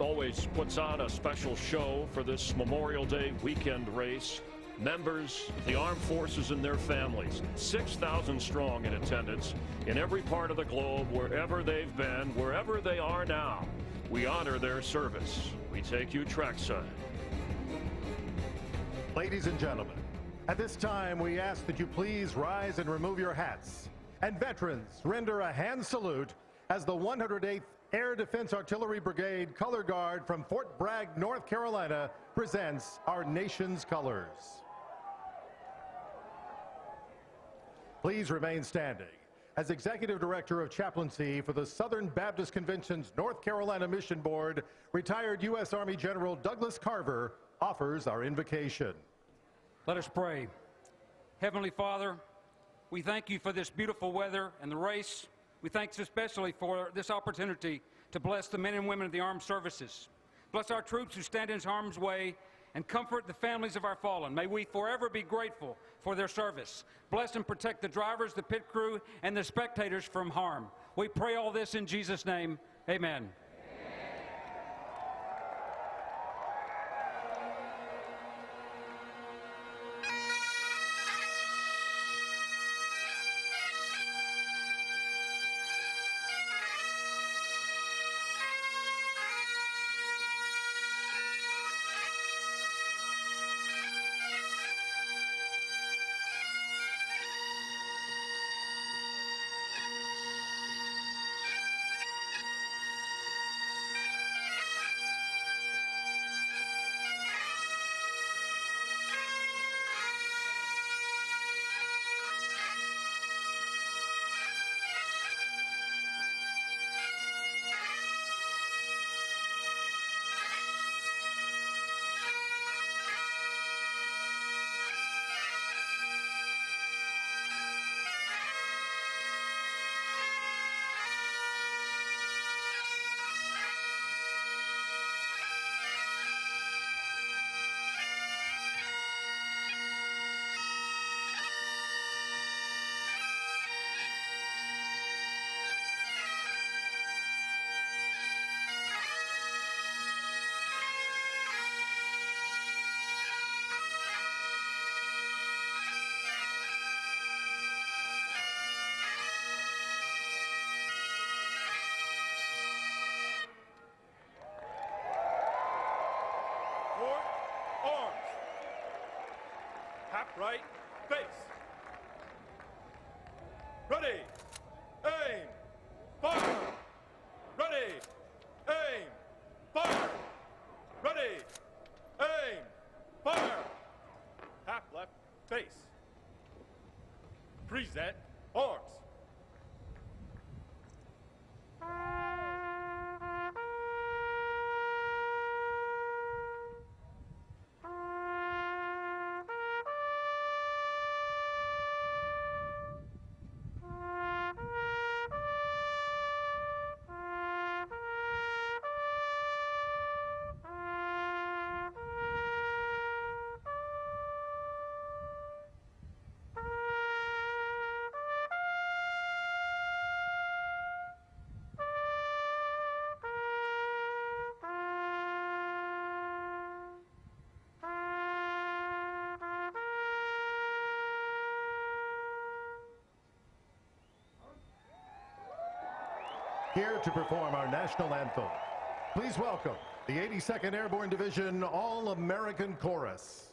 always puts on a special show for this Memorial Day weekend race. Members of the armed forces and their families, 6,000 strong in attendance in every part of the globe, wherever they've been, wherever they are now. We honor their service. We take you trackside. Ladies and gentlemen, at this time we ask that you please rise and remove your hats. And veterans, render a hand salute as the 108th Air Defense Artillery Brigade Color Guard from Fort Bragg, North Carolina, presents our nation's colors. Please remain standing as Executive Director of Chaplaincy for the Southern Baptist Convention's North Carolina Mission Board, retired U.S. Army General Douglas Carver, offers our invocation. Let us pray. Heavenly Father, we thank you for this beautiful weather and the race. We thank you especially for this opportunity to bless the men and women of the armed services. Bless our troops who stand in harm's way and comfort the families of our fallen. May we forever be grateful for their service. Bless and protect the drivers, the pit crew, and the spectators from harm. We pray all this in Jesus' name. Amen. Right, face. Ready, aim, fire. Ready, aim, fire. Ready, aim, fire. Half left, face. Present, arms. Here to perform our national anthem, please welcome the 82nd Airborne Division All-American Chorus.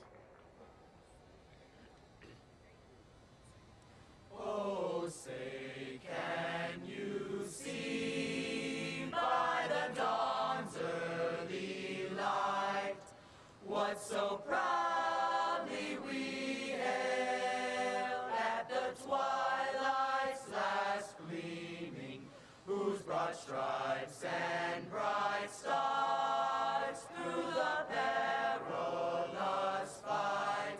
Oh, say, can you see by the dawn's early light what so proudly we hailed at the twilight's last gleaming, whose broad stripes and bright stars through the perilous fight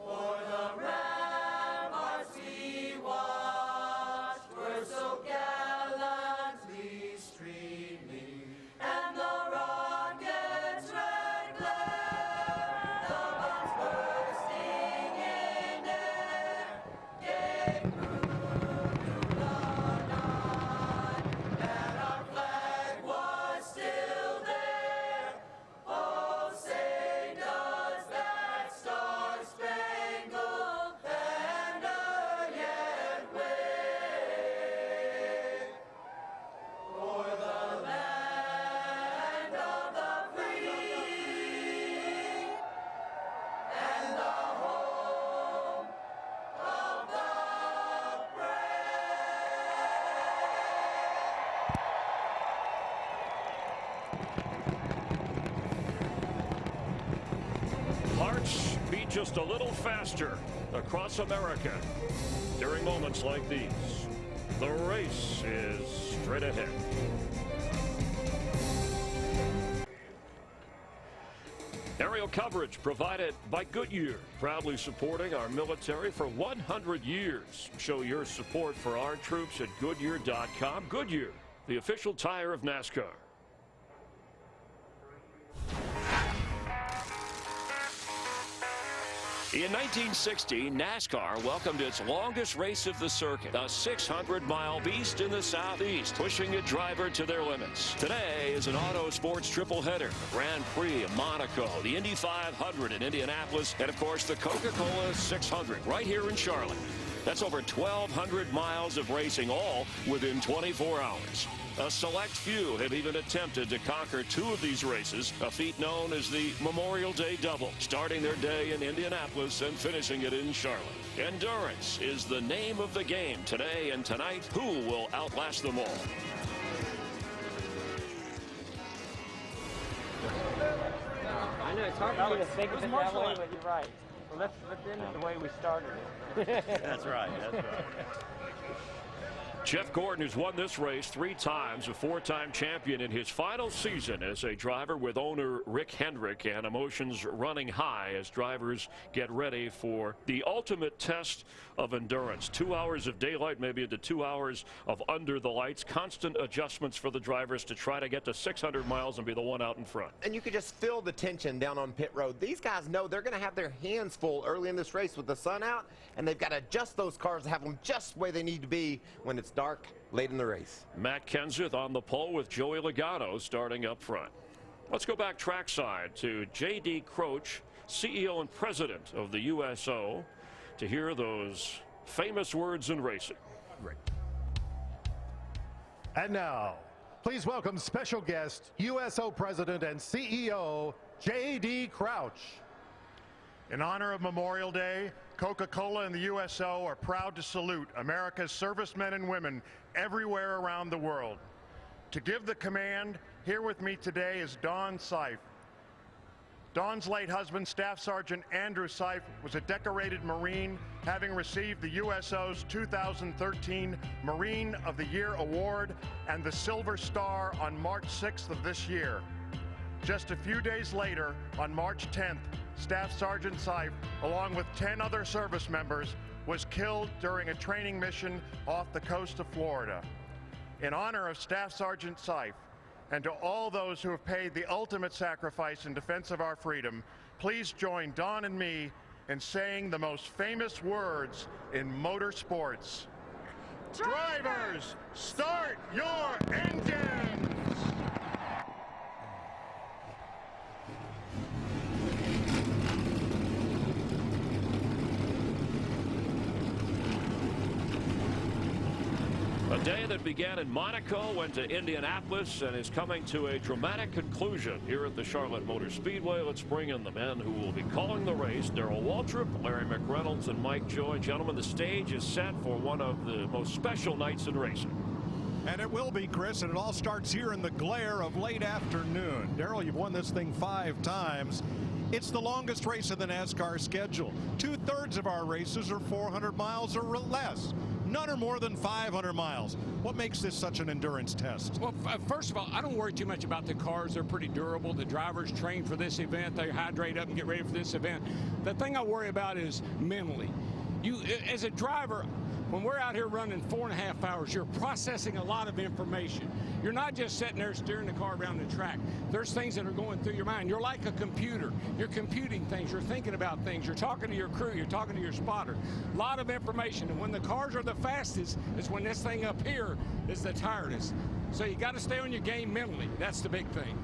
o'er the ramparts we watched were so gallantly streaming, and the rocket's red glare, the bombs bursting in air, gave proof through the night that our flag was Hearts beat just a little faster across America during moments like these. The race is straight ahead. Aerial coverage provided by Goodyear, proudly supporting our military for 100 years. Show your support for our troops at Goodyear.com. Goodyear, the official tire of NASCAR. In 1960, NASCAR welcomed its longest race of the circuit, a 600-mile beast in the Southeast, pushing a driver to their limits. Today is an auto sports triple-header, the Grand Prix of Monaco, the Indy 500 in Indianapolis, and, of course, the Coca Cola 600 right here in Charlotte. That's over 1,200 miles of racing, all within 24 hours. A select few have even attempted to conquer 2 of these races, a feat known as the Memorial Day Double, starting their day in Indianapolis and finishing it in Charlotte. Endurance is the name of the game today and tonight. Who will outlast them all? I know it's hard for me to think of it that way, but you're right. Well, let's end it the way we started it. That's right. That's right. Jeff Gordon, who's won this race 3 times, a 4-time champion in his final season as a driver with owner Rick Hendrick, and emotions running high as drivers get ready for the ultimate test of endurance. 2 hours of daylight, maybe into 2 hours of under the lights. Constant adjustments for the drivers to try to get to 600 miles and be the one out in front. And you could just feel the tension down on pit road. These guys know they're going to have their hands full early in this race with the sun out, and they've got to adjust those cars to have them just the way they need to be when it's dark late in the race. Matt Kenseth on the pole with Joey Logano starting up front. Let's go back trackside to J.D. Croce, CEO and president of the USO, to hear those famous words in racing. And now, please welcome special guest, USO President and CEO, J.D. Croce. In honor of Memorial Day, Coca Cola and the USO are proud to salute America's servicemen and women everywhere around the world. To give the command, here with me today is Don Seif. Don's late husband, Staff Sergeant Andrew Seif, was a decorated Marine, having received the USO's 2013 Marine of the Year Award and the Silver Star on March 6th of this year. Just a few days later, on March 10th, Staff Sergeant Seif, along with 10 other service members, was killed during a training mission off the coast of Florida. In honor of Staff Sergeant Seif, and to all those who have paid the ultimate sacrifice in defense of our freedom, please join Don and me in saying the most famous words in motorsports. Drivers, start your engines! A day that began in Monaco, went to Indianapolis, and is coming to a dramatic conclusion here at the Charlotte Motor Speedway. Let's bring in the men who will be calling the race. Darrell Waltrip, Larry McReynolds, and Mike Joy. Gentlemen, the stage is set for one of the most special nights in racing. And it will be, Chris, and it all starts here in the glare of late afternoon. Darrell, you've won this thing 5 times. It's the longest race in the NASCAR schedule. 2/3 of our races are 400 miles or less. None are more than 500 miles. What makes this such an endurance test? Well, first of all, I don't worry too much about the cars. They're pretty durable. The drivers train for this event. They hydrate up and get ready for this event. The thing I worry about is mentally. You, as a driver, when we're out here running 4.5 hours, you're processing a lot of information. You're not just sitting there steering the car around the track. There's things that are going through your mind. You're like a computer. You're computing things. You're thinking about things. You're talking to your crew. You're talking to your spotter. A lot of information. And when the cars are the fastest is when this thing up here is the tiredest. So you got to stay on your game mentally. That's the big thing.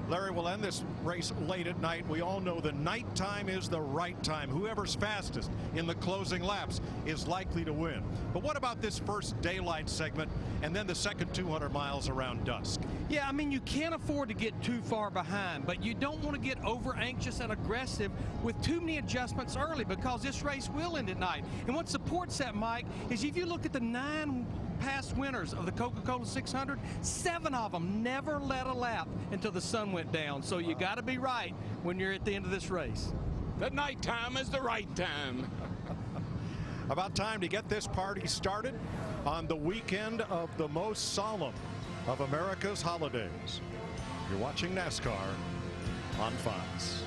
Larry, we'll end this race late at night. We all know the night time is the right time. Whoever's fastest in the closing laps is likely to win. But what about this first daylight segment and then the second 200 miles around dusk? Yeah, I mean, you can't afford to get too far behind, but you don't want to get over anxious and aggressive with too many adjustments early, because this race will end at night. And what supports that, Mike, is if you look at the 9 past winners of the Coca Cola 600, 7 of them never led a lap until the sun went down. So you got to be right when you're at the end of this race. The nighttime is the right time. About time to get this party started on the weekend of the most solemn of America's holidays. You're watching NASCAR on Fox.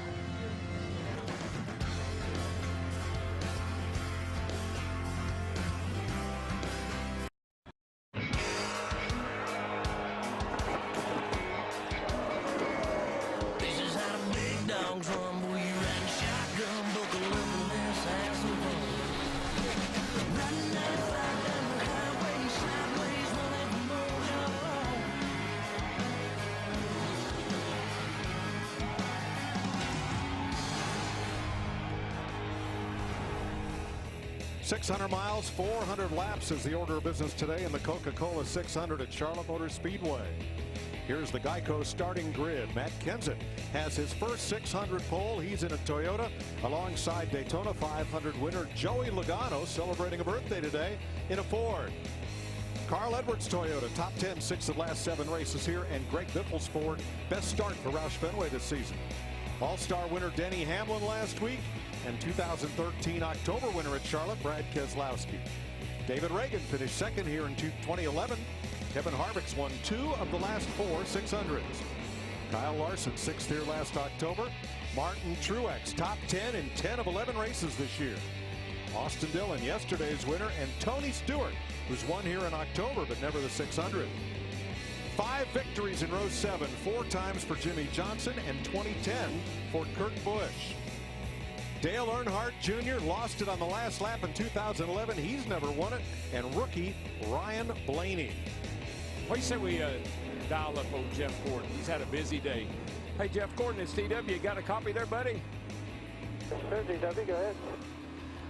This is how the big dogs rumble. You ride a shotgun, buckle up and let's have some fun. Riding down the highway, sideways, running from Mojo. 600 miles, 400 laps is the order of business today in the Coca Cola 600 at Charlotte Motor Speedway. Here's the Geico starting grid. Matt Kenseth has his first 600 pole. He's in a Toyota alongside Daytona 500 winner Joey Logano, celebrating a birthday today, in a Ford. Carl Edwards Toyota, top 10, 6 of the last 7 races here, and Greg Biffle's Ford, best start for Roush Fenway this season. All-star winner Denny Hamlin last week, and 2013 October winner at Charlotte, Brad Keselowski. David Reagan finished second here in 2011. Kevin Harvick's won 2 of the last 4 600s. Kyle Larson, 6th here last October. Martin Truex, top 10 in 10 of 11 races this year. Austin Dillon, yesterday's winner, and Tony Stewart, who's won here in October but never the 600. 5 victories in row 7, 4 times for Jimmy Johnson, and 2010 for Kurt Busch. Dale Earnhardt Jr. lost it on the last lap in 2011. He's never won it. And rookie Ryan Blaney. What do you say we dial up old Jeff Gordon? He's had a busy day. Hey, Jeff Gordon, it's DW. You got a copy there, buddy? Sure, DW, go ahead.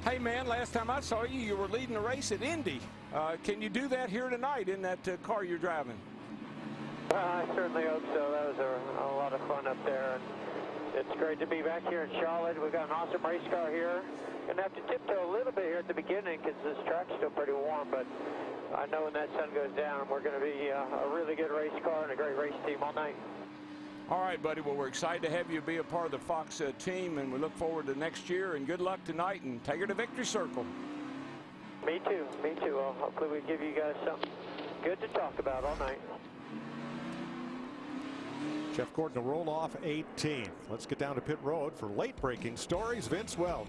Hey, man, last time I saw you, you were leading the race at Indy. Can you do that here tonight in that car you're driving? I certainly hope so. That was a lot of fun up there. And it's great to be back here in Charlotte. We've got an awesome race car here. Gonna have to tiptoe a little bit here at the beginning because this track's still pretty warm, but I know when that sun goes down, we're going to be a really good race car and a great race team all night. All right, buddy. Well, we're excited to have you be a part of the Fox team, and we look forward to next year. And good luck tonight, and take her to Victory Circle. Me too. Me too. Well, hopefully we give you guys something good to talk about all night. Jeff Gordon to roll off 18th. Let's get down to pit road for late breaking stories. Vince Welch.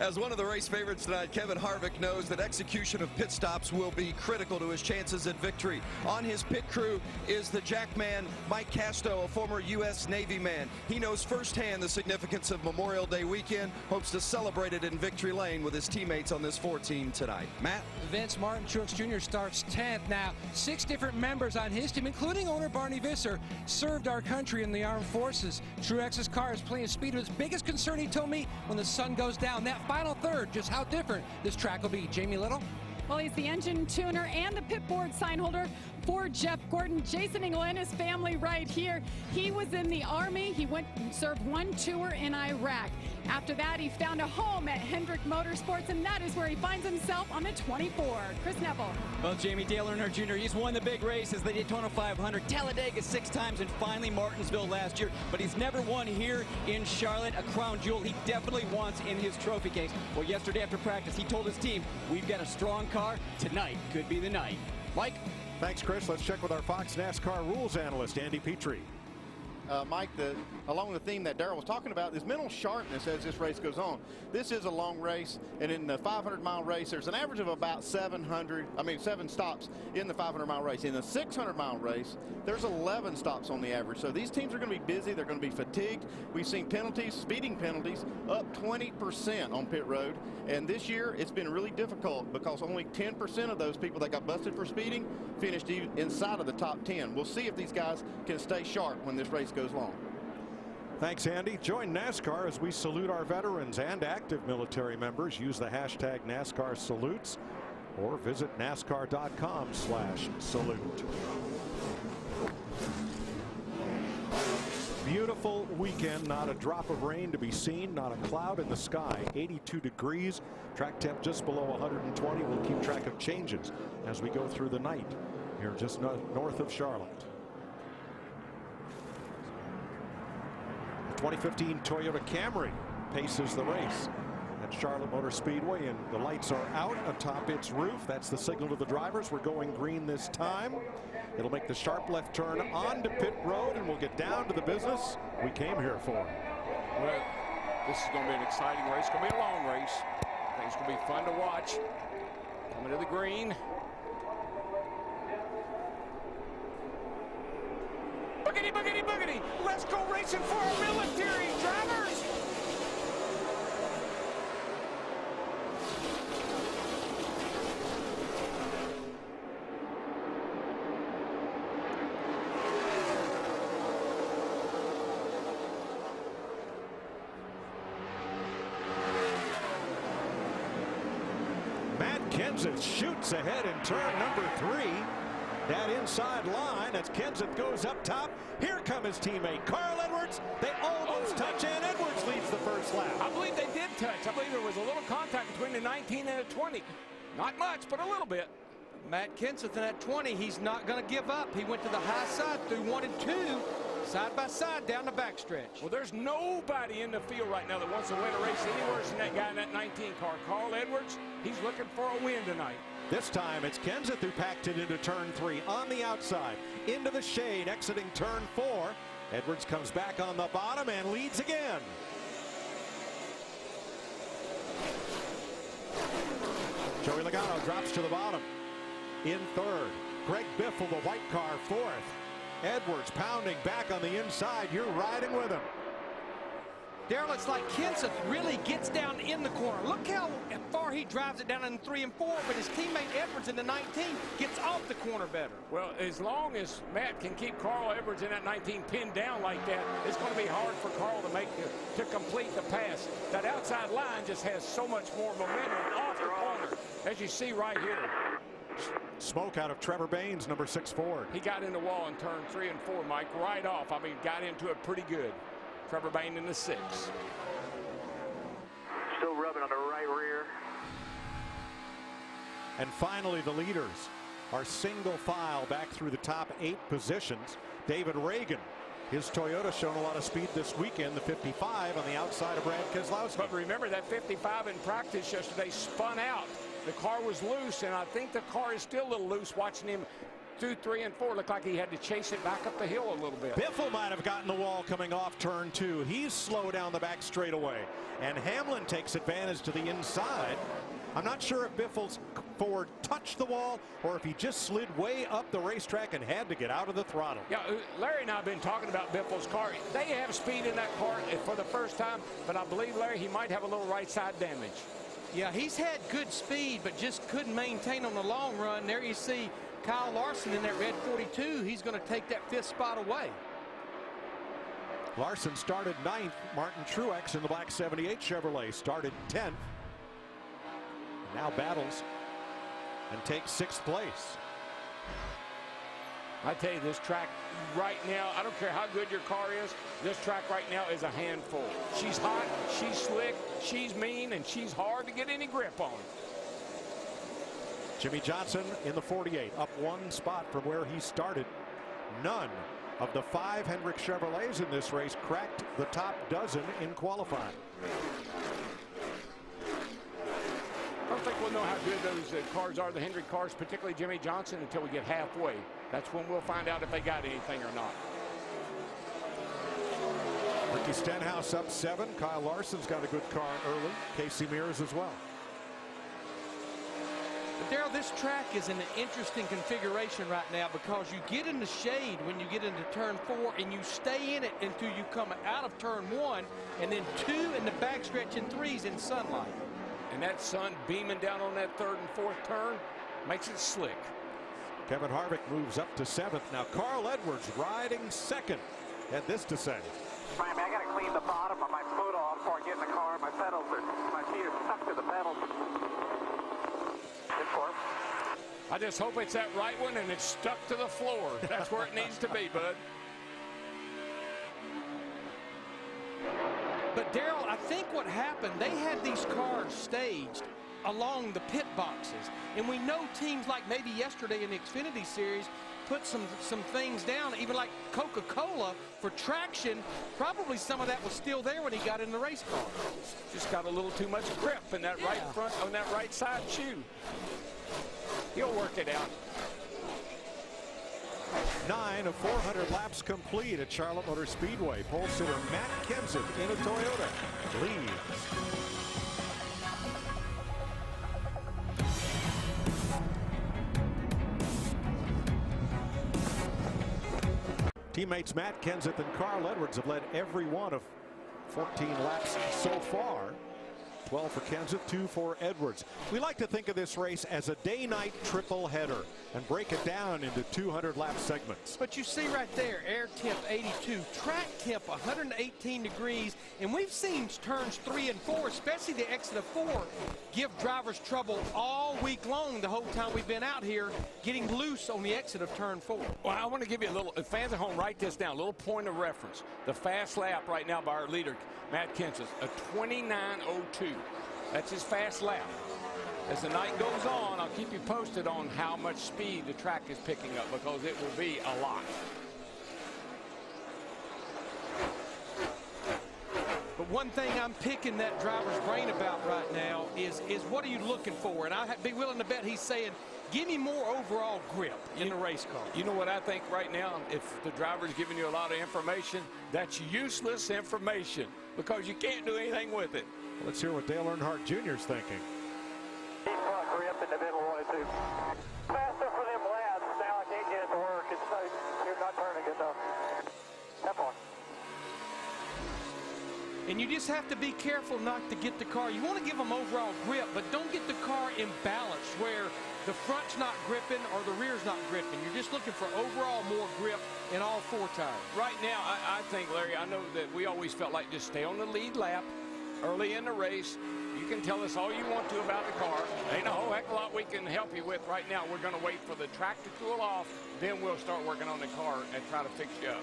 As one of the race favorites tonight, Kevin Harvick knows that execution of pit stops will be critical to his chances at victory. On his pit crew is the Jackman Mike Casto, a former U.S. Navy man. He knows firsthand the significance of Memorial Day weekend, hopes to celebrate it in victory lane with his teammates on this 4 team tonight. Matt? Vince Martin Truex Jr. starts 10th. Now, 6 different members on his team, including owner Barney Visser, served our country in the armed forces. Truex's car is playing speed. His biggest concern, he told me, when the sun goes down, that final third, just how different this track will be. Jamie Little? Well, he's the engine tuner and the pit board sign holder for Jeff Gordon. Jason Engel and his family right here. He was in the Army. He went and served 1 tour in Iraq. After that, he found a home at Hendrick Motorsports, and that is where he finds himself on the 24. Chris Neville. Well, Jamie, Dale Earnhardt Jr., he's won the big races, the Daytona 500, Talladega 6 times, and finally Martinsville last year. But he's never won here in Charlotte, a crown jewel he definitely wants in his trophy case. Well, yesterday after practice, he told his team, we've got a strong car. Tonight could be the night. Mike? Thanks, Chris. Let's check with our Fox NASCAR rules analyst, Andy Petrie. Mike, along the theme that Darrell was talking about is mental sharpness as this race goes on. This is a long race, and in the 500-mile race, there's an average of about 7 stops in the 500-mile race. In the 600-mile race, there's 11 stops on the average. So these teams are going to be busy. They're going to be fatigued. We've seen penalties, speeding penalties, up 20% on pit road. And this year, it's been really difficult because only 10% of those people that got busted for speeding finished inside of the top 10. We'll see if these guys can stay sharp when this race goes long. Thanks, Andy. Join NASCAR as we salute our veterans and active military members. Use the hashtag NASCAR salutes or visit NASCAR.com/salute. Beautiful weekend, not a drop of rain to be seen, not a cloud in the sky. 82 degrees, track temp just below 120. We'll keep track of changes as we go through the night here just north of Charlotte. The 2015 Toyota Camry paces the race at Charlotte Motor Speedway, and the lights are out atop its roof. That's the signal to the drivers. We're going green this time. It'll make the sharp left turn onto pit road, and we'll get down to the business we came here for. Well, this is going to be an exciting race. It's going to be a long race. I think it's going to be fun to watch. Coming to the green. Boogity, boogity, boogity. Let's go racing for our military drivers. Kenseth shoots ahead in turn number 3. That inside line as Kenseth goes up top. Here come his teammate Carl Edwards. They almost touch, and Edwards leads the first lap. I believe they did touch. I believe there was a little contact between the 19 and the 20. Not much, but a little bit. Matt Kenseth in that 20, he's not going to give up. He went to the high side through 1 and 2, side by side down the backstretch. Well, there's nobody in the field right now that wants to win a race any worse than that guy in that 19 car. Carl Edwards, he's looking for a win tonight. This time it's Kenseth who packed it into turn 3 on the outside, into the shade, exiting turn 4. Edwards comes back on the bottom and leads again. Joey Logano drops to the bottom. In third, Greg Biffle, the white car, fourth. Edwards pounding back on the inside. You're riding with him. Darrell, it's like Kenseth really gets down in the corner. Look how far he drives it down in 3 and 4, but his teammate Edwards in the 19 gets off the corner better. Well, as long as Matt can keep Carl Edwards in that 19 pinned down like that, it's going to be hard for Carl to complete the pass. That outside line just has so much more momentum off the corner, as you see right here. Smoke out of Trevor Baynes, number 6 Ford. He got in the wall in turn 3 and 4, Mike, right off. I mean, got into it pretty good. Trevor Baynes in the 6. Still rubbing on the right rear. And finally, the leaders are single file back through the top 8 positions. David Reagan, his Toyota showing a lot of speed this weekend, the 55 on the outside of Brad Keselowski. But remember that 55 in practice yesterday spun out. The car was loose, and I think the car is still a little loose. Watching him through 3 and 4, looked like he had to chase it back up the hill a little bit. Biffle might have gotten the wall coming off turn 2. He's slow down the back straightaway, and Hamlin takes advantage to the inside. I'm not sure if Biffle's Ford touched the wall or if he just slid way up the racetrack and had to get out of the throttle. Yeah, Larry and I have been talking about Biffle's car. They have speed in that car for the first time, but I believe, Larry, he might have a little right side damage. Yeah, he's had good speed, but just couldn't maintain on the long run. There you see Kyle Larson in that red 42. He's going to take that 5th spot away. Larson started 9th. Martin Truex in the black 78 Chevrolet started 10th. Now battles and takes 6th place. I tell you, this track right now, I don't care how good your car is, this track right now is a handful. She's hot, she's slick, she's mean, and she's hard to get any grip on. Jimmy Johnson in the 48, up 1 spot from where he started. None of the 5 Hendrick Chevrolets in this race cracked the top dozen in qualifying. I don't think we'll know how good those cars are, the Hendrick cars, particularly Jimmy Johnson, until we get halfway. That's when we'll find out if they got anything or not. Ricky Stenhouse up 7. Kyle Larson's got a good car early. Casey Mears as well. But Darrell, this track is in an interesting configuration right now because you get in the shade when you get into turn 4 and you stay in it until you come out of turn 1, and then 2 in the backstretch and 3s in sunlight. And that sun beaming down on that 3rd and 4th turn makes it slick. Kevin Harvick moves up to 7th. Now Carl Edwards riding 2nd. Had this to say. Ryan, I got to clean the bottom of my foot off before I get in the car. My pedals my feet are stuck to the pedals. Good form. I just hope it's that right one and it's stuck to the floor. That's where it needs to be, bud. But Darrell, I think what happened, they had these cars staged along the pit boxes. And we know teams like maybe yesterday in the Xfinity Series put some things down, even like Coca Cola for traction. Probably some of that was still there when he got in the race car. Just got a little too much grip in that right front, on that right side shoe. He'll work it out. 9 of 400 laps complete at Charlotte Motor Speedway. Pole sitter Matt Kenseth in a Toyota leads. Teammates Matt Kenseth and Carl Edwards have led every one of 14 laps so far. 12 for Kenseth, 2 for Edwards. We like to think of this race as a day-night triple header and break it down into 200-lap segments. But you see right there, air temp 82, track temp 118 degrees, and we've seen turns 3 and 4, especially the exit of 4, give drivers trouble all week long the whole time we've been out here, getting loose on the exit of turn 4. Well, I want to give you a little, if fans at home, write this down, a little point of reference. The fast lap right now by our leader, Matt Kenseth, a 29.02. That's his fast lap. As the night goes on, I'll keep you posted on how much speed the track is picking up, because it will be a lot. But one thing I'm picking that driver's brain about right now is what are you looking for? And I'd be willing to bet he's saying, give me more overall grip in the race car. You know what I think right now? If the driver's giving you a lot of information, that's useless information, because you can't do anything with it. Let's hear what Dale Earnhardt Jr. is thinking. Deep front grip in the middle, 1 and 2. Faster for them lads. Now I can't get it to work. You're not turning enough. Step on. And you just have to be careful not to get the car. You want to give them overall grip, but don't get the car imbalanced where the front's not gripping or the rear's not gripping. You're just looking for overall more grip in all 4 tires. Right now, I think, Larry, I know that we always felt like just stay on the lead lap early in the race. You can tell us all you want to about the car. Ain't a whole heck of a lot we can help you with right now. We're going to wait for the track to cool off, then we'll start working on the car and try to fix you up.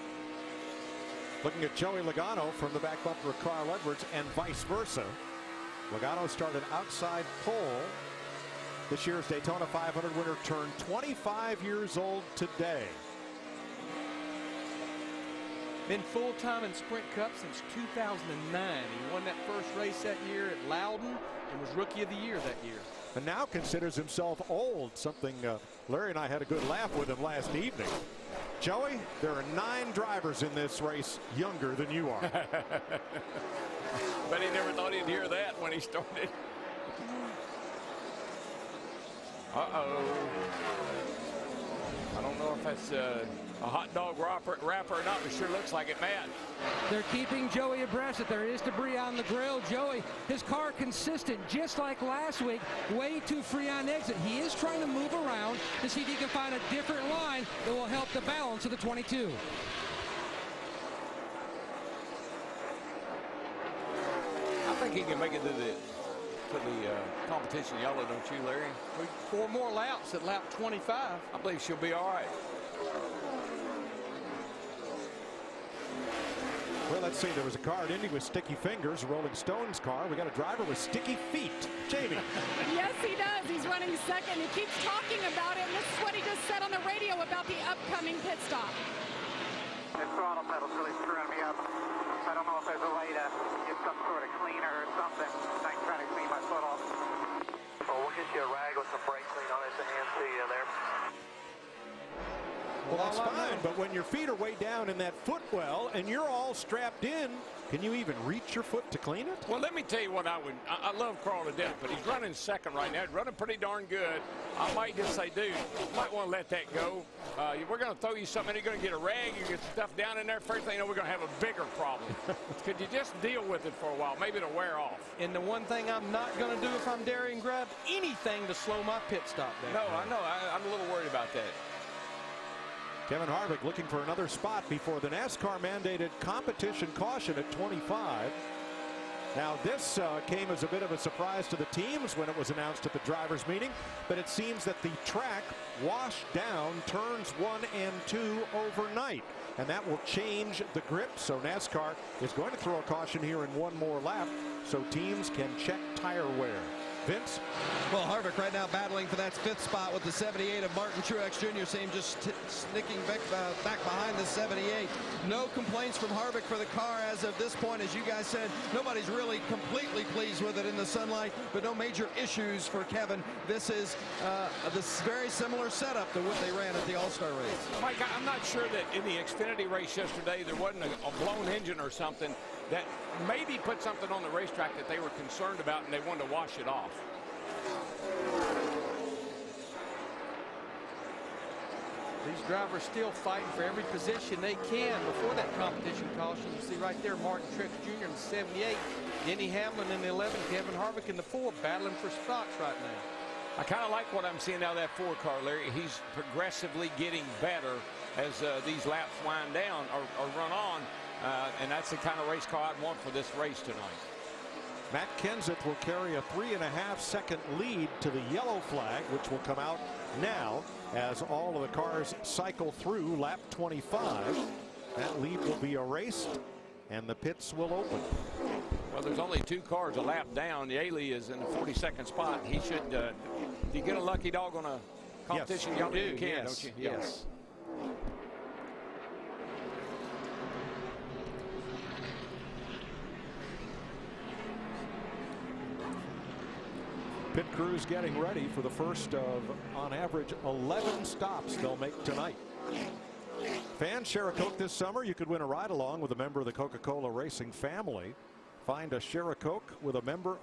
Looking at Joey Logano from the back bumper of Carl Edwards and vice versa. Logano started outside pole. This year's Daytona 500 winner turned 25 years old today. Been full-time in Sprint Cup since 2009. He won that first race that year at Loudon and was Rookie of the Year that year. And now considers himself old, something Larry and I had a good laugh with him last evening. Joey, there are 9 drivers in this race younger than you are. But he never thought he'd hear that when he started. Uh-oh. I don't know if that's a hot dog wrapper or not, but sure looks like it, Matt. They're keeping Joey abreast that there is debris on the grill. Joey, his car consistent, just like last week, way too free on exit. He is trying to move around to see if he can find a different line that will help the balance of the 22. I think he can make it to the competition yellow, don't you, Larry? 4 more laps at lap 25. I believe she'll be all right. Well, let's see. There was a car at Indy with sticky fingers, a Rolling Stones car. We got a driver with sticky feet. Jamie. Yes, he does. He's running second. He keeps talking about it, and this is what he just said on the radio about the upcoming pit stop. The throttle pedal's really screwing me up. I don't know if there's a way to get some sort of cleaner or something. I'm trying to clean my foot off. Well, we'll get you a rag with some brake clean on it to hand to you there. Well, that's fine, but when your feet are way down in that footwell and you're all strapped in, can you even reach your foot to clean it? Well, let me tell you what I love Carl to death, but he's running second right now. He's running pretty darn good. I might just say, dude, you might want to let that go. We're going to throw you something. You're going to get a rag. You get stuff down in there. First thing you know, we're going to have a bigger problem. Could you just deal with it for a while? Maybe it'll wear off. And the one thing I'm not going to do if I'm Darian, grab anything to slow my pit stop down. No, I know. I'm a little worried about that. Kevin Harvick looking for another spot before the NASCAR mandated competition caution at 25. Now this came as a bit of a surprise to the teams when it was announced at the drivers meeting, but it seems that the track washed down turns 1 and 2 overnight, and that will change the grip. So NASCAR is going to throw a caution here in one more lap so teams can check tire wear. Vince? Well, Harvick right now battling for that 5th spot with the 78 of Martin Truex Jr. Seeing just sneaking back behind the 78. No complaints from Harvick for the car as of this point. As you guys said, nobody's really completely pleased with it in the sunlight, but no major issues for Kevin. This is this very similar setup to what they ran at the All-Star race. Mike, I'm not sure that in the Xfinity race yesterday there wasn't a blown engine or something that maybe put something on the racetrack that they were concerned about and they wanted to wash it off. These drivers still fighting for every position they can before that competition caution. You see right there Martin Truex Jr. in the 78, Denny Hamlin in the 11, Kevin Harvick in the 4, battling for spots right now. I kind of like what I'm seeing out of that 4 car, Larry. He's progressively getting better as these laps wind down or run on. And that's the kind of race car I'd want for this race tonight. Matt Kenseth will carry a 3.5-second lead to the yellow flag, which will come out now as all of the cars cycle through lap 25. That lead will be erased and the pits will open. Well, there's only 2 cars a lap down. Yaley is in the 42nd spot. He should, if you get a lucky dog on a competition, yes, you can, don't you? Yes. Pit crews getting ready for the first of, on average, 11 stops they'll make tonight. Fans, share a Coke this summer. You could win a ride along with a member of the Coca Cola racing family. Find a Share a Coke with a member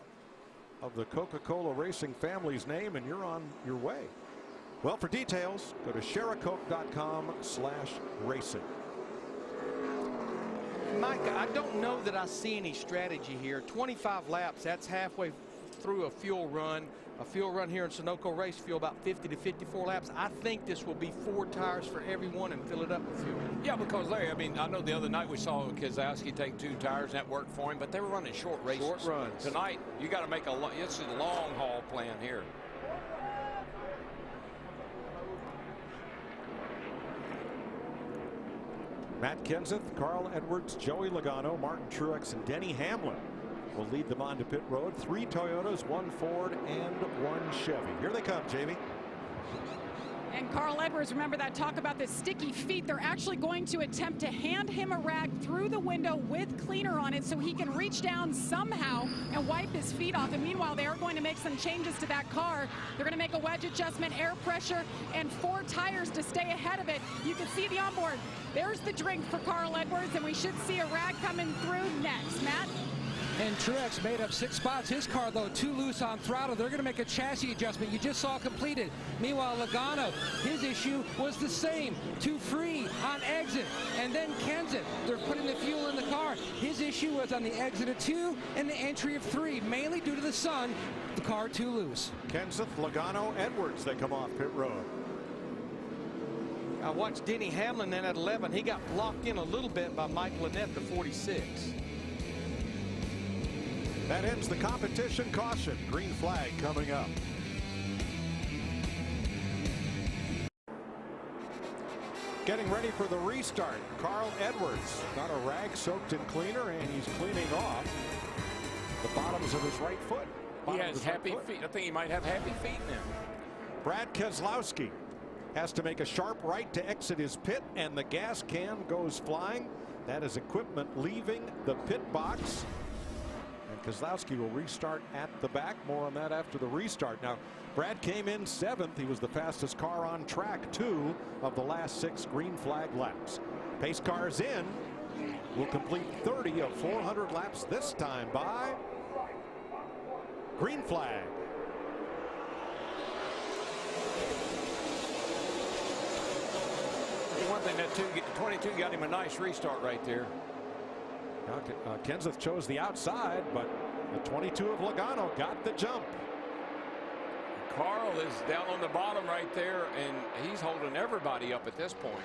of the Coca Cola racing family's name and you're on your way. Well, for details, go to shareacoke.com/racing. Mike, I don't know that I see any strategy here. 25 laps, that's halfway through a fuel run. A fuel run here in Sunoco race fuel about 50 to 54 laps. I think this will be 4 tires for everyone and fill it up with fuel. Yeah, because Larry, I mean, I know the other night we saw Keselowski take 2 tires and that worked for him, but they were running short races. Short runs. Tonight, you got to make it's a long haul plan here. Matt Kenseth, Carl Edwards, Joey Logano, Martin Truex, and Denny Hamlin will lead them onto pit road. 3 Toyotas, 1 Ford, and 1 Chevy. Here they come, Jamie. And Carl Edwards, remember that talk about the sticky feet. They're actually going to attempt to hand him a rag through the window with cleaner on it so he can reach down somehow and wipe his feet off. And meanwhile, they are going to make some changes to that car. They're going to make a wedge adjustment, air pressure, and 4 tires to stay ahead of it. You can see the onboard. There's the drink for Carl Edwards, and we should see a rag coming through next. Matt? And Truex made up 6 spots. His car, though, too loose on throttle. They're going to make a chassis adjustment. You just saw completed. Meanwhile, Logano, his issue was the same. Too free on exit. And then Kenseth, they're putting the fuel in the car. His issue was on the exit of 2 and the entry of 3, mainly due to the sun. The car too loose. Kenseth, Logano, Edwards, they come off pit road. I watched Denny Hamlin then at 11. He got blocked in a little bit by Mike Lynette, the 46. That ends the competition. Caution. Green flag coming up. Getting ready for the restart. Carl Edwards got a rag soaked in cleaner and he's cleaning off the bottoms of his right foot. He has happy feet. I think he might have happy feet now. Brad Keselowski has to make a sharp right to exit his pit and the gas can goes flying. That is equipment leaving the pit box. And Keselowski will restart at the back. More on that after the restart. Now, Brad came in 7th. He was the fastest car on track 2 of the last 6 green flag laps. Pace cars in will complete 30 of 400 laps this time by green flag. One thing, that 22 got him a nice restart right there. Kenseth chose the outside, but the 22 of Logano got the jump. Carl is down on the bottom right there, and he's holding everybody up at this point.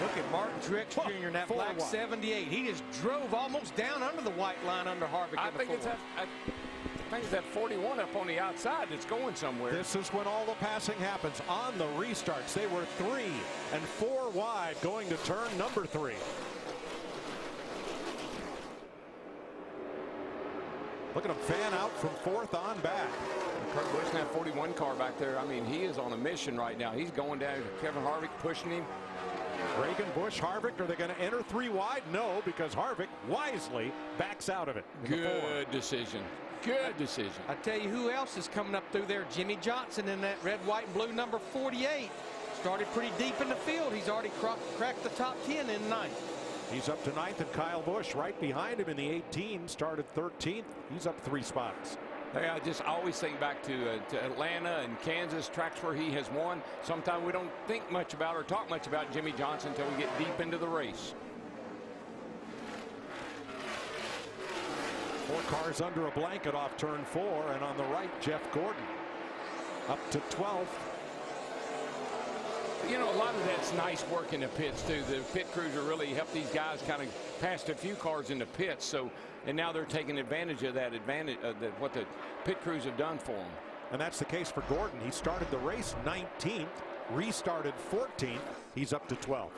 Look at Martin Truex Jr. in that black 78. He just drove almost down under the white line under Harvick. I think it's that 41 up on the outside that's going somewhere. This is when all the passing happens on the restarts. They were 3 and 4 wide going to turn number 3. Look at him fan out from 4th on back. Kurt Busch in that 41 car back there, I mean, he is on a mission right now. He's going down. Kevin Harvick pushing him. Reagan, Busch, Harvick, are they going to enter 3 wide? No, because Harvick wisely backs out of it. Good decision. Good decision. I tell you who else is coming up through there. Jimmy Johnson in that red, white, and blue number 48. Started pretty deep in the field. He's already cracked the top 10 in 9th. He's up to 9th, and Kyle Busch right behind him in the 18. Started 13th. He's up 3 spots. Hey, I just always think back to Atlanta and Kansas, tracks where he has won. Sometimes we don't think much about or talk much about Jimmy Johnson until we get deep into the race. 4 cars under a blanket off turn 4, and on the right, Jeff Gordon up to 12th. You know, a lot of that's nice work in the pits too. The pit crews are really helped these guys kind of past a few cars in the pits. So, and now they're taking advantage of that what the pit crews have done for them. And that's the case for Gordon. He started the race 19th, restarted 14th. He's up to 12th.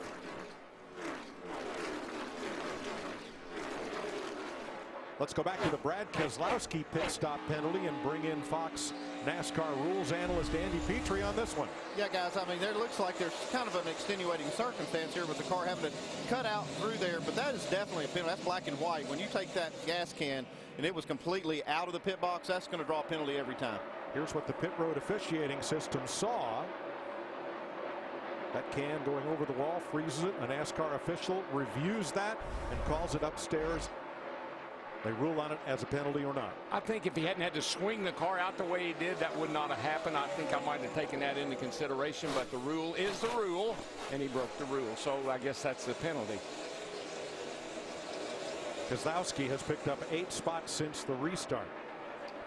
Let's go back to the Brad Keselowski pit stop penalty and bring in Fox NASCAR rules analyst Andy Petrie on this one. Yeah, guys, I mean, there looks like there's kind of an extenuating circumstance here with the car having to cut out through there, but that is definitely a penalty. That's black and white. When you take that gas can and it was completely out of the pit box, that's going to draw a penalty every time. Here's what the pit road officiating system saw. That can going over the wall, freezes it. A NASCAR official reviews that and calls it upstairs. They rule on it as a penalty or not. I think if he hadn't had to swing the car out the way he did, that would not have happened. I think I might have taken that into consideration, but the rule is the rule, and he broke the rule. So I guess that's the penalty. Keselowski has picked up 8 spots since the restart.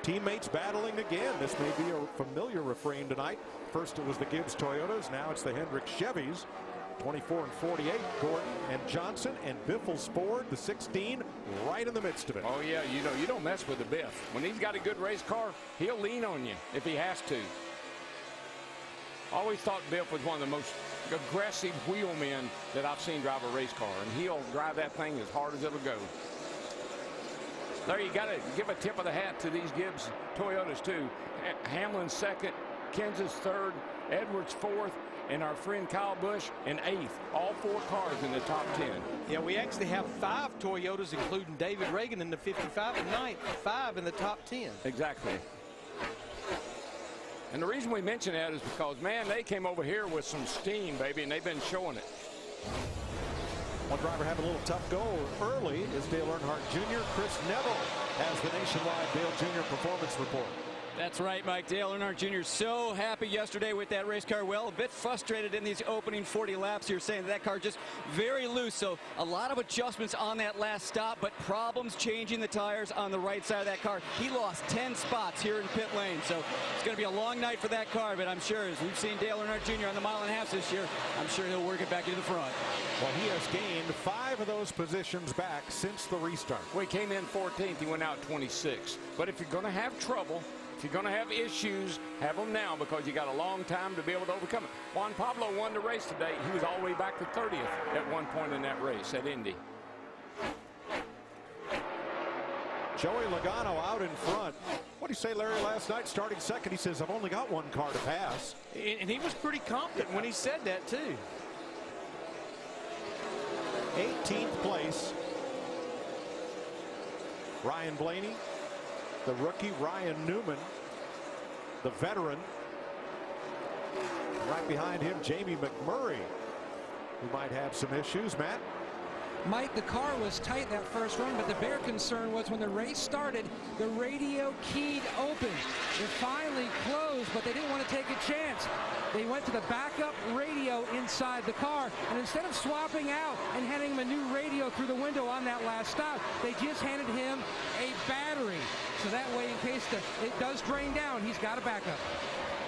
Teammates battling again. This may be a familiar refrain tonight. First it was the Gibbs Toyotas. Now it's the Hendrick Chevys. 24 and 48, Gordon and Johnson and Biffle's Ford, the 16, right in the midst of it. Oh, yeah, you know, you don't mess with the Biff. When he's got a good race car, he'll lean on you if he has to. Always thought Biff was one of the most aggressive wheelmen that I've seen drive a race car, and he'll drive that thing as hard as it'll go. There, you got to give a tip of the hat to these Gibbs Toyotas, too. Hamlin second, Kenseth third, Edwards fourth, and our friend Kyle Busch in 8th. All 4 cars in the top 10. Yeah, we actually have 5 Toyotas, including David Reagan in the 55 and 9th, 5 in the top 10. Exactly. And the reason we mention that is because, man, they came over here with some steam, baby, and they've been showing it. One driver having a little tough go early is Dale Earnhardt Jr. Chris Neville has the nationwide Dale Jr. performance report. That's right, Mike. Dale Earnhardt Jr. so happy yesterday with that race car. Well, a bit frustrated in these opening 40 laps here, saying that car just very loose. So a lot of adjustments on that last stop, but problems changing the tires on the right side of that car. He lost 10 spots here in pit lane. So it's going to be a long night for that car, but I'm sure as we've seen Dale Earnhardt Jr. on the mile and a half this year, I'm sure he'll work it back into the front. Well, he has gained 5 of those positions back since the restart. Well, he came in 14th. He went out 26. But if you're going to have trouble, if you're going to have issues, have them now, because you got a long time to be able to overcome it. Juan Pablo won the race today. He was all the way back to 30th at one point in that race at Indy. Joey Logano out in front. What did he say, Larry, last night? Starting second, he says, I've only got 1 car to pass. And he was pretty confident when he said that, too. 18th place. Ryan Blaney. The rookie, Ryan Newman, the veteran. Right behind him, Jamie McMurray, who might have some issues. Matt? Mike, the car was tight that first run, but the bigger concern was when the race started, the radio keyed open. It finally closed, but they didn't want to take a chance. They went to the backup radio inside the car, and instead of swapping out and handing him a new radio through the window on that last stop, they just handed him a battery. So that way, in case it does drain down, he's got a backup.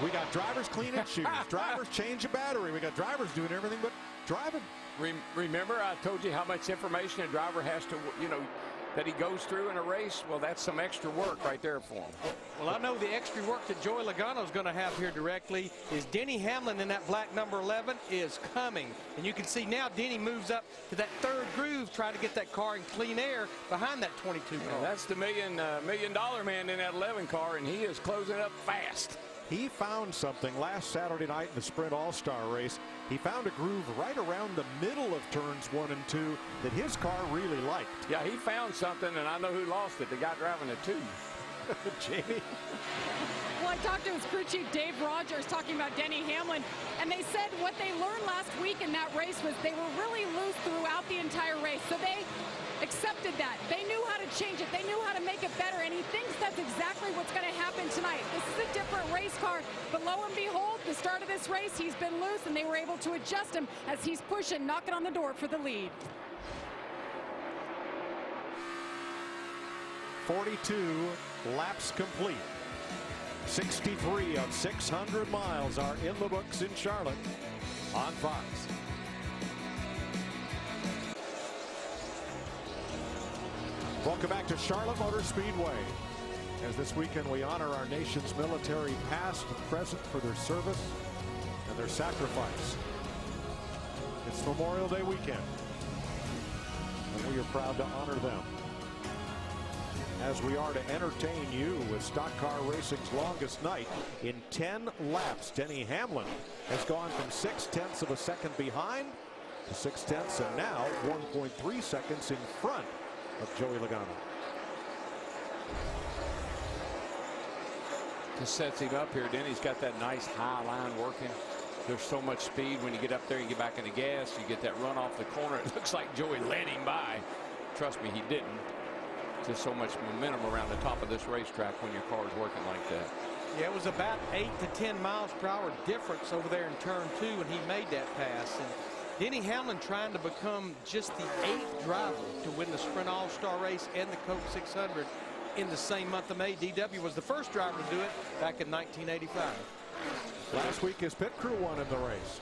We got drivers cleaning shoes, drivers changing battery. We got drivers doing everything but driving. Remember, I told you how much information a driver has to, that he goes through in a race? Well, that's some extra work right there for him. Well, I know the extra work that Joey Logano is going to have here directly is Denny Hamlin in that black number 11 is coming. And you can see now Denny moves up to that third groove trying to get that car in clean air behind that 22 car. That's the $1 million man in that 11 car, and he is closing up fast. He found something last Saturday night in the Sprint All-Star race. He found a groove right around the middle of turns 1 and 2 that his car really liked. Yeah, he found something, and I know who lost it. The guy driving the 2. Jamie? Well, I talked to his crew chief, Dave Rogers, talking about Denny Hamlin, and they said what they learned last week in that race was they were really loose throughout the entire race. So they accepted that. They knew how to change it. They knew how to make it better, and he thinks that's exactly what's going to happen tonight. This is a different race car, but lo and behold, the start of this race, he's been loose, and they were able to adjust him as he's pushing, knocking on the door for the lead. 42 laps complete. 63 of 600 miles are in the books in Charlotte on Fox. Welcome back to Charlotte Motor Speedway. As this weekend we honor our nation's military past and present for their service and their sacrifice. It's Memorial Day weekend, and we are proud to honor them, as we are to entertain you with stock car racing's longest night. In 10 laps, Denny Hamlin has gone from 0.6 of a second behind to 0.6 and now 1.3 seconds in front of Joey Logano. Just sets him up here. Denny's got that nice high line working. There's so much speed when you get up there, you get back in the gas, you get that run off the corner. It looks like Joey led him by. Trust me, he didn't. Just so much momentum around the top of this racetrack when your car is working like that. Yeah, it was about 8 to 10 miles per hour difference over there in turn 2 when he made that pass. And Denny Hamlin trying to become just the 8th driver to win the Sprint All-Star race and the Coke 600 in the same month of May. DW was the first driver to do it back in 1985. Last week his pit crew won in the race.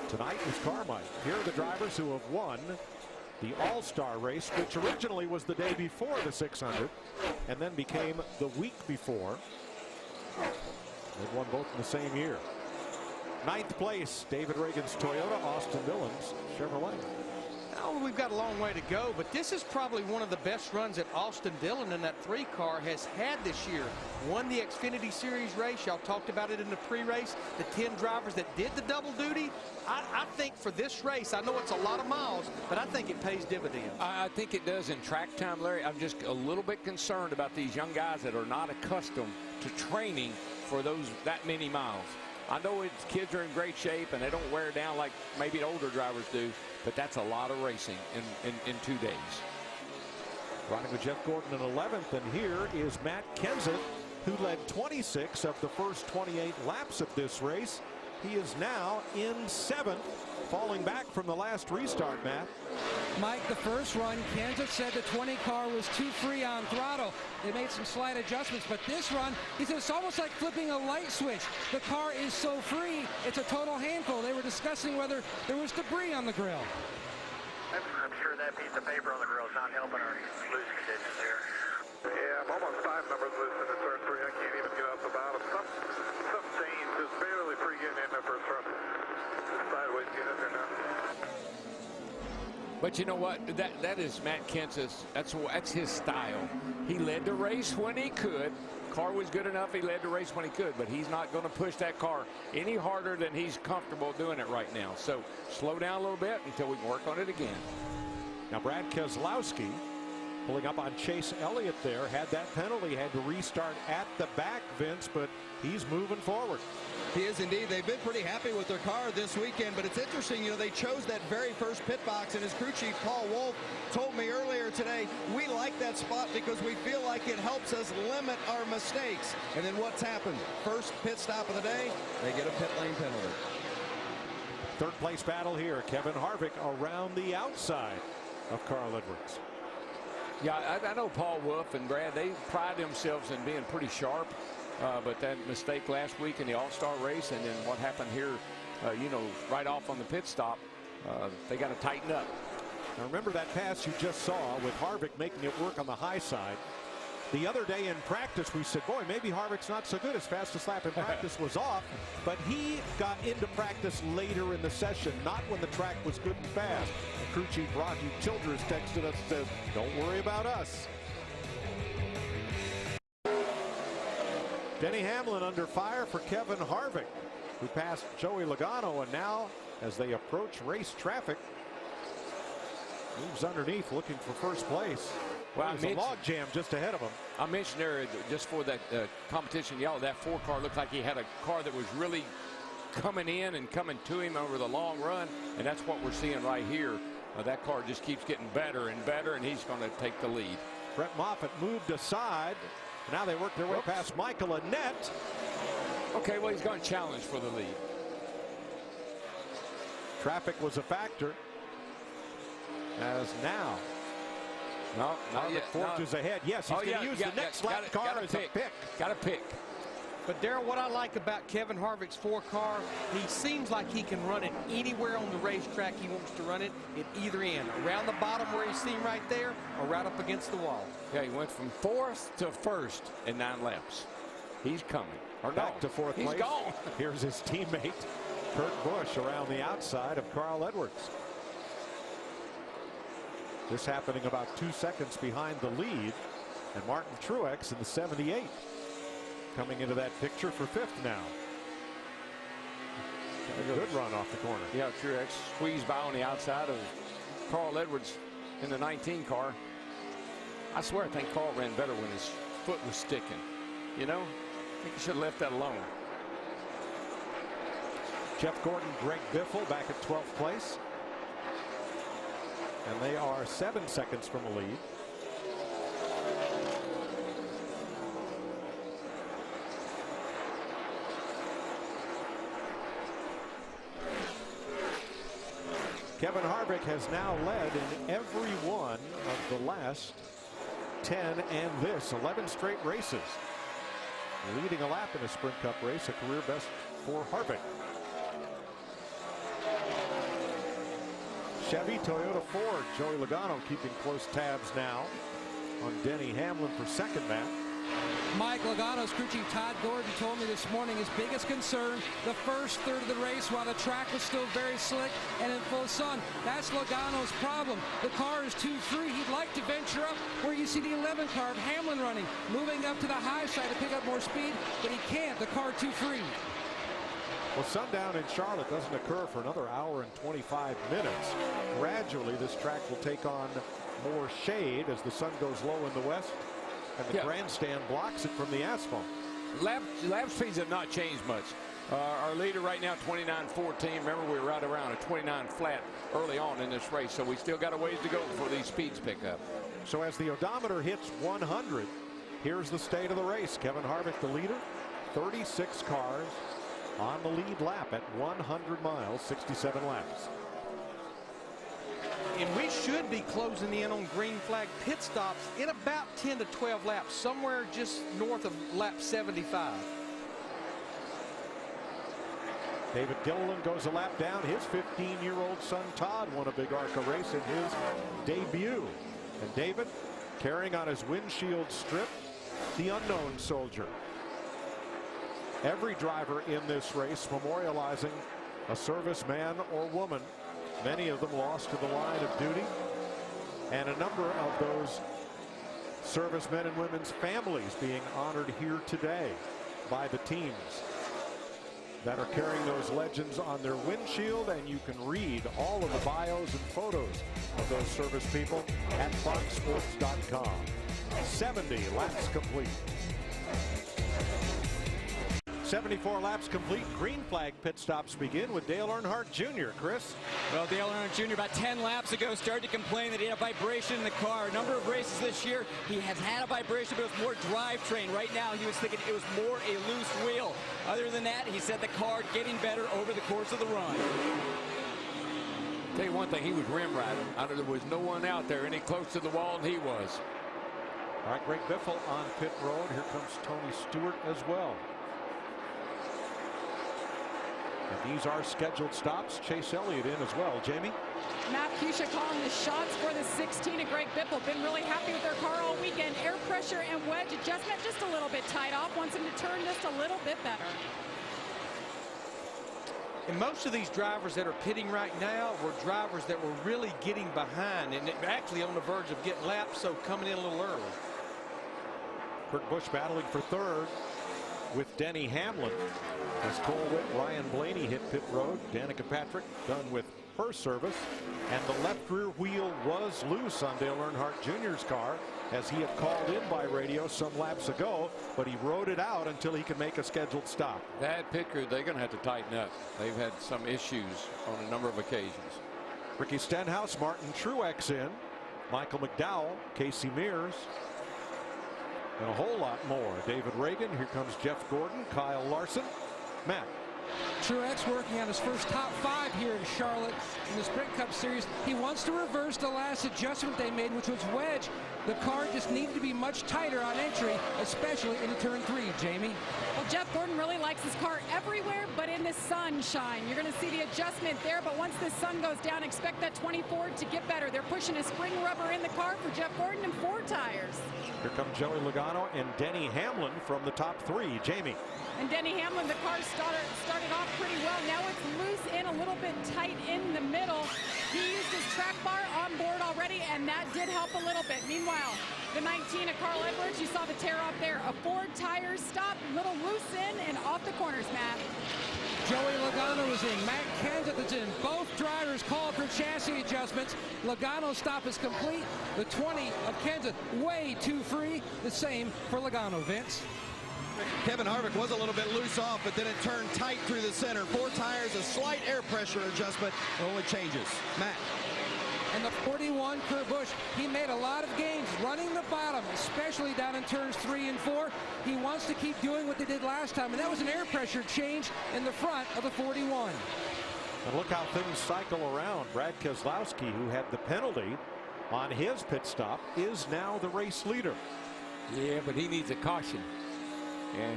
Tonight is Carmike. Here are the drivers who have won the All-Star race, which originally was the day before the 600 and then became the week before. They won both in the same year. 9th place, David Reagan's Toyota, Austin Dillon's Chevrolet. Oh, we've got a long way to go, but this is probably one of the best runs that Austin Dillon in that 3 car has had this year. Won the Xfinity Series race. Y'all talked about it in the pre-race. The 10 drivers that did the double duty. I think for this race, I know it's a lot of miles, but I think it pays dividends. I think it does in track time, Larry. I'm just a little bit concerned about these young guys that are not accustomed to training for that many miles. I know kids are in great shape and they don't wear down like maybe older drivers do, but that's a lot of racing in 2 days. Riding with Jeff Gordon in 11th, and here is Matt Kenseth, who led 26 of the first 28 laps of this race. He is now in 7th, falling back from the last restart, Matt. Mike, the first run, Kenseth said the 20 car was too free on throttle. They made some slight adjustments, but this run, he said it's almost like flipping a light switch. The car is so free, it's a total handful. They were discussing whether there was debris on the grill. I'm sure that piece of paper on the grill is not helping our loose conditions here. Yeah, I'm almost 5 numbers loose in the turn 3. I can't even get off the bottom. Some changed, just barely free getting in there first run. Just sideways getting in there now. But you know what? That is Matt Kenseth's. That's his style. He led the race when he could. Car was good enough. He led the race when he could, but he's not going to push that car any harder than he's comfortable doing it right now. So slow down a little bit until we can work on it again. Now Brad Keselowski pulling up on Chase Elliott there, had that penalty, had to restart at the back, Vince, but he's moving forward. He is indeed. They've been pretty happy with their car this weekend, but it's interesting, you know, they chose that very first pit box, and his crew chief, Paul Wolf, told me earlier today, we like that spot because we feel like it helps us limit our mistakes. And then what's happened? First pit stop of the day, they get a pit lane penalty. 3rd place battle here. Kevin Harvick around the outside of Carl Edwards. Yeah, I know Paul Wolf and Brad, they pride themselves in being pretty sharp. But that mistake last week in the All-Star race, and then what happened here, you know, right off on the pit stop, they got to tighten up. Now remember that pass you just saw with Harvick making it work on the high side. The other day in practice, we said, boy, maybe Harvick's not so good. His fastest lap in practice was off, but he got into practice later in the session, not when the track was good and fast. And crew chief Rocky Childress texted us and says, don't worry about us. Denny Hamlin under fire for Kevin Harvick, who passed Joey Logano, and now as they approach race traffic, moves underneath looking for first place. Well, there's a log jam just ahead of him. I mentioned there just for that competition yellow, that 4 car looked like he had a car that was really coming in and coming to him over the long run, and that's what we're seeing right here. That car just keeps getting better and better, and he's going to take the lead. Brett Moffitt moved aside. Now they work their way past Michael Annett. Okay, well, he's going to challenge for the lead. Traffic was a factor. As now, Harvick forges ahead. Yes, he's going to use the next lap car as a pick. Got to pick. But Darrell, what I like about Kevin Harvick's 4 car, he seems like he can run it anywhere on the racetrack he wants to run it at either end. Around the bottom where you see him right there, or right up against the wall. Yeah, he went from 4th to 1st in 9 laps. He's coming. Or back to 4th place. He's gone. Here's his teammate, Kurt Busch, around the outside of Carl Edwards. This happening about 2 seconds behind the lead, and Martin Truex in the 78 coming into that picture for 5th now. Good run off the corner. Yeah, Truex squeezed by on the outside of Carl Edwards in the 19 car. I swear I think Carl ran better when his foot was sticking. You know, I think he should have left that alone. Jeff Gordon, Greg Biffle back at 12th place. And they are 7 seconds from the lead. Kevin Harvick has now led in every one of the last 10 and this 11 straight races. Leading a lap in a Sprint Cup race, a career best for Harvick. Chevy, Toyota, Ford. Joey Logano keeping close tabs now on Denny Hamlin for 2nd, Matt. Mike Logano's crew chief Todd Gordon told me this morning his biggest concern, the first third of the race while the track was still very slick and in full sun. That's Logano's problem. The car is too free. He'd like to venture up where you see the 11 car of Hamlin running, moving up to the high side to pick up more speed, but he can't. The car too free. Well, sundown in Charlotte doesn't occur for another hour and 25 minutes. Gradually, this track will take on more shade as the sun goes low in the west, and the grandstand blocks it from the asphalt. Lap speeds have not changed much. Our leader right now, 29.14. Remember, we were right around a 29 flat early on in this race, so we still got a ways to go before these speeds pick up. So as the odometer hits 100, here's the state of the race. Kevin Harvick, the leader, 36 cars on the lead lap at 100 miles, 67 laps. And we should be closing in on green flag pit stops in about 10 to 12 laps, somewhere just north of lap 75. David Gilliland goes a lap down. His 15-year-old son Todd won a big ARCA race in his debut. And David carrying on his windshield strip the unknown soldier. Every driver in this race memorializing a serviceman or woman. Many of them lost to the line of duty, and a number of those servicemen and women's families being honored here today by the teams that are carrying those legends on their windshield. And you can read all of the bios and photos of those service people at foxsports.com. 70 laps complete. 74 laps complete. Green flag pit stops begin with Dale Earnhardt Jr. Chris? Well, Dale Earnhardt Jr. about 10 laps ago started to complain that he had a vibration in the car. A number of races this year, he has had a vibration, but it was more drivetrain. Right now, he was thinking it was more a loose wheel. Other than that, he said the car getting better over the course of the run. Tell you one thing, he was rim riding. There was no one out there any close to the wall, and he was. All right, Greg Biffle on pit road. Here comes Tony Stewart as well. And these are scheduled stops. Chase Elliott in as well. Jamie? Matt Fuchsia calling the shots for the 16 at Greg Biffle. Been really happy with their car all weekend. Air pressure and wedge adjustment just a little bit tight off. Wants him to turn just a little bit better. And most of these drivers that are pitting right now were drivers that were really getting behind and actually on the verge of getting lapped, so coming in a little early. Kurt Busch battling for third with Denny Hamlin as Cole Witt, Ryan Blaney hit pit road. Danica Patrick done with her service, and the left rear wheel was loose on Dale Earnhardt Jr.'s car, as he had called in by radio some laps ago, but he rode it out until he could make a scheduled stop. That pit crew, they're going to have to tighten up. They've had some issues on a number of occasions. Ricky Stenhouse, Martin Truex in, Michael McDowell, Casey Mears, and a whole lot more. David Reagan, here comes Jeff Gordon, Kyle Larson. Matt. Truex working on his first top 5 here in Charlotte in the Sprint Cup Series. He wants to reverse the last adjustment they made, which was wedge. The car just needed to be much tighter on entry, especially into turn 3. Jamie? Well, Jeff Gordon really likes his car everywhere but in the sunshine. You're going to see the adjustment there, but once the sun goes down, expect that 24 to get better. They're pushing a spring rubber in the car for Jeff Gordon and 4 tires. Here come Joey Logano and Denny Hamlin from the top 3. Jamie. And Denny Hamlin, the car started off pretty well. Now it's loose and a little bit tight in the middle. He used his track bar on board already, and that did help a little bit. Meanwhile, the 19 of Carl Edwards, you saw the tear off there. A 4-tire stop, little loose in and off the corners, Matt. Joey Logano is in. Matt Kenseth is in. Both drivers called for chassis adjustments. Logano's stop is complete. The 20 of Kenseth way too free. The same for Logano, Vince. Kevin Harvick was a little bit loose off, but then it turned tight through the center. 4 tires, a slight air pressure adjustment, only changes. Matt. And the 41, Kurt Busch, he made a lot of gains running the bottom, especially down in turns 3 and 4. He wants to keep doing what they did last time, and that was an air pressure change in the front of the 41. And look how things cycle around. Brad Keselowski, who had the penalty on his pit stop, is now the race leader. Yeah, but he needs a caution. Yeah.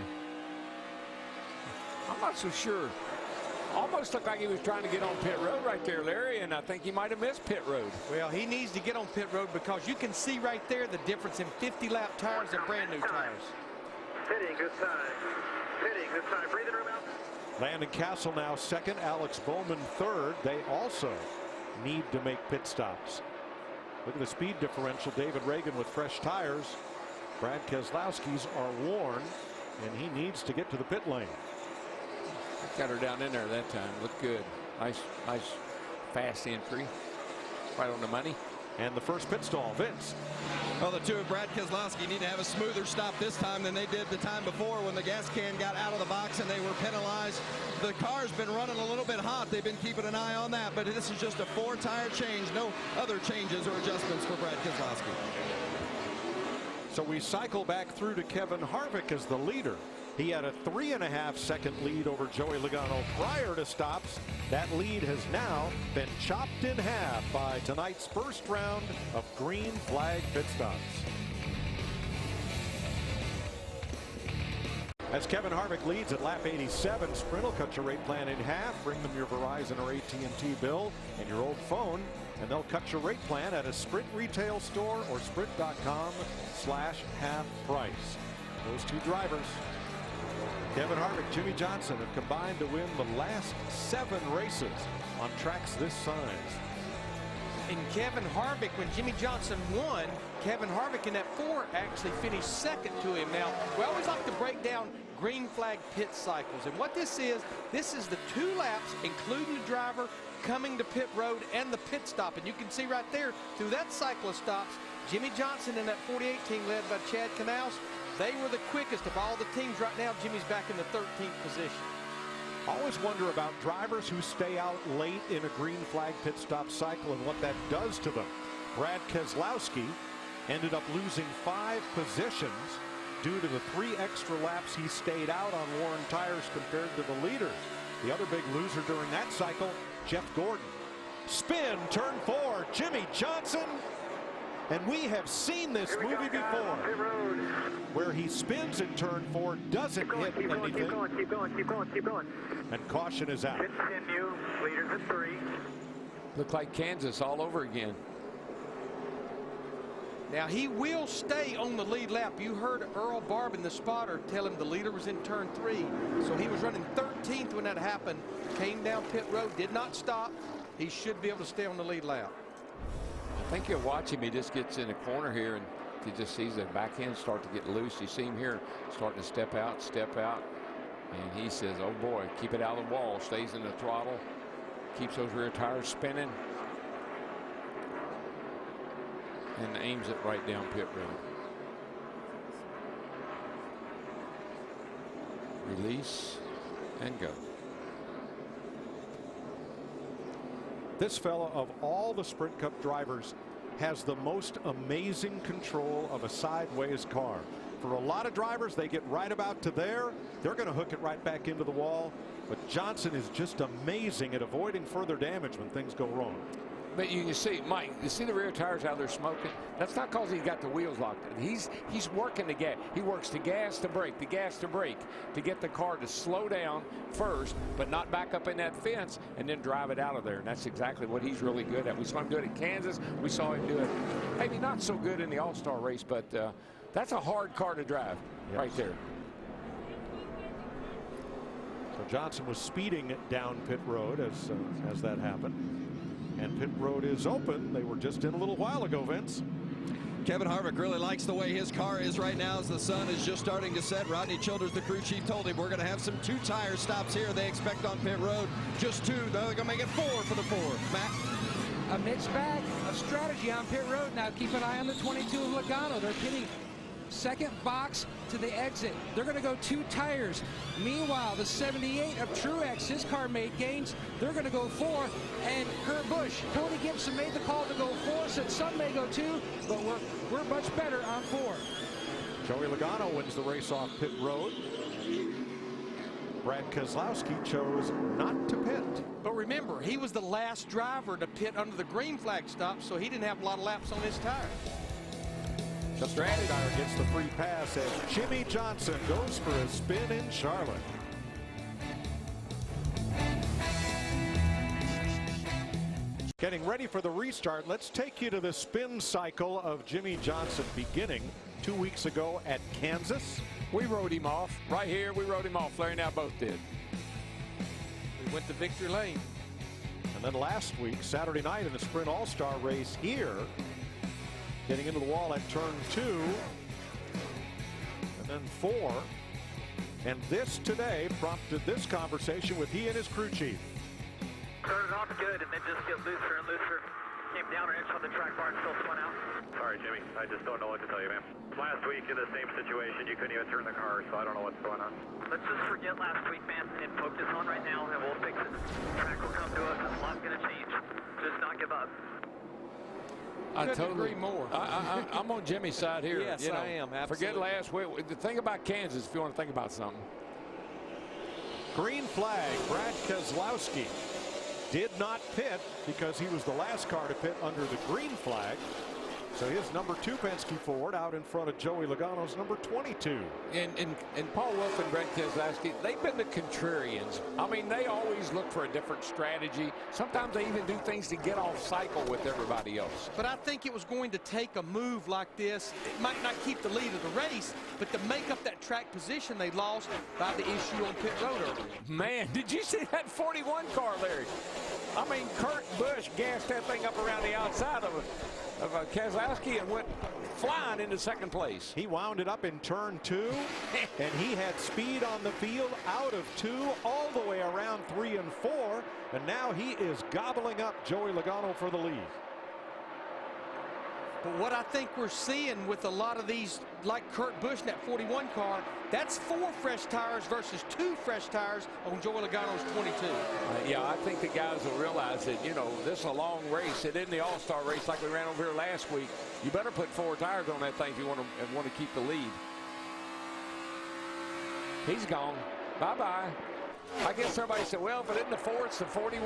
I'm not so sure. Almost looked like he was trying to get on pit road right there, Larry, and I think he might have missed pit road. Well, he needs to get on pit road because you can see right there the difference in 50-lap tires and brand new tires. Pitting, good time. Pitting, good time. Breathing room out. Landon Castle now second, Alex Bowman third. They also need to make pit stops. Look at the speed differential. David Reagan with fresh tires. Brad Keselowski's are worn, and he needs to get to the pit lane. Got her down in there that time. Looked good. Nice fast entry. Right on the money. And the first pit stall, Vince. Well, the 2 of Brad Keselowski need to have a smoother stop this time than they did the time before when the gas can got out of the box and they were penalized. The car's been running a little bit hot. They've been keeping an eye on that, but this is just a 4-tire change. No other changes or adjustments for Brad Keselowski. So we cycle back through to Kevin Harvick as the leader. He had a 3.5-second lead over Joey Logano prior to stops. That lead has now been chopped in half by tonight's first round of green flag pit stops. As Kevin Harvick leads at lap 87, Sprint will cut your rate plan in half. Bring them your Verizon or AT&T bill and your old phone, and they'll cut your rate plan at a Sprint retail store or sprint.com/half price. Those 2 drivers, Kevin Harvick, Jimmy Johnson, have combined to win the last 7 races on tracks this size. And Kevin Harvick, when Jimmy Johnson won, Kevin Harvick in that 4 actually finished second to him. Now, we always like to break down green flag pit cycles. And what this is the 2 laps, including the driver, coming to pit road and the pit stop. And you can see right there, through that cycle of stops, Jimmy Johnson and that 48 team led by Chad Knaus, they were the quickest of all the teams. Right now, Jimmy's back in the 13th position. Always wonder about drivers who stay out late in a green flag pit stop cycle and what that does to them. Brad Keselowski ended up losing 5 positions due to the 3 extra laps he stayed out on worn tires compared to the leaders. The other big loser during that cycle, Jeff Gordon. Spin, turn 4, Jimmy Johnson. And we have seen this movie before, where he spins in turn 4, doesn't hit anything, Keep going. and caution is out. Continue. Leaders at 3. Looked like Kansas all over again. Now he will stay on the lead lap. You heard Earl Barbin, the spotter, tell him the leader was in turn 3. So he was running 13th when that happened. Came down pit road, did not stop. He should be able to stay on the lead lap. I think you'll watch him. He just gets in a corner here and he just sees the back end start to get loose. You see him here starting to step out. And he says, oh boy, keep it out of the wall. Stays in the throttle. Keeps those rear tires spinning. And aims it right down pit road. Release and go. This fella, of all the Sprint Cup drivers, has the most amazing control of a sideways car. For a lot of drivers, they get right about to there. They're going to hook it right back into the wall. But Johnson is just amazing at avoiding further damage when things go wrong. But you can see, Mike, you see the rear tires out there smoking? That's not because he's got the wheels locked in. He's working the gas. He works the gas to brake, to get the car to slow down first, but not back up in that fence and then drive it out of there. And that's exactly what he's really good at. We saw him do it at Kansas. We saw him do it maybe not so good in the All-Star race, but that's a hard car to drive right there. So Johnson was speeding down pit road as that happened. And pit road is open. They were just in a little while ago, Vince. Kevin Harvick really likes the way his car is right now as the sun is just starting to set. Rodney Childers, the crew chief, told him we're going to have some 2-tire stops here. They expect on pit road just 2. They're going to make it 4 for the 4. Matt? A mixed bag of strategy on pit road. Now keep an eye on the 22 of Logano. They're pitting second box to the exit. They're going to go 2 tires. Meanwhile, the 78 of Truex, his car made gains. They're going to go 4. And Kurt Busch, Cody Gibson made the call to go 4. Said some may go 2, but we're much better on 4. Joey Logano wins the race off pit road. Brad Keselowski chose not to pit. But remember, he was the last driver to pit under the green flag stop, so he didn't have a lot of laps on his tire. Justin Allgaier gets the free pass as Jimmy Johnson goes for a spin in Charlotte. Getting ready for the restart, let's take you to the spin cycle of Jimmy Johnson beginning 2 weeks ago at Kansas. We rode him off. Right here, we rode him off. Larry and I both did. We went to victory lane. And then last week, Saturday night in the Sprint All-Star race here, getting into the wall at turn 2, and then 4. And this today prompted this conversation with he and his crew chief. Started off good and then just get looser and looser. Came down an inch on the track bar and still spun out. Sorry, Jimmy. I just don't know what to tell you, man. Last week in the same situation, you couldn't even turn the car, so I don't know what's going on. Let's just forget last week, man, and focus on right now, and we'll fix it. Track will come to us. It's not going to change. Just not give up. I totally agree more. I'm on Jimmy's side here. Yes, you know, I am. Absolutely. Forget last week. The thing about Kansas, if you want to think about something. Green flag, Brad Keselowski did not pit because he was the last car to pit under the green flag. So his number 2 Penske Ford out in front of Joey Logano's number 22. And Paul Wolf and Brad Keselowski, they've been the contrarians. I mean, they always look for a different strategy. Sometimes they even do things to get off cycle with everybody else. But I think it was going to take a move like this. It might not keep the lead of the race, but to make up that track position they lost by the issue on pit road earlier. Man, did you see that 41 car, Larry? I mean, Kurt Busch gassed that thing up around the outside of Keselowski and went flying into second place. He wound it up in turn 2, and he had speed on the field out of 2 all the way around 3 and 4, and now he is gobbling up Joey Logano for the lead. But what I think we're seeing with a lot of these, like Kurt Busch in that 41 car, that's 4 fresh tires versus 2 fresh tires on Joey Logano's 22. Yeah, I think the guys will realize that, you know, this is a long race. It isn't the All-Star race like we ran over here last week. You better put 4 tires on that thing if you want to keep the lead. He's gone. Bye-bye. I guess everybody said, well, if it isn't the 4, it's the 41.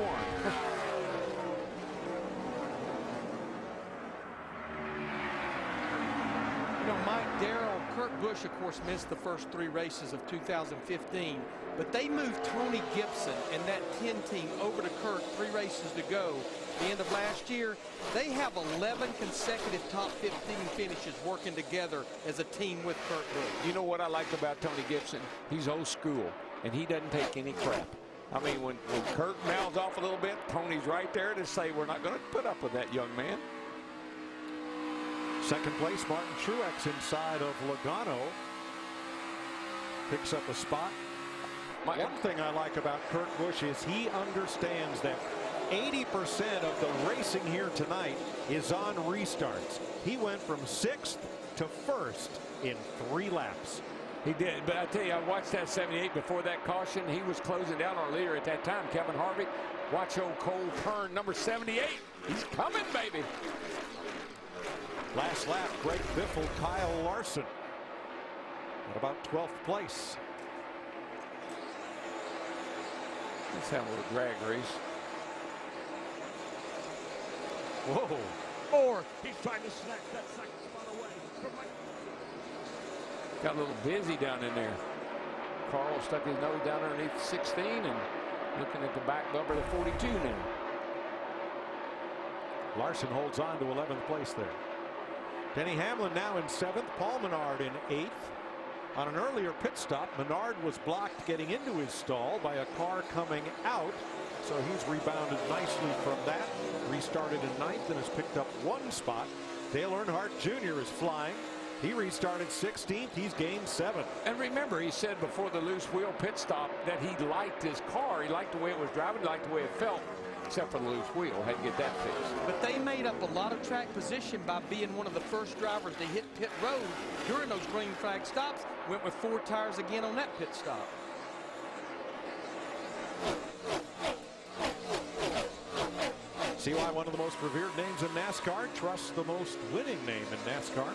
You know, Mike, Darrell, Kurt Busch, of course, missed the first 3 races of 2015, but they moved Tony Gibson and that 10 team over to Kurt 3 races to go. The end of last year, they have 11 consecutive top 15 finishes working together as a team with Kurt Busch. You know what I like about Tony Gibson? He's old school, and he doesn't take any crap. I mean, when Kurt mouths off a little bit, Tony's right there to say, we're not going to put up with that young man. Second place, Martin Truex inside of Logano. Picks up a spot. One thing I like about Kurt Busch is he understands that 80% of the racing here tonight is on restarts. He went from 6th to 1st in 3 laps. He did, but I tell you, I watched that 78 before that caution. He was closing down our leader at that time, Kevin Harvick. Watch old Cole turn number 78. He's coming, baby. Last lap, Greg Biffle, Kyle Larson at about 12th place. Let's have a little drag race. Whoa. Or he's trying to snatch that second spot away from Mike. Got a little busy down in there. Carl stuck his nose down underneath 16 and looking at the back bumper of the 42 now. Larson holds on to 11th place there. Denny Hamlin now in 7th, Paul Menard in 8th. On an earlier pit stop, Menard was blocked getting into his stall by a car coming out, so he's rebounded nicely from that. Restarted in 9th and has picked up 1 spot. Dale Earnhardt Jr. is flying. He restarted 16th. He's gained 7. And remember, he said before the loose wheel pit stop that he liked his car. He liked the way it was driving, he liked the way it felt, except for the loose wheel. Had to get that fixed. But they made up a lot of track position by being one of the first drivers to hit pit road during those green flag stops. Went with 4 tires again on that pit stop. See why one of the most revered names in NASCAR trusts the most winning name in NASCAR?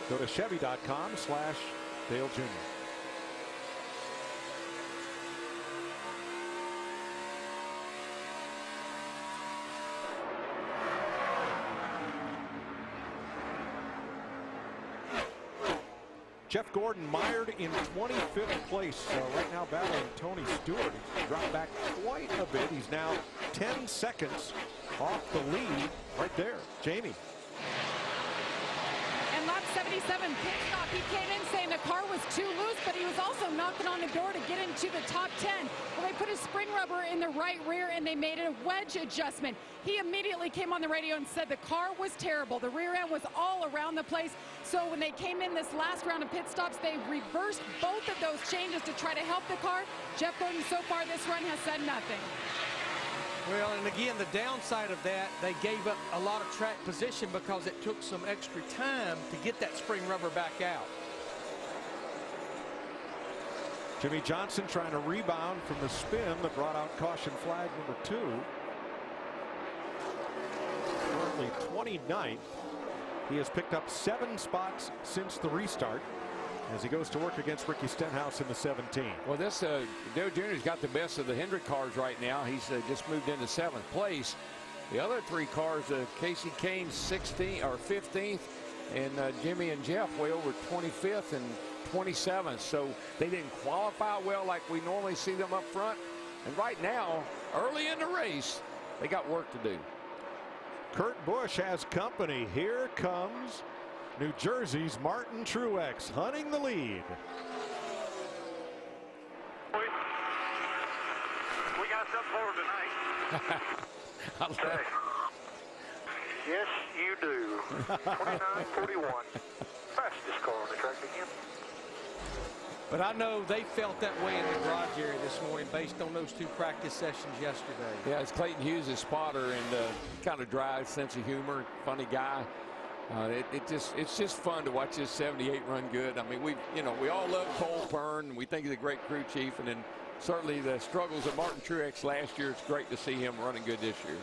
Go to Chevy.com/Dale Jr. Jeff Gordon mired in 25th place. Right now battling Tony Stewart. He's dropped back quite a bit. He's now 10 seconds off the lead right there. Jamie. And lap 77 pit stop. He came in saying the car was too loose, but he was also knocking on the door to get into the top 10. Well, they put a spring rubber in the right rear and they made a wedge adjustment. He immediately came on the radio and said the car was terrible. The rear end was all around the place. So when they came in this last round of pit stops, they reversed both of those changes to try to help the car. Jeff Gordon so far this run has said nothing. Well, and again, the downside of that, they gave up a lot of track position because it took some extra time to get that spring rubber back out. Jimmy Johnson trying to rebound from the spin that brought out caution flag number 2. Currently 29th. He has picked up 7 spots since the restart as he goes to work against Ricky Stenhouse in the 17. Well, this Dale Jr.'s got the best of the Hendrick cars right now. He's just moved into 7th place. The other 3 cars, Casey Kane 16th or 15th, and Jimmy and Jeff way over 25th and 27th. So they didn't qualify well like we normally see them up front. And right now, early in the race, they got work to do. Kurt Busch has company. Here comes New Jersey's Martin Truex hunting the lead. We got something for tonight. Okay. Yes, you do. 29:41. Fastest car on the track again. But I know they felt that way in the garage area this morning based on those 2 practice sessions yesterday. Yeah, it's Clayton Hughes, a spotter, and kind of dry sense of humor, funny guy. It's just fun to watch this 78 run good. I mean, we all love Cole Pern, and we think he's a great crew chief, and then certainly the struggles of Martin Truex last year. It's great to see him running good this year.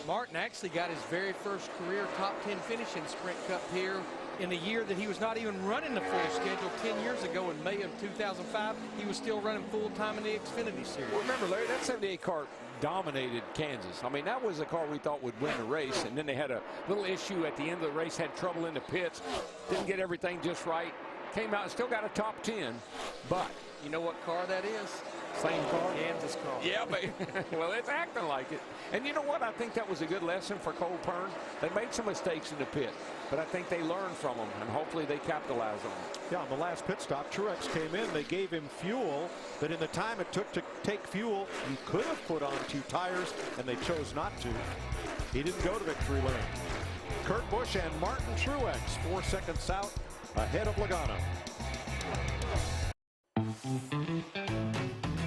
Martin actually got his very first career top 10 finish in Sprint Cup here in a year that he was not even running the full schedule. 10 years ago in May of 2005, he was still running full time in the Xfinity Series. Well, remember, Larry, that 78 car dominated Kansas. I mean, that was a car we thought would win the race, and then they had a little issue at the end of the race, had trouble in the pits, didn't get everything just right, came out and still got a top 10, but you know what car that is? same car? Kansas car. Yeah, but well, it's acting like it. And you know what? I think that was a good lesson for Cole Pern. They made some mistakes in the pit, but I think they learned from them, and hopefully they capitalize on it. Yeah, on the last pit stop, Truex came in. They gave him fuel, but in the time it took to take fuel, you could have put on 2 tires, and they chose not to. He didn't go to victory lane. Kurt Busch and Martin Truex 4 seconds out ahead of Logano.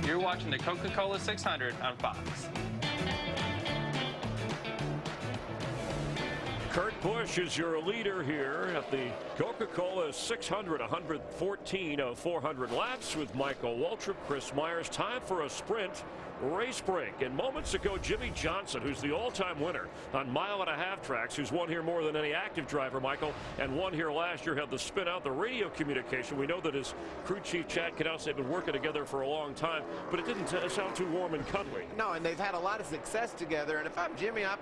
You're watching the Coca Cola 600 on Fox. Kurt Busch is your leader here at the Coca-Cola 600, 114 of 400 laps with Michael Waltrip, Chris Myers. Time for a sprint race break. And moments ago, Jimmy Johnson, who's the all-time winner on 1.5-mile tracks, who's won here more than any active driver, Michael, and won here last year, had the spin out the radio communication. We know that his crew chief, Chad Knaus, they've been working together for a long time, but it didn't sound too warm and cuddly. No, and they've had a lot of success together, and if I'm Jimmy, I'd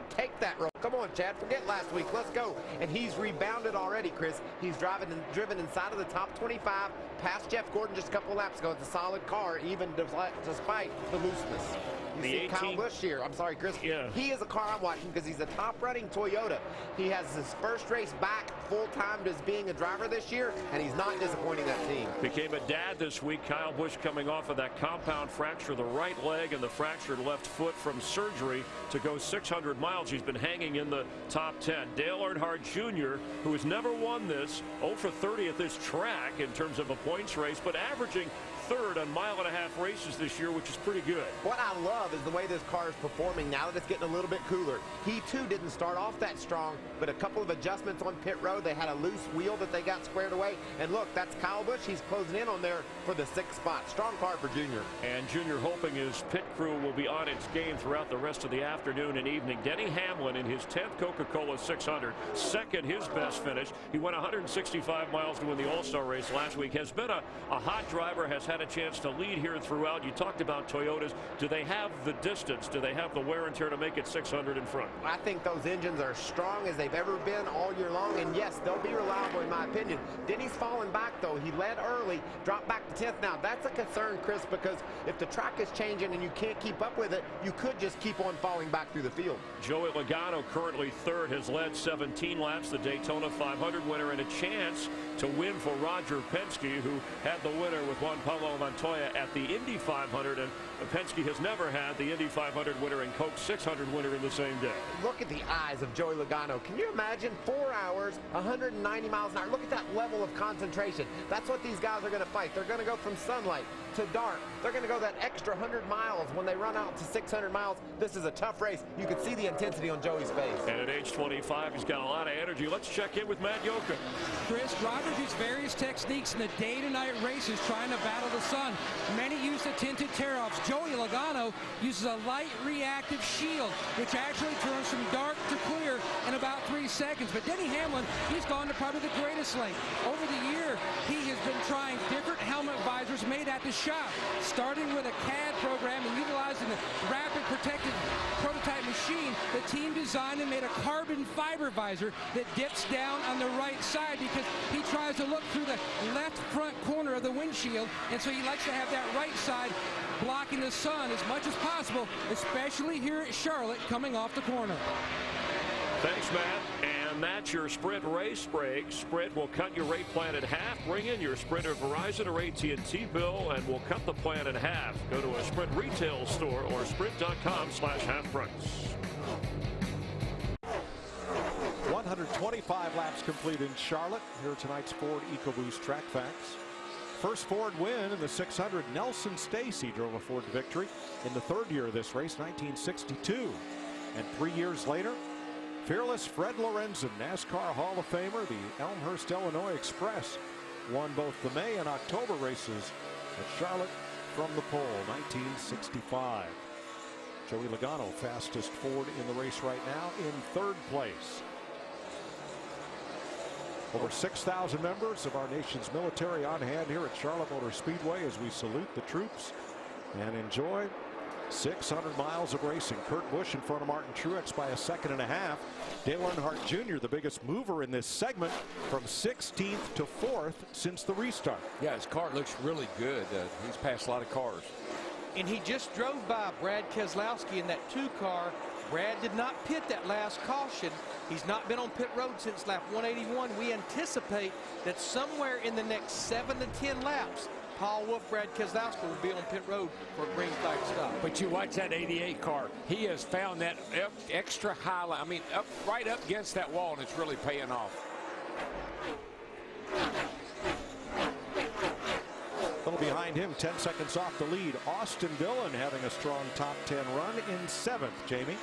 take that role. Come on, Chad, forget last week. Let's go. And he's rebounded already, Chris. He's driven inside of the top 25, past Jeff Gordon just a couple laps ago. It's a solid car, even despite the looseness. You see Kyle Busch here. I'm sorry, Chris. Yeah. He is a car I'm watching because he's a top-running Toyota. He has his first race back full-time as being a driver this year, and he's not disappointing that team. Became a dad this week. Kyle Busch coming off of that compound fracture, the right leg and the fractured left foot from surgery to go 600 miles. He's been hanging in the top 10. Dale Earnhardt Jr., who has never won this, 0 for 30 at this track in terms of a points race, but averaging third on 1.5-mile races this year, which is pretty good. What I love is the way this car is performing now that it's getting a little bit cooler. He too didn't start off that strong, but a couple of adjustments on pit road. They had a loose wheel that they got squared away, and look, that's Kyle Busch. He's closing in on there for the 6th spot. Strong car for Junior. And Junior hoping his pit crew will be on its game throughout the rest of the afternoon and evening. Denny Hamlin in his 10th Coca-Cola 600, second his best finish. He went 165 miles to win the All-Star race last week. Has been a hot driver, has had a chance to lead here throughout. You talked about Toyotas. Do they have the distance? Do they have the wear and tear to make it 600 in front? I think those engines are strong as they've ever been all year long, and yes, they'll be reliable in my opinion. Denny's falling back though. He led early, dropped back to 10th. Now that's a concern, Chris, because if the track is changing and you can't keep up with it, you could just keep on falling back through the field. Joey Logano currently third, has led 17 laps, the Daytona 500 winner, and a chance to win for Roger Penske, who had the winner with Juan Pablo Montoya at the Indy 500, and Penske has never had the Indy 500 winner and Coke 600 winner in the same day. Look at the eyes of Joey Logano. Can you imagine 4 hours, 190 miles an hour? Look at that level of concentration. That's what these guys are going to fight. They're going to go from sunlight to dark. They're going to go that extra 100 miles when they run out to 600 miles. This is a tough race. You can see the intensity on Joey's face. And at age 25, he's got a lot of energy. Let's check in with Matt Yoka. Chris, drivers use various techniques in the day-to-night races trying to battle the sun. Many use the tinted tear-offs. Joey Logano uses a light reactive shield, which actually turns from dark to clear in about 3 seconds. But Denny Hamlin, he's gone to probably the greatest length. Over the year, he has been trying different helmet visors made at the shop, starting with a CAD program and utilizing the rapid protected prototype machine. The team designed and made a carbon fiber visor that dips down on the right side because he tries to look through the left front corner of the windshield, and so he likes to have that right side blocking the sun as much as possible, especially here at Charlotte coming off the corner. Thanks, Matt. And that's your Sprint race break. Sprint will cut your rate plan in half. Bring in your Sprint or Verizon or AT&T bill, and we'll cut the plan in half. Go to a Sprint retail store or sprint.com/half price. 125 laps complete in Charlotte. Here are tonight's Ford EcoBoost track facts. First Ford win in the 600, Nelson Stacy drove a Ford victory in the third year of this race, 1962. And 3 years later, fearless Fred Lorenzen, NASCAR Hall of Famer, the Elmhurst, Illinois Express, won both the May and October races at Charlotte from the pole, 1965. Joey Logano, fastest Ford in the race right now, in third place. Over 6,000 members of our nation's military on hand here at Charlotte Motor Speedway as we salute the troops and enjoy 600 miles of racing. Kurt Busch in front of Martin Truex by a second and a half. Dale Earnhardt Jr., the biggest mover in this segment, from 16th to 4th since the restart. Yeah, his car looks really good. He's passed a lot of cars. And he just drove by Brad Keselowski in that 2 car. Brad did not pit that last caution. He's not been on pit road since lap 181. We anticipate that somewhere in the next 7 to 10 laps, Paul Wolfe, Brad Keselowski will be on pit road for a green flag stop. But you watch that 88 car. He has found that extra high line. I mean, right up against that wall, and it's really paying off. A little behind him, 10 seconds off the lead. Austin Dillon having a strong top 10 run in 7th. Jamie?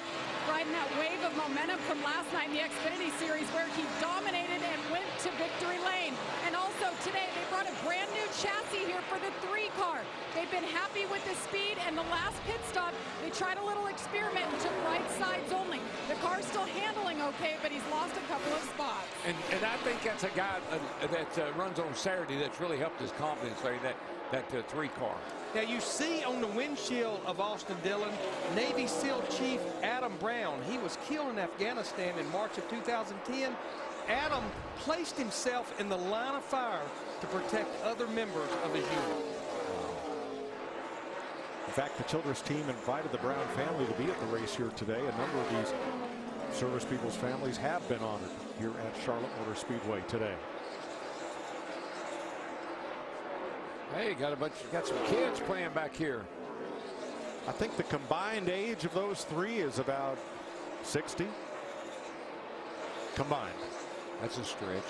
Riding that wave of momentum from last night in the Xfinity Series where he dominated and went to victory lane. And also today they brought a brand new chassis here for the 3 car. They've been happy with the speed, and the last pit stop they tried a little experiment and took right sides only. The car's still handling okay, but he's lost a couple of spots. And I think that's a guy that runs on Saturday that's really helped his confidence right that 3 car. Now you see on the windshield of Austin Dillon, Navy SEAL Chief Adam Brown. He was killed in Afghanistan in March of 2010. Adam placed himself in the line of fire to protect other members of his unit. In fact, the Childress team invited the Brown family to be at the race here today. A number of these service people's families have been honored here at Charlotte Motor Speedway today. Hey, got some kids playing back here. I think the combined age of those 3 is about 60 combined. That's a stretch.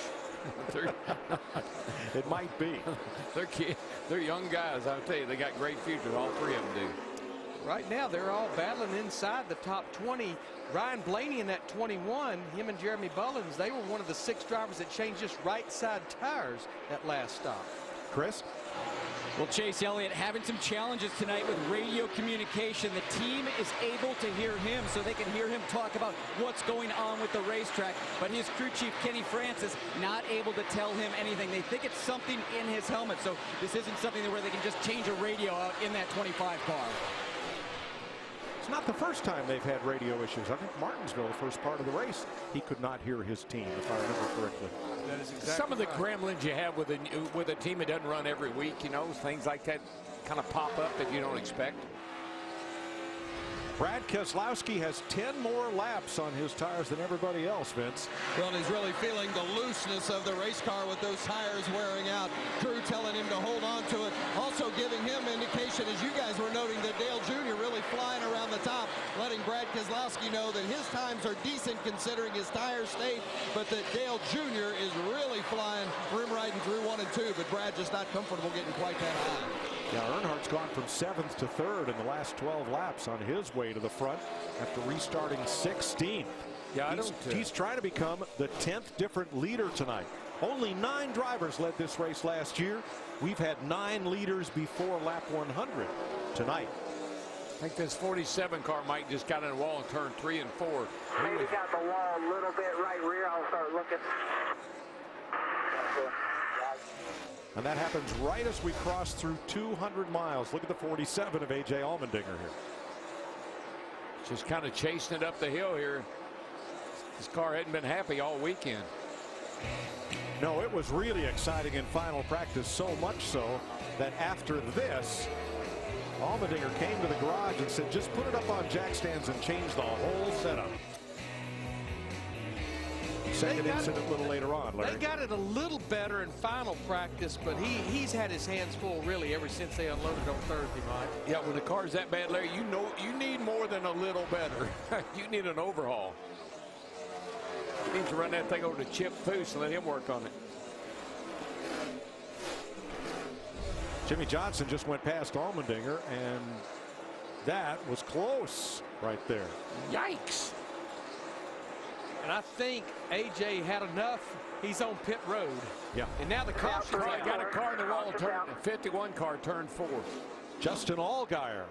It might be. They're young guys. I'll tell you, they got great futures. All 3 of them do. Right now, they're all battling inside the top 20. Ryan Blaney in that 21, him and Jeremy Bullins, they were one of the 6 drivers that changed just right side tires at last stop. Chris? Well, Chase Elliott having some challenges tonight with radio communication. The team is able to hear him, so they can hear him talk about what's going on with the racetrack. But his crew chief, Kenny Francis, not able to tell him anything. They think it's something in his helmet, so this isn't something where they can just change a radio out in that 25 car. It's not the first time they've had radio issues. I think Martinsville, the first part of the race, he could not hear his team, if I remember correctly. That is exactly Some of the gremlins you have with a team that doesn't run every week, you know, things like that kind of pop up that you don't expect. Brad Keselowski has 10 more laps on his tires than everybody else, Vince. Well, and he's really feeling the looseness of the race car with those tires wearing out. Crew telling him to hold on to it. Also giving him indication, as you guys were noting, that Dale Jr. really flying around the top, letting Brad Keselowski know that his times are decent considering his tire state, but that Dale Jr. is really flying, rim riding through 1 and 2, but Brad just not comfortable getting quite that high. Yeah, Earnhardt's gone from 7th to 3rd in the last 12 laps on his way to the front after restarting 16th. Yeah, he's trying to become the 10th different leader tonight. Only 9 drivers led this race last year. We've had 9 leaders before lap 100 tonight. I think this 47 car Mike just got in the wall and turned 3 and 4. Maybe got the wall a little bit right rear. I'll start looking. And that happens right as we cross through 200 miles. Look at the 47 of A.J. Allmendinger here. Just kind of chasing it up the hill here. This car hadn't been happy all weekend. No, it was really exciting in final practice, so much so that after this, Allmendinger came to the garage and said, just put it up on jack stands and change the whole setup. Second incident a little later on, Larry. They got it a little better in final practice, but he's had his hands full really ever since they unloaded on Thursday, Mike. Yeah, when the car's that bad, Larry, you know you need more than a little better. You need an overhaul. You need to run that thing over to Chip Foose and let him work on it. Jimmy Johnson just went past Allmendinger, and that was close right there. Yikes. And I think A.J. had enough. He's on pit road. Yeah. And now the caution. Got a car in the wall, the 51 car turned 4th. Justin Allgaier,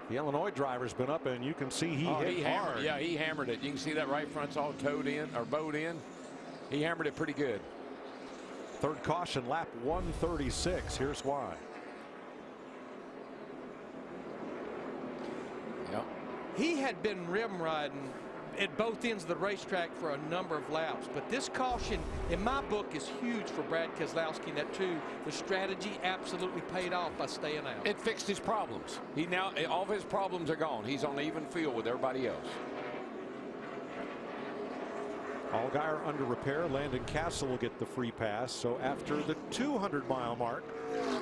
the Illinois driver's been up, and you can see he hit hard. Yeah, he hammered it. You can see that right front's all towed in or bowed in. He hammered it pretty good. Third caution, lap 136. Here's why. he had been rim riding at both ends of the racetrack for a number of laps. But this caution, in my book, is huge for Brad Keselowski. And that, too, the strategy absolutely paid off by staying out. It fixed his problems. All of his problems are gone. He's on even field with everybody else. Allgaier under repair. Landon Castle will get the free pass. So after the 200-mile mark,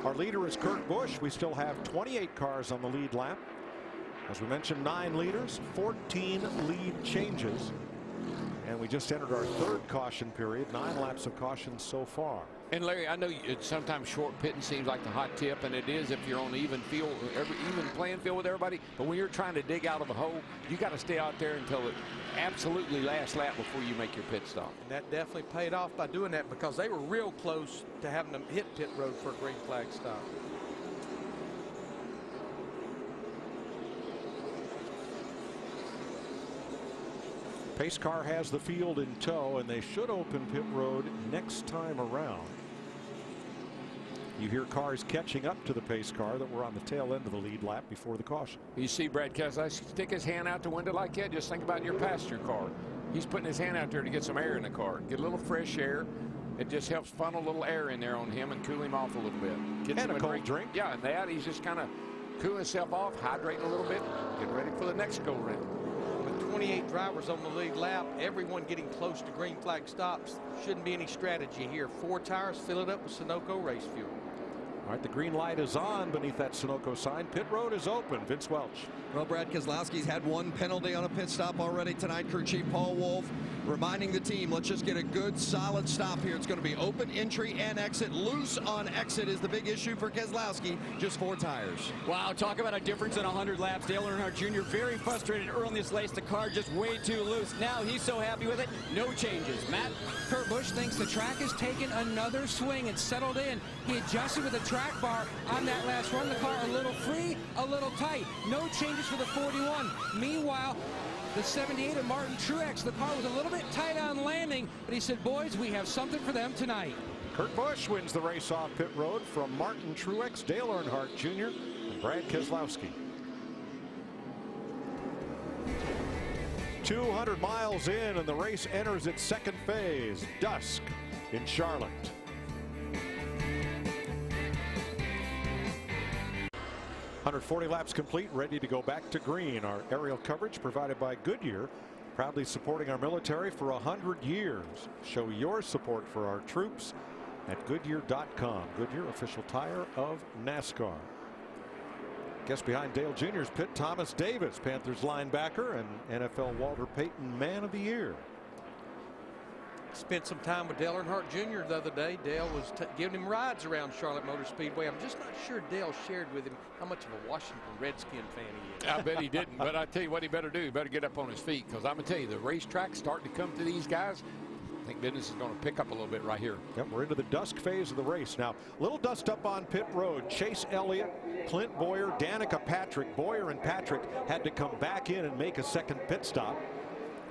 our leader is Kurt Busch. We still have 28 cars on the lead lap. As we mentioned, 9 leaders, 14 lead changes. And we just entered our 3rd caution period. 9 laps of caution so far. And Larry, I know sometimes short pitting seems like the hot tip, and it is if you're on even field, even playing field with everybody. But when you're trying to dig out of a hole, you got to stay out there until the absolutely last lap before you make your pit stop. And that definitely paid off by doing that, because they were real close to having them hit pit road for a green flag stop. Pace car has the field in tow, and they should open pit road next time around. You hear cars catching up to the pace car that were on the tail end of the lead lap before the caution. You see Brad Keselowski stick his hand out the window like that. Just think about your passenger car. He's putting his hand out there to get some air in the car, get a little fresh air. It just helps funnel a little air in there on him and cool him off a little bit. Get and a cold drink. Yeah, and that he's just kind of cooling himself off, hydrating a little bit, getting ready for the next go round. 28 drivers on the lead lap, everyone getting close to green flag stops. Shouldn't be any strategy here. 4 tires, fill it up with Sunoco race fuel. All right, the green light is on beneath that Sunoco sign. Pit road is open. Vince Welch. Well, Brad Keselowski's had 1 penalty on a pit stop already tonight. Crew chief Paul Wolf reminding the team, let's just get a good solid stop here. It's going to be open entry and exit. Loose on exit is the big issue for Keselowski. Just 4 tires. Wow, talk about a difference in 100 laps. Dale Earnhardt Jr. very frustrated early in this race. The car just way too loose. Now he's so happy with it. No changes. Matt? Kurt Busch thinks the track has taken another swing and settled in. He adjusted with the track bar on that last run. The car a little free, a little tight. No changes for the 41. Meanwhile, the 78 of Martin Truex, the car was a little bit tight on landing, but he said, boys, we have something for them tonight. Kurt Busch wins the race off pit road from Martin Truex, Dale Earnhardt Jr., and Brad Keselowski. 200 miles in, and the race enters its 2nd phase, dusk in Charlotte. .140 laps complete, ready to go back to green. Our aerial coverage provided by Goodyear, proudly supporting our military for 100 years. Show your support for our troops at Goodyear.com. Goodyear, official tire of NASCAR. Guest behind Dale Jr.'s pit, Thomas Davis, Panthers linebacker and NFL Walter Payton Man of the Year. Spent some time with Dale Earnhardt Jr. the other day. Dale was giving him rides around Charlotte Motor Speedway. I'm just not sure Dale shared with him how much of a Washington Redskin fan he is. I bet he didn't, but I tell you what he better do. He better get up on his feet, because I'm going to tell you, the racetrack's starting to come to these guys. I think business is going to pick up a little bit right here. Yep, we're into the dusk phase of the race now. Little dust up on pit road. Chase Elliott, Clint Boyer, Danica Patrick. Boyer and Patrick had to come back in and make a 2nd pit stop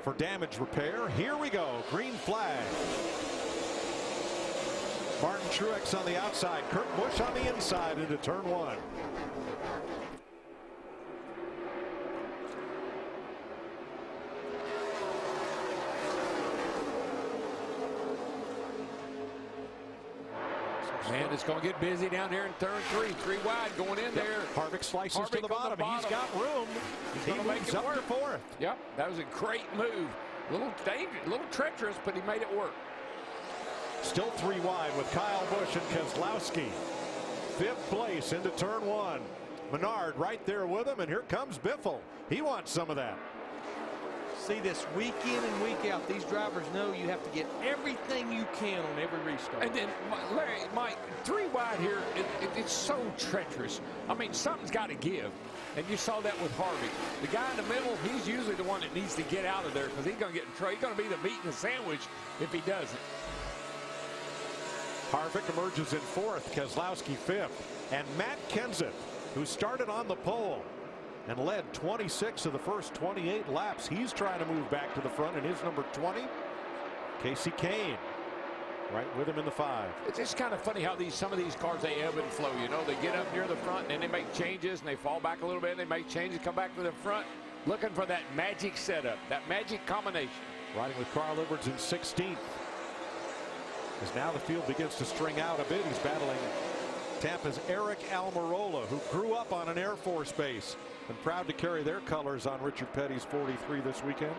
for damage repair. Here we go. Green flag. Martin Truex on the outside. Kurt Busch on the inside into turn 1. Man, it's going to get busy down here in turn 3. 3 wide going in there. Harvick slices to the bottom. He's got room. He's going to make it up work. To 4th. Yep, that was a great move. A little dangerous, a little treacherous, but he made it work. Still 3 wide with Kyle Busch and Keselowski. 5th place into turn 1. Menard right there with him, and here comes Biffle. He wants some of that. See this week in and week out. These drivers know you have to get everything you can on every restart. And then, Larry, Mike, 3 wide here, it's so treacherous. I mean, something's got to give. And you saw that with Harvick. The guy in the middle, he's usually the one that needs to get out of there, because he's going to get in trouble. He's going to be the meat in the sandwich if he doesn't. Harvick emerges in 4th, Keselowski 5th. And Matt Kenseth, who started on the pole and led 26 of the first 28 laps. He's trying to move back to the front in his number 20. Casey Kane right with him in the 5. It's just kind of funny how some of these cars, they ebb and flow. You know, they get up near the front and then they make changes and they fall back a little bit and they make changes, come back to the front. looking for that magic setup, that magic combination. Riding with Carl Edwards in 16th. As now the field begins to string out a bit. He's battling Tampa's Eric Almirola, who grew up on an Air Force base and proud to carry their colors on Richard Petty's 43 this weekend.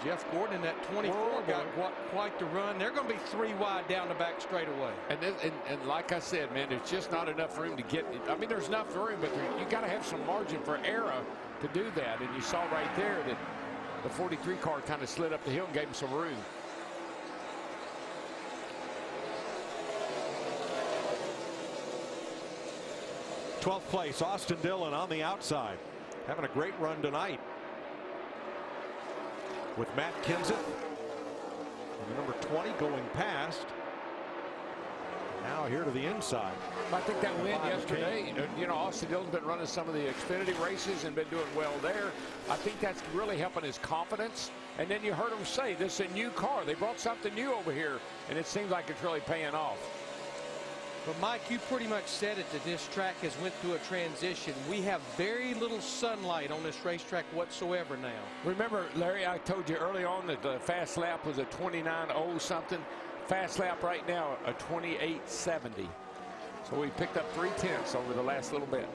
Jeff Gordon in that 24 got quite the run. They're going to be 3 wide down the back straightaway. And like I said, man, there's just not enough room to get. I mean, there's enough room, but you got to have some margin for error to do that. And you saw right there that the 43 car kind of slid up the hill and gave him some room. '12th place, Austin Dillon on the outside, having a great run tonight. With Matt Kenseth and the number 20 going past. Now here to the inside. I think that win yesterday, you know, Austin Dillon's been running some of the Xfinity races and been doing well there. I think that's really helping his confidence. And then you heard him say, this is a new car. They brought something new over here, and it seems like it's really paying off. But Mike, you pretty much said it, that this track has went through a transition. We have very little sunlight on this racetrack whatsoever now. Remember, Larry, I told you early on that the fast lap was a 29.0 something. Fast lap right now, a 28.70. So we picked up 3/10 over the last little bit.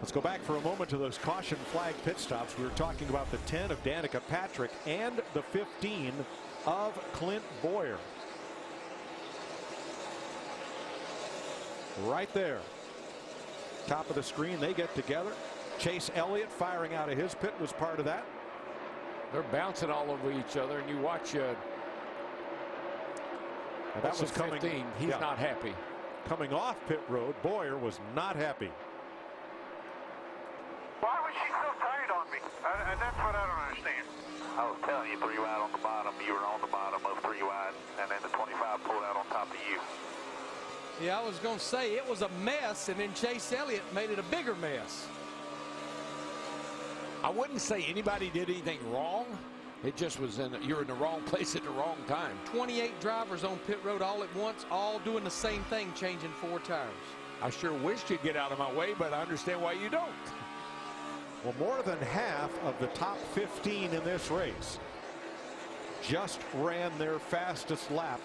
Let's go back for a moment to those caution flag pit stops. We were talking about the 10 of Danica Patrick and the 15 of Clint Boyer. Right there. Top of the screen, they get together. Chase Elliott firing out of his pit was part of that. They're bouncing all over each other, and you watch that was coming. 15. He's not happy. Coming off pit road, Boyer was not happy. Why was she so tight on me? And that's what I don't understand. I was telling you 3 wide on the bottom. You were on the bottom of 3 wide, and then the 25 pulled out on top of you. Yeah, I was going to say it was a mess, and then Chase Elliott made it a bigger mess. I wouldn't say anybody did anything wrong. It just was you're in the wrong place at the wrong time. 28 drivers on pit road all at once, all doing the same thing, changing 4 tires. I sure wished you'd get out of my way, but I understand why you don't. Well, more than half of the top 15 in this race just ran their fastest lap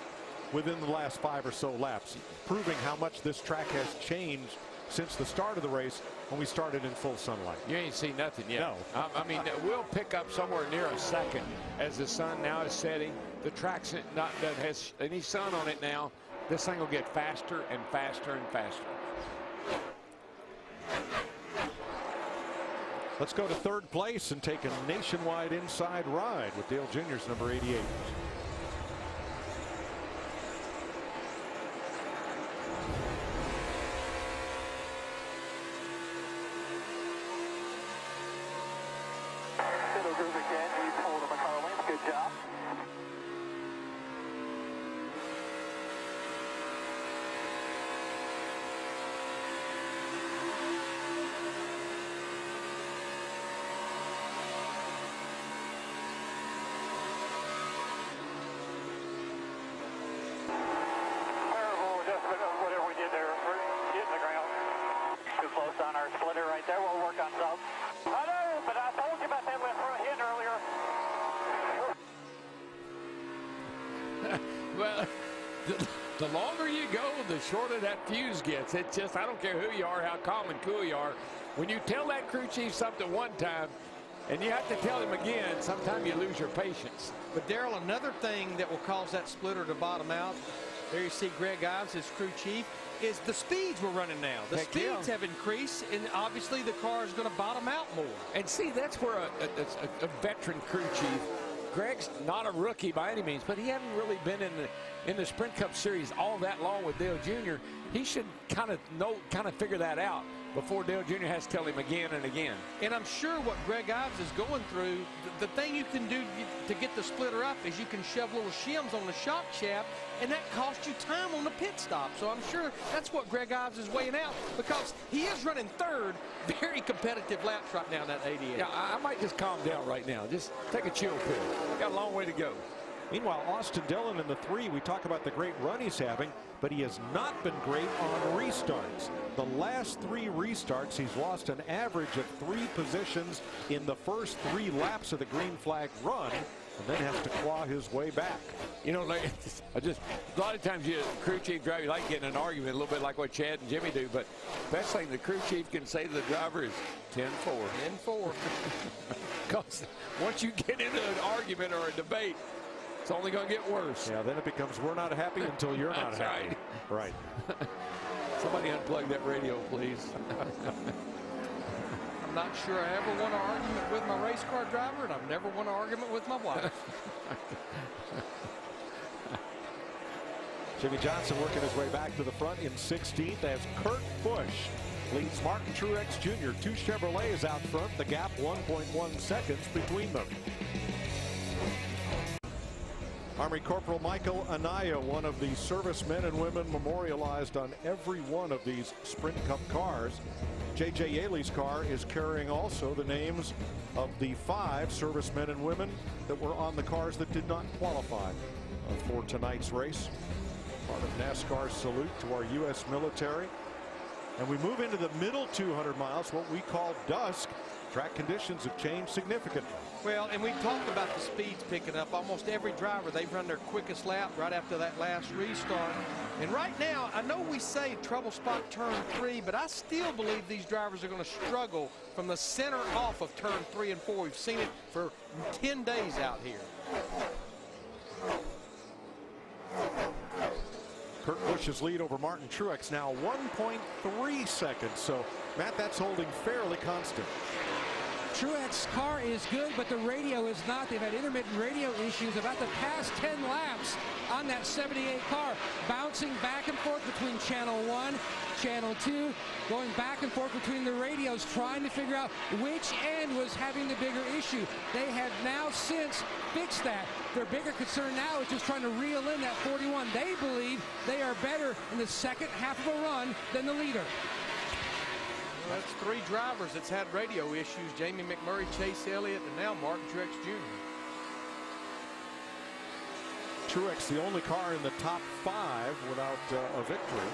within the last 5 or so laps, proving how much this track has changed since the start of the race when we started in full sunlight. You ain't seen nothing yet. No. I mean, we'll pick up somewhere near a second as the sun now is setting. The track's not that has any sun on it now. This thing will get faster and faster and faster. Let's go to 3rd place and take a nationwide inside ride with Dale Jr.'s number 88. Well, the longer you go, the shorter that fuse gets. It's just, I don't care who you are, how calm and cool you are. When you tell that crew chief something one time, and you have to tell him again, sometimes you lose your patience. But Darrell, another thing that will cause that splitter to bottom out, there you see Greg Ives, his crew chief, is the speeds we're running now. The speeds have increased, and obviously the car is going to bottom out more. And see, that's where a veteran crew chief, Greg's not a rookie by any means, but he hasn't really been in the Sprint Cup Series all that long with Dale Jr. He should kind of figure that out before Dale Jr. has to tell him again and again. And I'm sure what Greg Ives is going through, the thing you can do to get the splitter up is you can shove little shims on the shock shaft, and that costs you time on the pit stop. So I'm sure that's what Greg Ives is weighing out, because he is running 3rd, very competitive laps right now in that 88. Yeah, I might just calm down right now. Just take a chill pill. Got a long way to go. Meanwhile, Austin Dillon in the 3, we talk about the great run he's having, but he has not been great on restarts. The last 3 restarts, he's lost an average of 3 positions in the first 3 laps of the green flag run, and then has to claw his way back. You know, a lot of times crew chief driver, you like getting an argument, a little bit like what Chad and Jimmy do, but best thing the crew chief can say to the driver is 10-4. 10-4. Because once you get into an argument or a debate, it's only going to get worse. Yeah, then it becomes we're not happy until you're not happy. Right. Somebody unplug that radio, please. I'm not sure I ever won an argument with my race car driver, and I've never won an argument with my wife. Jimmy Johnson working his way back to the front in 16th as Kurt Busch leads Martin Truex Jr. 2 Chevrolets out front, the gap 1.1 seconds between them. Army Corporal Michael Anaya, one of the servicemen and women memorialized on every one of these Sprint Cup cars. J.J. Yaley's car is carrying also the names of the 5 servicemen and women that were on the cars that did not qualify for tonight's race. Part of NASCAR's salute to our U.S. military. And we move into the middle 200 miles, what we call dusk. Track conditions have changed significantly. Well, and we talked about the speeds picking up. Almost every driver, they've run their quickest lap right after that last restart. And right now, I know we say trouble spot turn 3, but I still believe these drivers are going to struggle from the center off of turn 3 and 4. We've seen it for 10 days out here. Kurt Busch's lead over Martin Truex now 1.3 seconds. So, Matt, that's holding fairly constant. Truex's car is good, but the radio is not. They've had intermittent radio issues about the past 10 laps on that 78 car, bouncing back and forth between channel 1, channel 2, going back and forth between the radios, trying to figure out which end was having the bigger issue. They have now since fixed that. Their bigger concern now is just trying to reel in that 41. They believe they are better in the second half of a run than the leader. Well, that's 3 drivers that's had radio issues. Jamie McMurray, Chase Elliott, and now Martin Truex Jr. Truex, the only car in the top 5 without a victory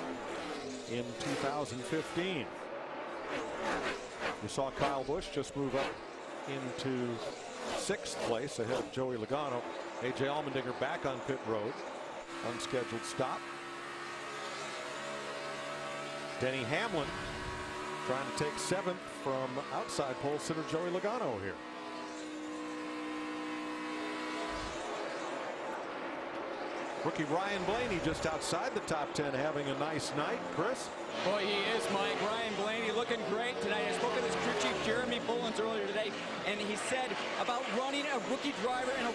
in 2015. You saw Kyle Busch just move up into 6th place ahead of Joey Logano. A.J. Allmendinger back on pit road. Unscheduled stop. Denny Hamlin trying to take 7th from outside pole sitter Joey Logano here. Rookie Ryan Blaney just outside the top 10 having a nice night. Chris? Boy, he is, Mike. Ryan Blaney looking great tonight. I spoke with his crew chief, Jeremy Bullens, earlier today, and he said about running a rookie driver in a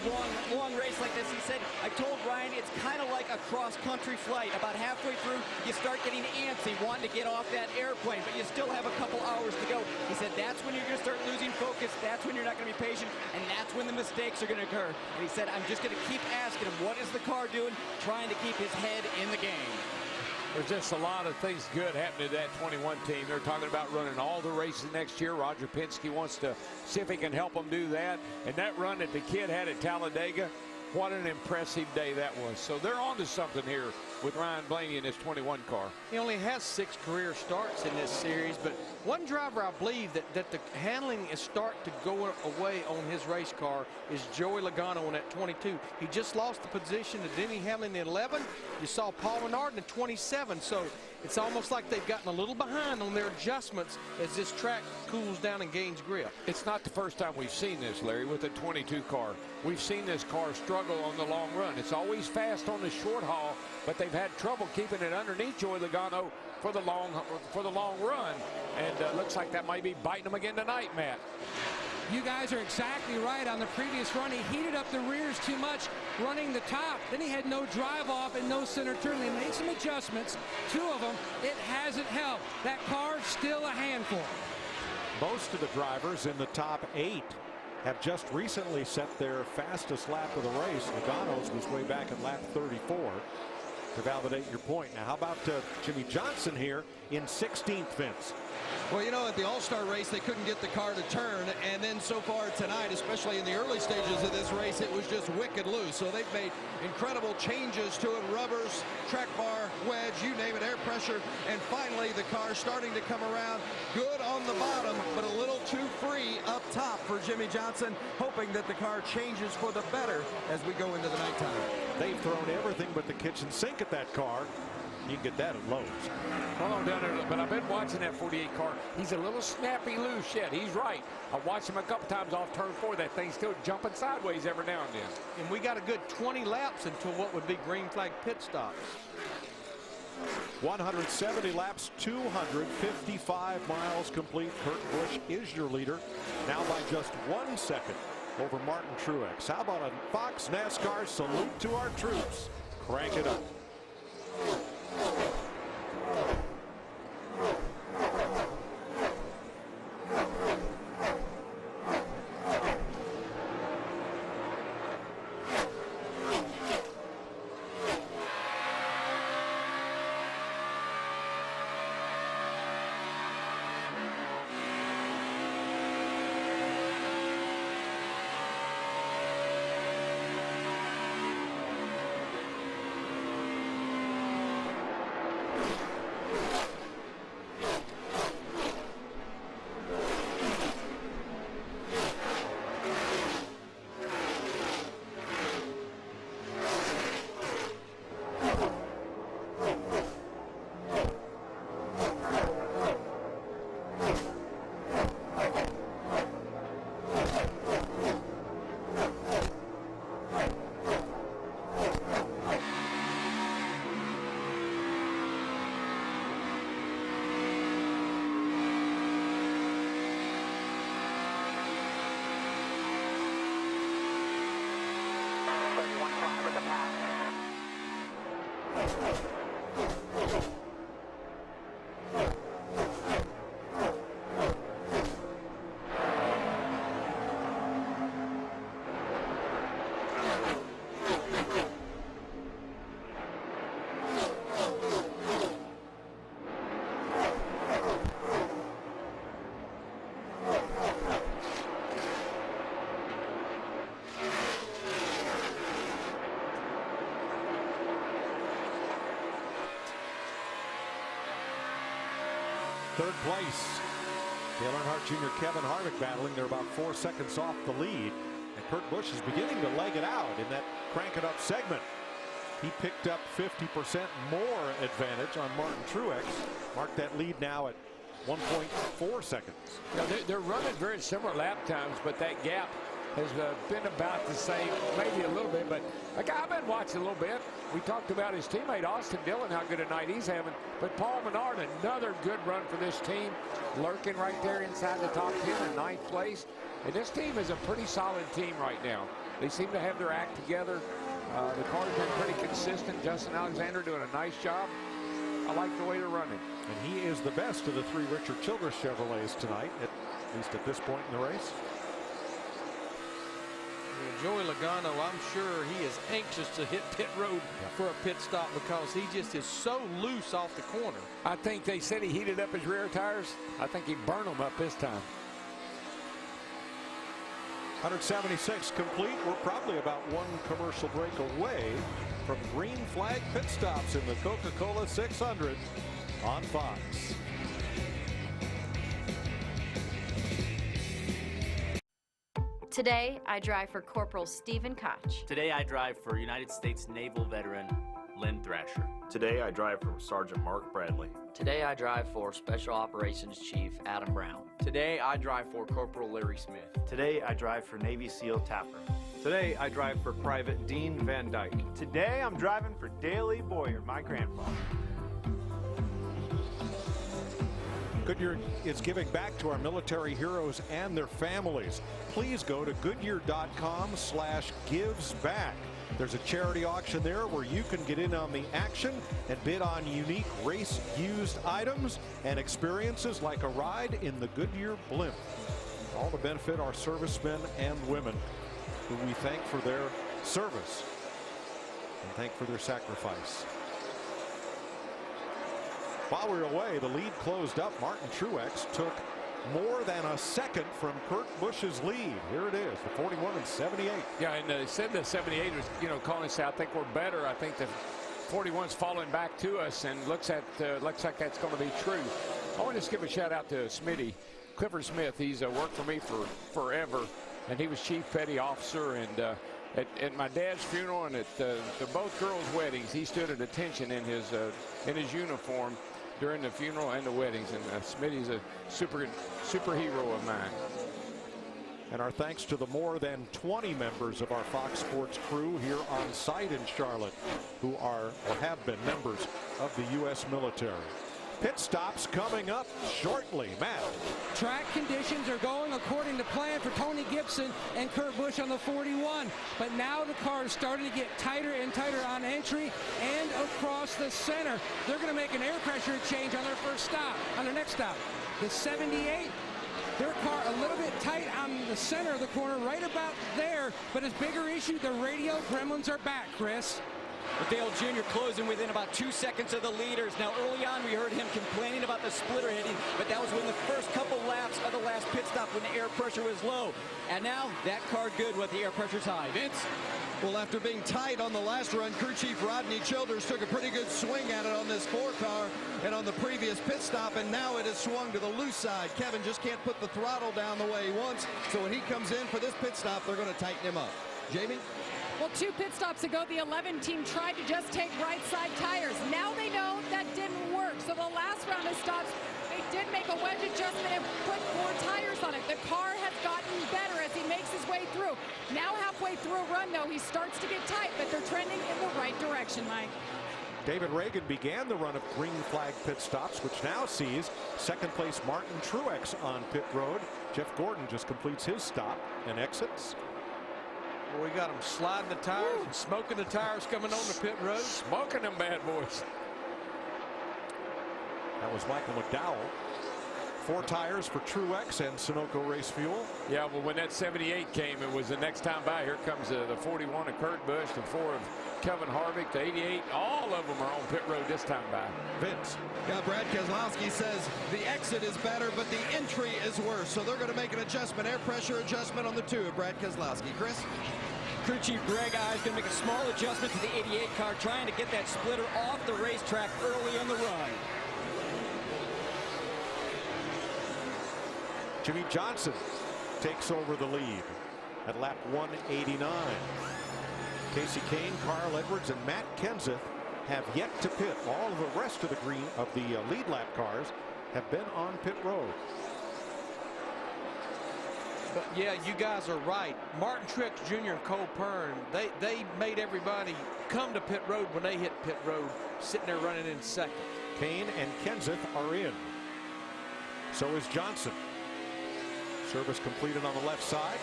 long race like this. He said, I told Ryan it's kind of like a cross-country flight. About halfway through, you start getting antsy, wanting to get off that airplane, but you still have a couple hours to go. He said that's when you're going to start losing focus. That's when you're not going to be patient, and that's when the mistakes are going to occur. And he said, I'm just going to keep asking him, what is the car doing? Trying to keep his head in the game. There's just a lot of things good happening to that 21 team. They're talking about running all the races next year. Roger Penske wants to see if he can help them do that. And that run that the kid had at Talladega, what an impressive day that was. So they're on to something here with Ryan Blaney in his 21 car. He only has 6 career starts in this series, but one driver I believe that the handling is starting to go away on his race car is Joey Logano in that 22. He just lost the position to Denny Hamlin in 11. You saw Paul Menard in the 27. So it's almost like they've gotten a little behind on their adjustments as this track cools down and gains grip. It's not the first time we've seen this, Larry, with the 22 car. We've seen this car struggle on the long run. It's always fast on the short haul, but they've had trouble keeping it underneath Joey Logano for the long run. And looks like that might be biting them again tonight, Matt. You guys are exactly right. On the previous run, he heated up the rears too much, running the top. Then he had no drive off and no center turn. They made some adjustments, 2 of them. It hasn't helped. That car still a handful. Most of the drivers in the top 8 have just recently set their fastest lap of the race. Logano's was way back at lap 34 to validate your point. Now, how about Jimmy Johnson here in 16th, Vince? Well, you know, at the All-Star race, they couldn't get the car to turn, and then so far tonight, especially in the early stages of this race, it was just wicked loose. So they've made incredible changes to it, rubbers, track bar, wedge, you name it, air pressure, and finally the car starting to come around good on the bottom, but a little too free up top for Jimmy Johnson, hoping that the car changes for the better as we go into the nighttime. They've thrown everything but the kitchen sink at that car. You can get that at Lowe's. Hold on down there, but I've been watching that 48 car. He's a little snappy loose yet. He's right. I watched him a couple times off turn 4. That thing's still jumping sideways every now and then. And we got a good 20 laps until what would be green flag pit stops. 170 laps, 255 miles complete. Kurt Busch is your leader, now by just 1 second over Martin Truex. How about a Fox NASCAR salute to our troops? Crank it up. Third place, Dale Earnhardt Jr., Kevin Harvick battling. They're about 4 seconds off the lead. And Kurt Busch is beginning to leg it out in that crank it up segment. He picked up 50% more advantage on Martin Truex. Mark that lead now at 1.4 seconds. Yeah, they're running very similar lap times, but that gap has been about the same, maybe a little bit. But like, I've been watching a little bit. We talked about his teammate Austin Dillon, how good a night he's having. But Paul Menard, another good run for this team, lurking right there inside the top 10 in 9th place. And this team is a pretty solid team right now. They seem to have their act together. The car's been pretty consistent. Justin Alexander doing a nice job. I like the way they're running. And he is the best of the 3 Richard Childress Chevrolets tonight, at least at this point in the race. Joey Logano, I'm sure he is anxious to hit pit road for a pit stop because he just is so loose off the corner. I think they said he heated up his rear tires. I think he burned them up this time. 176 complete. We're probably about 1 commercial break away from green flag pit stops in the Coca Cola 600 on Fox. Today, I drive for Corporal Stephen Koch. Today, I drive for United States Naval veteran Lynn Thrasher. Today, I drive for Sergeant Mark Bradley. Today, I drive for Special Operations Chief Adam Brown. Today, I drive for Corporal Larry Smith. Today, I drive for Navy SEAL Tapper. Today, I drive for Private Dean Van Dyke. Today, I'm driving for Daley Boyer, my grandfather. Goodyear is giving back to our military heroes and their families. Please go to Goodyear.com/givesback. There's a charity auction there where you can get in on the action and bid on unique race used items and experiences like a ride in the Goodyear blimp. All to benefit our servicemen and women who we thank for their service and thank for their sacrifice. While we were away, the lead closed up. Martin Truex took more than a second from Kurt Busch's lead. Here it is, the 41 and 78. Yeah, and they said the 78 was, calling us, I think we're better. I think the 41's falling back to us, and looks like that's going to be true. I want to just give a shout out to Smitty, Clifford Smith. He's worked for me for forever, and he was chief petty officer. And at my dad's funeral and at the both girls' weddings, he stood at attention in his uniform during the funeral and the weddings. And Smitty's a superhero of mine. And our thanks to the more than 20 members of our Fox Sports crew here on site in Charlotte who are or have been members of the U.S. military. Pit stops coming up shortly. Matt. Track conditions are going according to plan for Tony Gibson and Kurt Busch on the 41. But now the car is starting to get tighter and tighter on entry and across the center. They're going to make an air pressure change on their next stop. The 78. Their car a little bit tight on the center of the corner, right about there. But his bigger issue, the radio gremlins are back, Chris. With Dale Jr. closing within about 2 seconds of the leaders. Now, early on, we heard him complaining about the splitter hitting, but that was when the first couple laps of the last pit stop when the air pressure was low. And now, that car good with the air pressure's high. Vince? Well, after being tight on the last run, crew chief Rodney Childers took a pretty good swing at it on this 4 car and on the previous pit stop, and now it has swung to the loose side. Kevin just can't put the throttle down the way he wants, so when he comes in for this pit stop, they're going to tighten him up. Jamie? Well, 2 pit stops ago, the 11 team tried to just take right side tires. Now they know that didn't work. So the last round of stops, they did make a wedge adjustment and put 4 tires on it. The car has gotten better as he makes his way through. Now halfway through a run, though, he starts to get tight, but they're trending in the right direction, Mike. David Reagan began the run of green flag pit stops, which now sees second place Martin Truex on pit road. Jeff Gordon just completes his stop and exits. We got them sliding the tires and smoking the tires coming on the pit road. Smoking them bad boys. That was Michael McDowell. 4 tires for Truex and Sunoco Race Fuel. Yeah, well, when that 78 came, it was the next time by. Here comes the 41 of Kurt Busch, the 4 of Kevin Harvick, the 88. All of them are on pit road this time by. Vince. Yeah, Brad Keselowski says the exit is better, but the entry is worse. So they're going to make an adjustment, air pressure adjustment on the 2 of Brad Keselowski. Chris? Crew chief Greg Ives going to make a small adjustment to the 88 car, trying to get that splitter off the racetrack early in the run. Jimmy Johnson takes over the lead at lap 189. Casey Kane, Carl Edwards, and Matt Kenseth have yet to pit. All of the rest of the lead lap cars have been on pit road. But yeah, you guys are right. Martin Truex Jr. and Cole Pearn, they made everybody come to pit road when they hit pit road, sitting there running in second. Kane and Kenseth are in. So is Johnson. Service completed on the left side.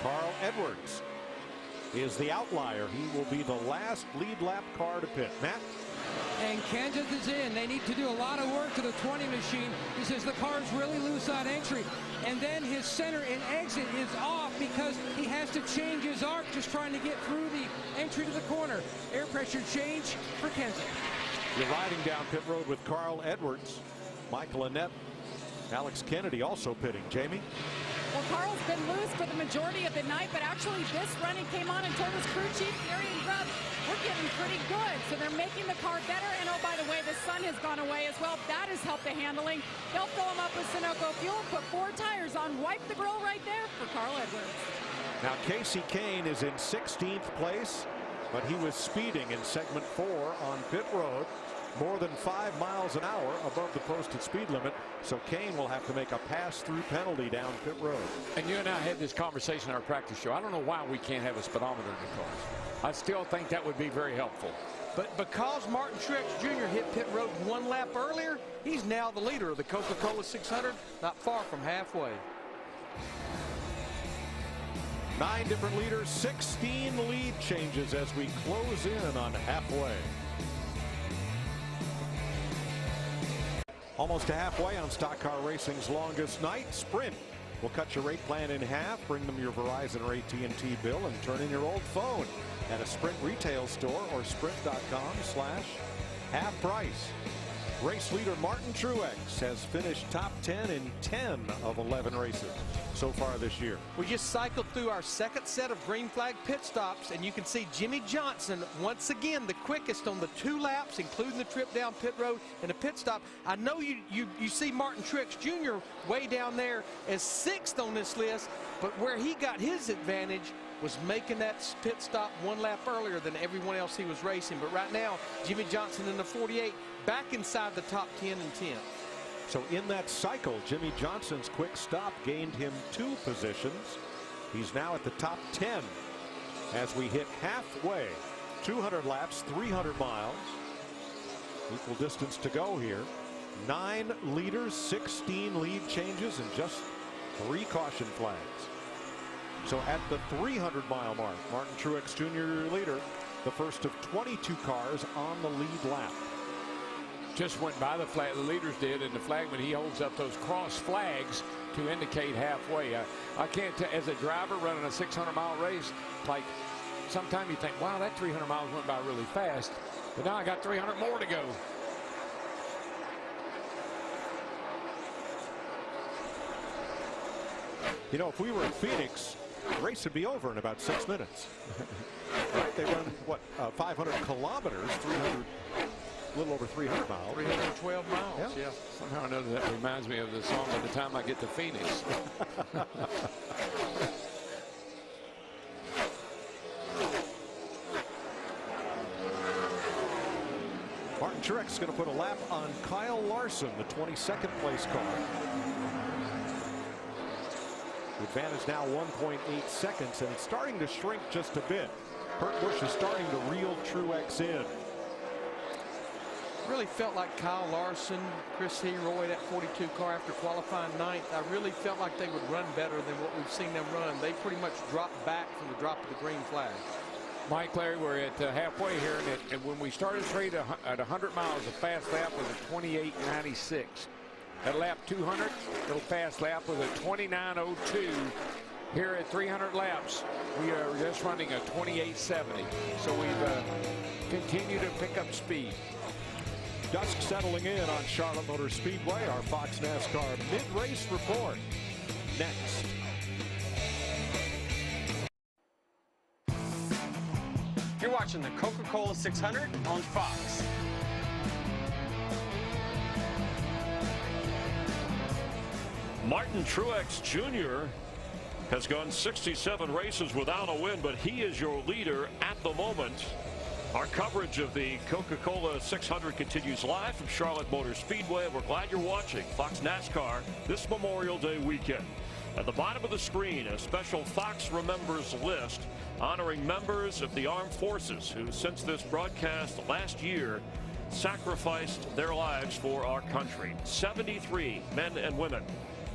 Carl Edwards is the outlier. He will be the last lead lap car to pit. Matt? And Kenseth is in. They need to do a lot of work to the 20 machine. He says the car's really loose on entry. And then his center and exit is off because he has to change his arc just trying to get through the entry to the corner. Air pressure change for Kenseth. You're riding down pit road with Carl Edwards, Michael Annett, Alex Kennedy also pitting. Jamie? Well, Carl's been loose for the majority of the night, but actually this run he came on and told his crew chief, Gary and Grubb, we're getting pretty good. So they're making the car better. And oh, by the way, the sun has gone away as well. That has helped the handling. They'll fill him up with Sunoco fuel, put 4 tires on, wipe the grill right there for Carl Edwards. Now Casey Kane is in 16th place, but he was speeding in segment 4 on pit road, more than 5 miles an hour above the posted speed limit. So Kane will have to make a pass-through penalty down pit road. And you and I had this conversation on our practice show. I don't know why we can't have a speedometer in the cars. I still think that would be very helpful. But because Martin Truex Jr. hit pit road 1 lap earlier, he's now the leader of the Coca Cola 600, not far from halfway. 9 different leaders, 16 lead changes as we close in on halfway. Almost to halfway on Stock Car Racing's longest night. Sprint will cut your rate plan in half, bring them your Verizon or AT&T bill, and turn in your old phone at a Sprint retail store or sprint.com/half price. Race leader Martin Truex has finished top 10 in 10 of 11 races so far this year. We just cycled through our second set of green flag pit stops, and you can see Jimmy Johnson once again the quickest on the 2 laps, including the trip down pit road and the pit stop. I know you see Martin Truex Jr. way down there as 6th on this list, but where he got his advantage was making that pit stop 1 lap earlier than everyone else he was racing. But right now, Jimmy Johnson in the 48 back inside the top 10 and 10. So in that cycle, Jimmy Johnson's quick stop gained him 2 positions. He's now at the top 10 as we hit halfway. 200 laps, 300 miles. Equal distance to go here. 9 leaders, 16 lead changes, and just 3 caution flags. So at the 300-mile mark, Martin Truex Jr. leader, the first of 22 cars on the lead lap. Just went by the flag, the leaders did, and the flagman, he holds up those cross flags to indicate halfway. I can't tell, as a driver running a 600-mile race, like sometimes you think, wow, that 300 miles went by really fast, but now I got 300 more to go. You know, if we were in Phoenix, the race would be over in about 6 minutes. Right? They run, what, 500 kilometers, 300, a little over 300 miles. 312 miles, yeah. Somehow or another, that reminds me of the song By the Time I Get to Phoenix. Martin Truex is going to put a lap on Kyle Larson, the 22nd place car. The advantage now 1.8 seconds, and it's starting to shrink just a bit. Kurt Busch is starting to reel Truex in. Really felt like Kyle Larson, Chris Heroy, that 42 car after qualifying 9th. I really felt like they would run better than what we've seen them run. They pretty much dropped back from the drop of the green flag. Mike, Larry, we're at halfway here, and when we started trade at 100 miles, the fast lap was a 28.96. At lap 200, little fast lap was a 29.02. Here at 300 laps, we are just running a 28.70. So we've continued to pick up speed. Dusk settling in on Charlotte Motor Speedway. Our Fox NASCAR mid-race report next. You're watching the Coca Cola 600 on Fox. Martin Truex Jr. has gone 67 races without a win, but he is your leader at the moment. Our coverage of the Coca Cola 600 continues live from Charlotte Motor Speedway. We're glad you're watching Fox NASCAR this Memorial Day weekend. At the bottom of the screen, a special Fox Remembers list honoring members of the armed forces who, since this broadcast last year, sacrificed their lives for our country. 73 men and women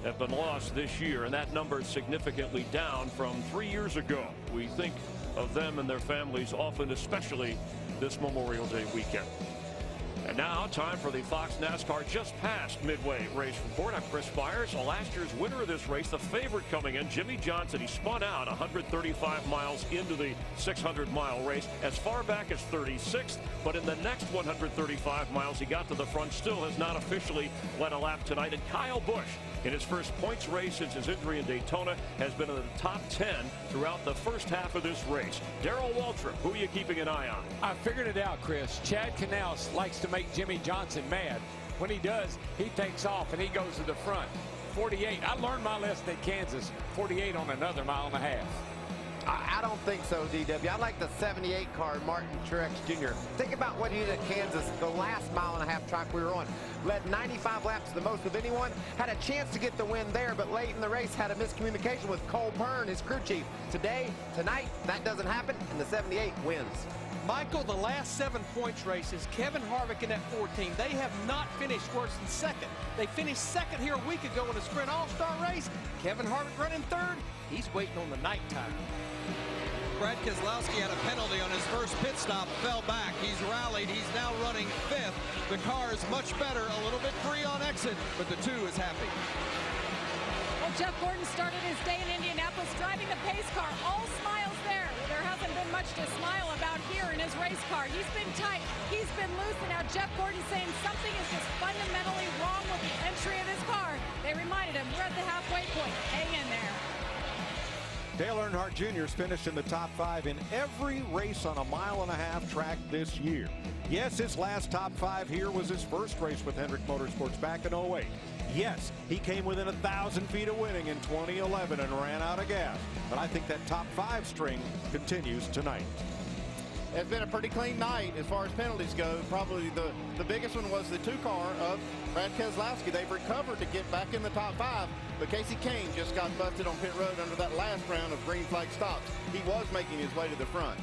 have been lost this year, and that number is significantly down from 3 years ago. We think of them and their families often, especially this Memorial Day weekend. And now, time for the Fox NASCAR Just Past Midway Race Report. I'm Chris Byers. Last year's winner of this race, the favorite coming in, Jimmy Johnson. He spun out 135 miles into the 600-mile race as far back as 36th, but in the next 135 miles, he got to the front, still has not officially led a lap tonight. And Kyle Busch, in his first points race since his injury in Daytona, has been in the top 10 throughout the first half of this race. Darrell Waltrip, who are you keeping an eye on? I figured it out, Chris. Chad Canals likes to make Jimmy Johnson mad. When he does, he takes off and he goes to the front. 48. I learned my lesson at Kansas. 48 on another mile and a half. I don't think so, DW. I like the 78 car, Martin Truex Jr. Think about what he did at Kansas, the last mile and a half track we were on. Led 95 laps, the most of anyone. Had a chance to get the win there, but late in the race had a miscommunication with Cole Byrne, his crew chief. Tonight, that doesn't happen, and the 78 wins. Michael, the last 7 points races, Kevin Harvick in that 14, they have not finished worse than second. They finished second here a week ago in a sprint all-star race. Kevin Harvick running third. He's waiting on the nighttime. Brad Keselowski had a penalty on his first pit stop, fell back. He's rallied. He's now running 5th. The car is much better, a little bit free on exit, but the 2 is happy. Well, Jeff Gordon started his day in Indianapolis driving the pace car. All smiles there. There hasn't been much to smile about here in his race car. He's been tight. He's been loose. And now Jeff Gordon saying something is just fundamentally wrong with the entry of this car. They reminded him, we're at the halfway point. Hang in there. Dale Earnhardt Jr. has finished in the top 5 in every race on a 1.5 mile track this year. Yes, his last top 5 here was his first race with Hendrick Motorsports back in 08. Yes, he came within 1,000 feet of winning in 2011 and ran out of gas. But I think that top 5 string continues tonight. It's been a pretty clean night as far as penalties go. Probably the biggest one was the 2-car of Brad Keselowski. They've recovered to get back in the top 5, but Casey Kane just got busted on pit road under that last round of green flag stops. He was making his way to the front.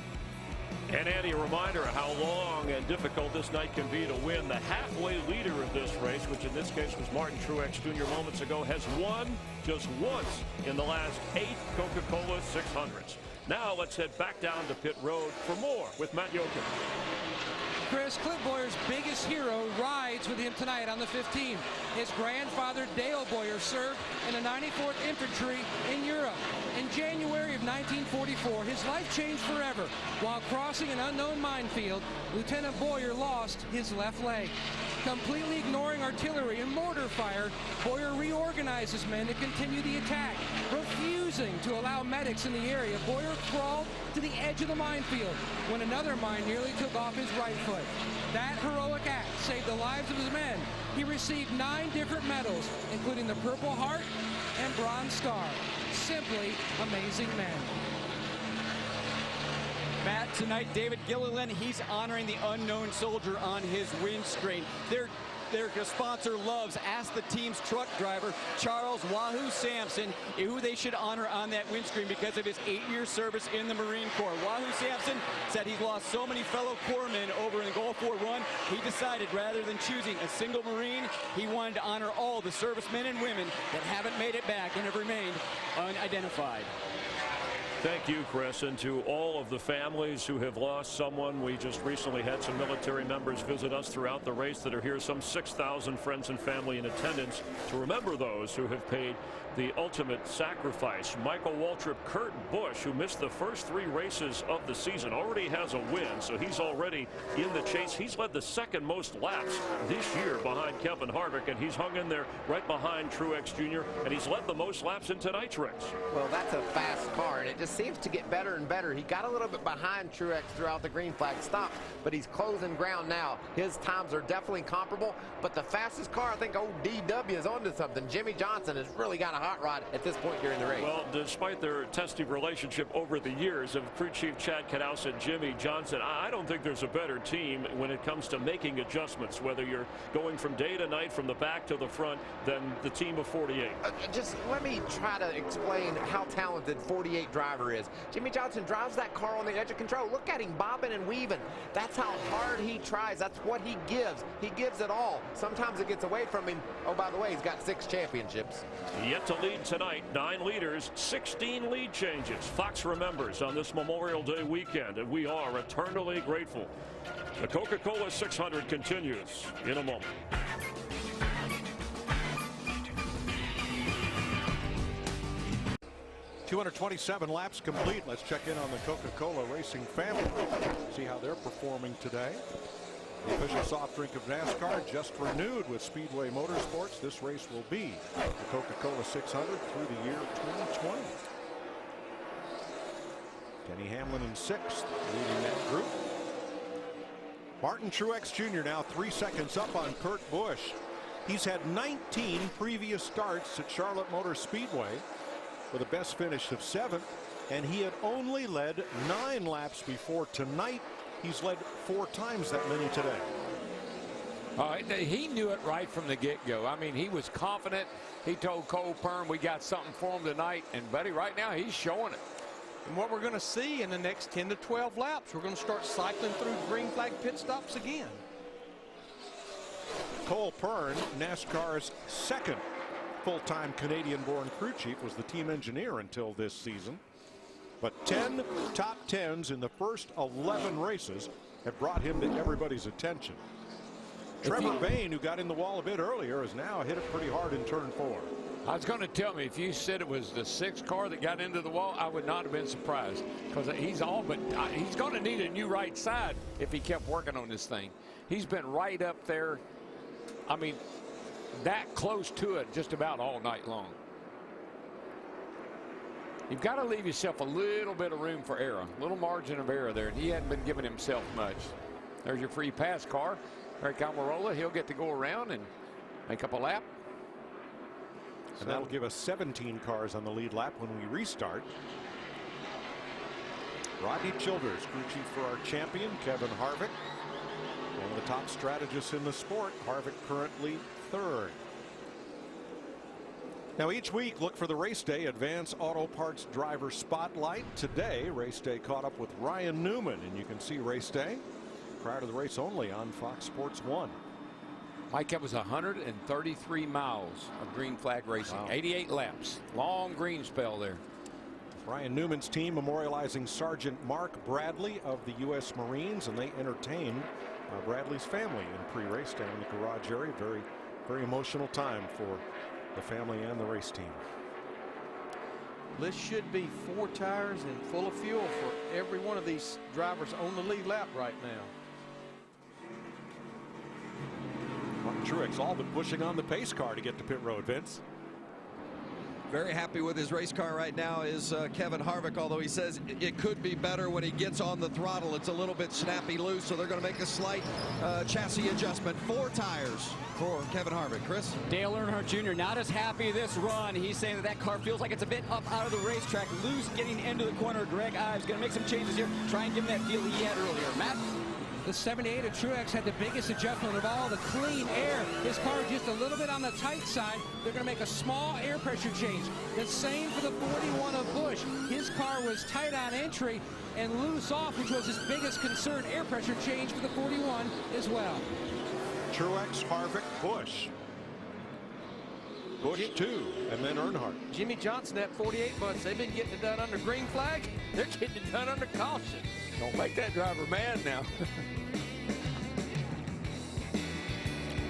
And Andy, a reminder of how long and difficult this night can be to win. The halfway leader of this race, which in this case was Martin Truex Jr. moments ago, has won just once in the last 8 Coca-Cola 600s. Now let's head back down to pit road for more with Matt Yoakum. Chris, Clint Boyer's biggest hero rides with him tonight on the 15. His grandfather, Dale Boyer, served in the 94th Infantry in Europe. In January of 1944, his life changed forever. While crossing an unknown minefield, Lieutenant Boyer lost his left leg. Completely ignoring artillery and mortar fire, Boyer reorganized his men to continue the attack. Refusing to allow medics in the area, Boyer crawled to the edge of the minefield when another mine nearly took off his right foot. That heroic act saved the lives of his men. He received 9 different medals, including the Purple Heart and Bronze Star. Simply amazing men. Matt, tonight, David Gilliland, he's honoring the unknown soldier on his windscreen. Their sponsor loves Ask the Team's truck driver, Charles Wahoo Sampson, who they should honor on that windscreen because of his 8-year service in the Marine Corps. Wahoo Sampson said he's lost so many fellow corpsmen over in the Gulf War Run, he decided rather than choosing a single Marine, he wanted to honor all the servicemen and women that haven't made it back and have remained unidentified. Thank you, Chris, and to all of the families who have lost someone. We just recently had some military members visit us throughout the race that are here, some 6,000 friends and family in attendance to remember those who have paid the ultimate sacrifice. Michael Waltrip, Kurt Busch, who missed the first 3 races of the season, already has a win, so he's already in the chase. He's led the second most laps this year behind Kevin Harvick, and he's hung in there right behind Truex Jr., and he's led the most laps in tonight's race. Well, that's a fast car, and it just seems to get better and better. He got a little bit behind Truex throughout the green flag stop, but he's closing ground now. His times are definitely comparable, but the fastest car, I think old DW is onto something. Jimmy Johnson has really got a hot rod at this point during the race. Well, despite their testy relationship over the years of crew chief Chad Knaus and Jimmy Johnson, I don't think there's a better team when it comes to making adjustments, whether you're going from day to night, from the back to the front, than the team of 48. Just let me try to explain how talented 48 driver is. Jimmy Johnson drives that car on the edge of control. Look at him bobbing and weaving. That's how hard he tries. That's what he gives. He gives it all. Sometimes it gets away from him. Oh, by the way, he's got 6 championships. Yet to lead tonight, 9 leaders, 16 lead changes. Fox remembers on this Memorial Day weekend, and we are eternally grateful. The Coca Cola 600 continues in a moment. .227 laps complete. Let's check in on the Coca-Cola Racing family. See how they're performing today. The official soft drink of NASCAR just renewed with Speedway Motorsports. This race will be the Coca-Cola 600 through the year 2020. Denny Hamlin in 6th, leading that group. Martin Truex Jr. now 3 seconds up on Kurt Busch. He's had 19 previous starts at Charlotte Motor Speedway with a best finish of 7th, and he had only led 9 laps before. Tonight he's led 4 times that many today. He knew it right from the get-go. I mean, he was confident. He told Cole Pearn, we got something for him tonight, and buddy, right now he's showing it. And what we're going to see in the next 10 to 12 laps, we're going to start cycling through green flag pit stops again. Cole Pearn, NASCAR's 2nd full-time Canadian-born crew chief, was the team engineer until this season. But 10 top 10s in the first 11 races have brought him to everybody's attention. Trevor Bayne, who got in the wall a bit earlier, has now hit it pretty hard in turn 4. I was going to tell me, if you said it was the 6th car that got into the wall, I would not have been surprised, because he's going to need a new right side if he kept working on this thing. He's been right up there, I mean, that close to it just about all night long. You've got to leave yourself a little bit of room for error, a little margin of error there, and he hadn't been giving himself much. There's your free pass car. Eric Almirola, he'll get to go around and make up a lap. And that'll give us 17 cars on the lead lap when we restart. Rodney Childers, crew chief for our champion, Kevin Harvick. One of the top strategists in the sport. Harvick currently 3rd. Now each week, look for the Race Day Advance Auto Parts Driver Spotlight. Today, Race Day caught up with Ryan Newman, and you can see Race Day prior to the race only on Fox Sports 1. Mike, that was 133 miles of green flag racing. Wow. 88 laps. Long green spell there. Ryan Newman's team memorializing Sergeant Mark Bradley of the U.S. Marines, and they entertained Bradley's family in pre-race down in the garage area. Very, very emotional time for the family and the race team. This should be 4 tires and full of fuel for every one of these drivers on the lead lap right now. Martin Truex all but pushing on the pace car to get to pit road, Vince. Very happy with his race car right now is Kevin Harvick, although he says it could be better when he gets on the throttle. It's a little bit snappy loose, so they're going to make a slight chassis adjustment. 4 tires for Kevin Harvick. Chris? Dale Earnhardt Jr. not as happy this run. He's saying that car feels like it's a bit up out of the racetrack, loose getting into the corner. Greg Ives going to make some changes here, try and give him that feel he had earlier. Matt? The 78 of Truex had the biggest adjustment of all, the clean air. His car just a little bit on the tight side. They're going to make a small air pressure change. The same for the 41 of Busch. His car was tight on entry and loose off, which was his biggest concern. Air pressure change for the 41 as well. Truex, Harvick, Busch. Busch 2, and then Earnhardt. Jimmy Johnson at 48 months. They've been getting it done under green flag. They're getting it done under caution. Don't make that driver mad now.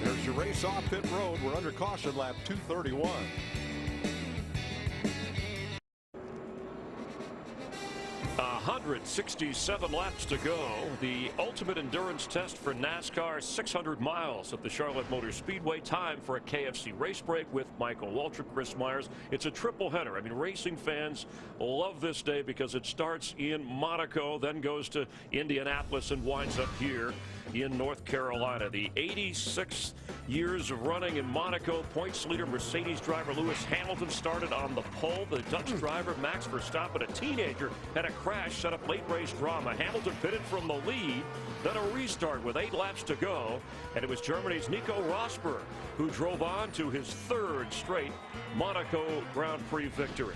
There's your race off pit road. We're under caution, lap 231. A 167 laps to go. The ultimate endurance test for NASCAR, 600 miles at the Charlotte Motor Speedway. Time for a KFC race break with Michael Waltrip, Chris Myers. It's a triple header. I mean, racing fans love this day because it starts in Monaco, then goes to Indianapolis and winds up here in North Carolina. The 86 years of running in Monaco. Points leader Mercedes driver Lewis Hamilton started on the pole. The Dutch driver Max Verstappen, a teenager, had a crash, set up late race drama. Hamilton pitted from the lead, then a restart with 8 laps to go, and it was Germany's Nico Rosberg who drove on to his 3rd straight Monaco Grand Prix victory.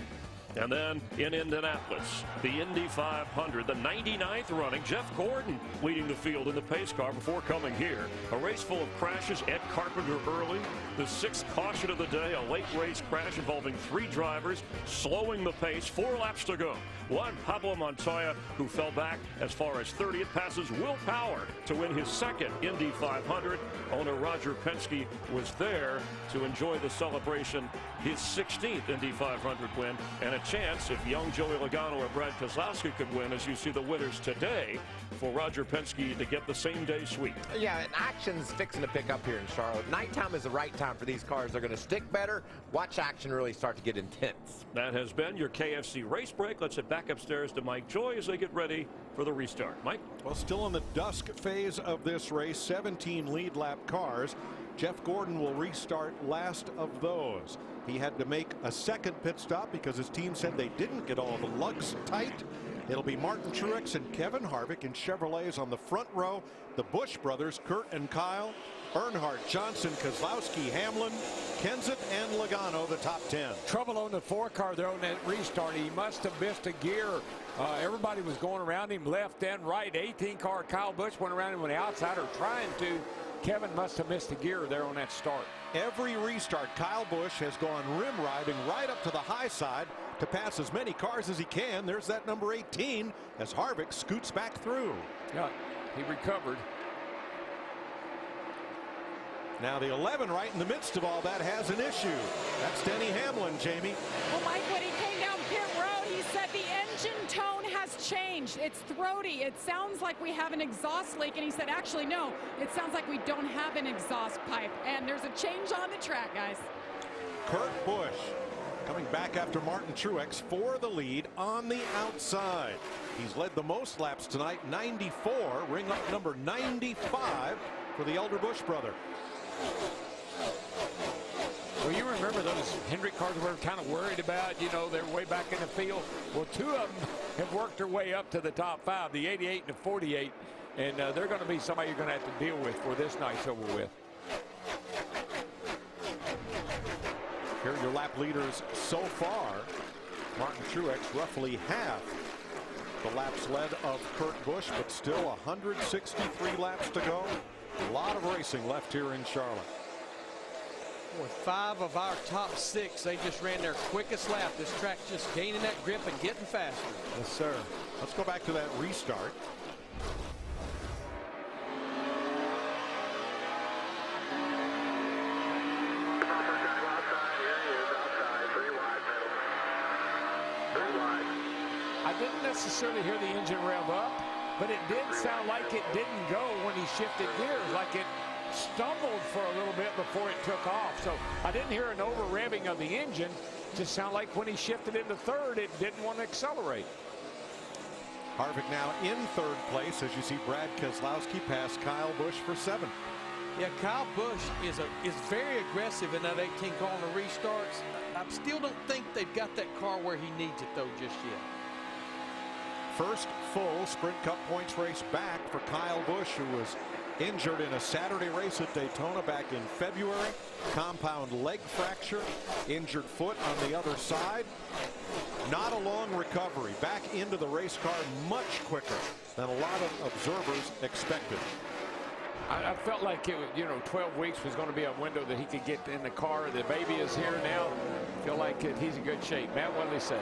And then in Indianapolis, the Indy 500, the 99th running, Jeff Gordon leading the field in the pace car before coming here. A race full of crashes. Ed Carpenter early. The 6th caution of the day, a late race crash involving 3 drivers, slowing the pace. 4 laps to go. One, Pablo Montoya, who fell back as far as 30th, passes Will Power to win his 2nd Indy 500. Owner Roger Penske was there to enjoy the celebration, his 16th Indy 500 win, and a chance if young Joey Logano or Brad Keselowski could win, as you see the winners today, for Roger Penske to get the same day sweep. Yeah, and action's fixing to pick up here in Charlotte. Nighttime is the right time for these cars. They're going to stick better. Watch action really start to get intense. That has been your KFC race break. Let's head back upstairs to Mike Joy as they get ready for the restart. Mike? Well, still in the dusk phase of this race, 17 lead lap cars. Jeff Gordon will restart last of those. He had to make a 2nd pit stop because his team said they didn't get all the lugs tight. It'll be Martin Truex and Kevin Harvick in Chevrolets on the front row. The Busch brothers, Kurt and Kyle, Earnhardt, Johnson, Keselowski, Hamlin, Kenseth, and Logano, the top 10. Trouble on the 4 car there on that restart. He must have missed a gear. Everybody was going around him left and right. 18 car Kyle Busch went around him on the outside, or trying to. Kevin must have missed a gear there on that start. Every restart, Kyle Busch has gone rim riding right up to the high side to pass as many cars as he can. There's that number 18 as Harvick scoots back through. Yeah, he recovered. Now the 11 right in the midst of all that has an issue. That's Denny Hamlin, Jamie. Well, Mike, when he came down pit road, he said the engine tone has changed. It's throaty. It sounds like we have an exhaust leak. And he said, actually, no, it sounds like we don't have an exhaust pipe. And there's a change on the track, guys. Kurt Busch coming back after Martin Truex for the lead on the outside. He's led the most laps tonight, 94, ring up number 95 for the elder Busch brother. Well, you remember those Hendrick cars we were kind of worried about, you know, they're way back in the field. Well, two of them have worked their way up to the top 5, the 88 and the 48, and they're going to be somebody you're going to have to deal with for this night's over with. Here are your lap leaders so far. Martin Truex roughly half the laps led of Kurt Busch, but still 163 laps to go. A lot of racing left here in Charlotte. With 5 of our top 6, they just ran their quickest lap. This track just gaining that grip and getting faster. Yes, sir. Let's go back to that restart. I didn't necessarily hear the engine rev up, but it did sound like it didn't go when he shifted gears, like it stumbled for a little bit before it took off. So I didn't hear an over revving of the engine. Just sound like when he shifted into third, it didn't want to accelerate. Harvick now in third place as you see Brad Keselowski pass Kyle Busch for 7th. Yeah, Kyle Busch is very aggressive in that 18 car on the restarts. I still don't think they've got that car where he needs it, though, just yet. First full Sprint Cup points race back for Kyle Busch, who was injured in a Saturday race at Daytona back in February. Compound leg fracture, injured foot on the other side. Not a long recovery. Back into the race car much quicker than a lot of observers expected. I felt like, 12 weeks was going to be a window that he could get in the car. The baby is here now. I feel like he's in good shape. Matt, what do they say?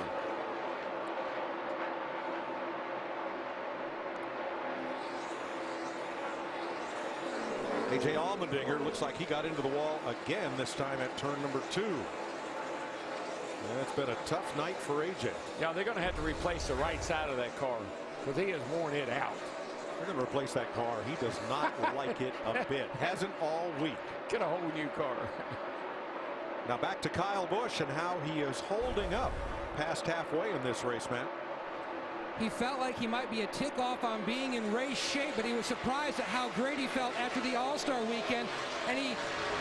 A.J. Allmendinger looks like he got into the wall again, this time at turn number 2. And it's been a tough night for A.J. Yeah, they're going to have to replace the right side of that car because he has worn it out. They're going to replace that car. He does not like it a bit. Hasn't all week. Get a whole new car. Now back to Kyle Busch and how he is holding up past halfway in this race, Matt. He felt like he might be a tick off on being in race shape, but he was surprised at how great he felt after the All-Star weekend. And he